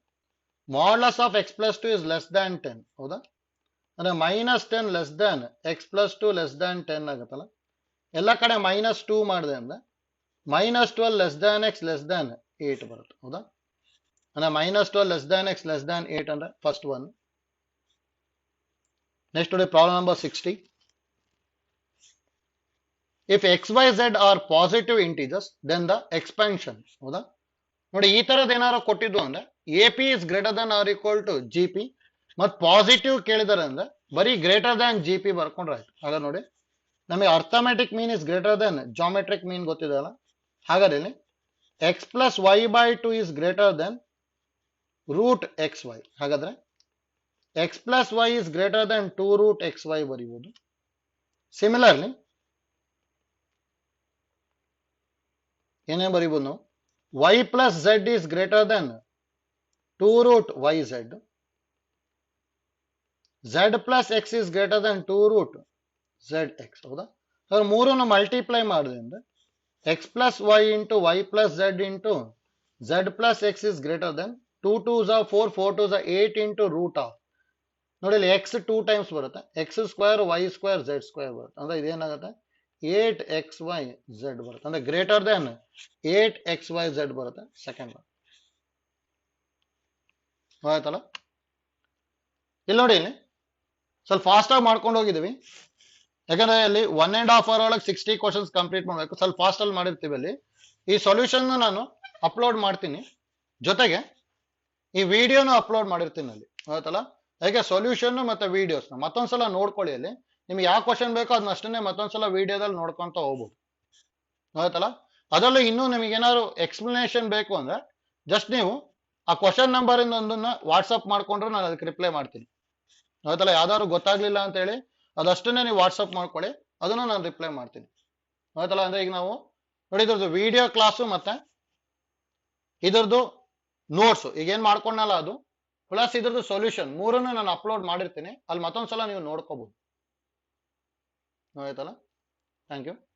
Modulus of x + 2 is less than 10. ಹೌದಾ? ಅಂದ್ರೆ -10 less than x + 2 less than 10 ಆಗುತ್ತಲ್ಲ. ಎಲ್ಲ ಕಡೆ -2 ಮಾಡಿದೆ ಅಂದ್ರೆ -12 less than x less than 8 ಬರುತ್ತೆ. ಹೌದಾ? ಅಂದ್ರೆ -12 less than x less than 8 ಅಂದ್ರೆ ಫಸ್ಟ್ ಒನ್. ನೆಕ್ಸ್ಟ್ ನೋಡಿ problem number 60. If x y z are positive integers then the expansion. ಹೌದಾ? ನೋಡಿ ಈ ತರದ್ ಏನಾದ್ರು ಕೊಟ್ಟಿದ್ದು ಅಂದ್ರೆ AP is greater than or equal to GP ಮತ್ತು ಪಾಸಿಟಿವ್ ಕೇಳಿದಾರೆ ಅಂದ್ರೆ ಬರೀ ಗ್ರೇಟರ್ ದ್ಯಾನ್ GP ಬರ್ಕೊಂಡ್ರೆ ಆಯ್ತು. ಹಾಗಾದ್ರೆ ನೋಡಿ ನಮಗೆ arithmetic mean is greater than geometric mean ಗೊತ್ತಿದೆಯಲ್ಲ. ಹಾಗಾದ್ರೆ x + y/2 is greater than √xy. ಹಾಗಾದ್ರೆ x + y is greater than 2√xy ಬರೀಬಹುದು. ಸಿಮಿಲರ್ಲಿ ಏನೇ ಬರೀಬಹುದು ನಾವು y + z is greater than 2√yz. z + x is greater than 2√zx. ಹೌದಾ? ಹಾಗಾದ್ರೆ ಮೂರನ್ನು ಮಲ್ಟಿಪ್ಲೈ ಮಾಡಿದೆ ಅಂದ್ರೆ x + y into y + z into z + x is greater than 2 2s are 4 4 2s are 8 into √ of. ನೋಡಿ ಇಲ್ಲಿ x 2 ಟೈಮ್ಸ್ ಬರುತ್ತೆ, x² y² z² ಬರುತ್ತೆ. ಅಂದ್ರೆ ಇದೇನಾಗುತ್ತೆ 8xyz ಬರುತ್ತೆ. ಅಂದ್ರೆ ಗ್ರೇಟರ್ ದೆನ್ 8xyz ಬರುತ್ತೆ. ಸೆಕೆಂಡ್ ಆಯ್ತಲ್ಲ. ಇಲ್ಲಿ ನೋಡಿ ಇಲ್ಲಿ ಸ್ವಲ್ಪ ಫಾಸ್ಟ್ ಆಗಿ ಮಾಡ್ಕೊಂಡು ಹೋಗಿದ್ದೀವಿ, ಯಾಕಂದ್ರೆ ಅಲ್ಲಿ 1.5 hour ಒಳಗೆ 60 ಕ್ವಶನ್ಸ್ ಕಂಪ್ಲೀಟ್ ಮಾಡಬೇಕು. ಸ್ವಲ್ಪ ಫಾಸ್ಟ್ ಅಲ್ಲಿ ಮಾಡಿರ್ತೀವಿ. ಅಲ್ಲಿ ಈ ಸೊಲ್ಯೂಷನ್ ನಾನು ಅಪ್ಲೋಡ್ ಮಾಡ್ತೀನಿ, ಜೊತೆಗೆ ಈ ವಿಡಿಯೋನು ಅಪ್ಲೋಡ್ ಮಾಡಿರ್ತೀನಿ ಅಲ್ಲಿ. ಆಯ್ತಲ್ಲ. ಹಾಗೆ ಸೊಲ್ಯೂಷನ್ ಮತ್ತೆ ವಿಡಿಯೋಸ್ ಮತ್ತೊಂದ್ಸಲ ನೋಡ್ಕೊಳ್ಳಿ. ಅಲ್ಲಿ ನಿಮ್ಗೆ ಯಾವ ಕ್ವಶನ್ ಬೇಕೋ ಅದನ್ನ ಅಷ್ಟನ್ನೇ ಮತ್ತೊಂದ್ಸಲ ವಿಡಿಯೋದಲ್ಲಿ ನೋಡ್ಕೊಂತ ಹೋಗ್ಬೋದು. ಆಯ್ತಲ್ಲ. ಅದರಲ್ಲೂ ಇನ್ನೂ ನಿಮಗೆ ಏನಾದ್ರು ಎಕ್ಸ್ಪ್ಲನೇಷನ್ ಬೇಕು ಅಂದ್ರೆ ಜಸ್ಟ್ ನೀವು ಆ ಕ್ವಶನ್ ನಂಬರ್ ಇಂದ ಒಂದನ್ನ ವಾಟ್ಸಪ್ ಮಾಡ್ಕೊಂಡ್ರೆ ನಾನು ಅದಕ್ಕೆ ರಿಪ್ಲೈ ಮಾಡ್ತೀನಿ. ಆಯ್ತಲ್ಲ. ಯಾವ್ದಾದ್ರು ಗೊತ್ತಾಗ್ಲಿಲ್ಲ ಅಂತ ಹೇಳಿ ಅದಷ್ಟನ್ನೇ ನೀವು ವಾಟ್ಸಪ್ ಮಾಡ್ಕೊಳ್ಳಿ, ಅದನ್ನು ನಾನು ರಿಪ್ಲೈ ಮಾಡ್ತೀನಿ. ಆಯ್ತಲ್ಲ. ಅಂದ್ರೆ ಈಗ ನಾವು ನೋಡಿ ಇದ್ರದ್ದು ವಿಡಿಯೋ ಕ್ಲಾಸು ಮತ್ತೆ ಇದ್ರದ್ದು ನೋಟ್ಸ್ ಈಗ ಏನ್ ಮಾಡ್ಕೊಂಡಲ್ಲ ಅದು ಪ್ಲಸ್ ಇದ್ರದ್ದು ಸೊಲ್ಯೂಷನ್ ಮೂರನ್ನು ನಾನು ಅಪ್ಲೋಡ್ ಮಾಡಿರ್ತೀನಿ. ಅಲ್ಲಿ ಮತ್ತೊಂದ್ಸಲ ನೀವು ನೋಡ್ಕೋಬಹುದು. ಆಯ್ತಲ್ಲ. Thank you.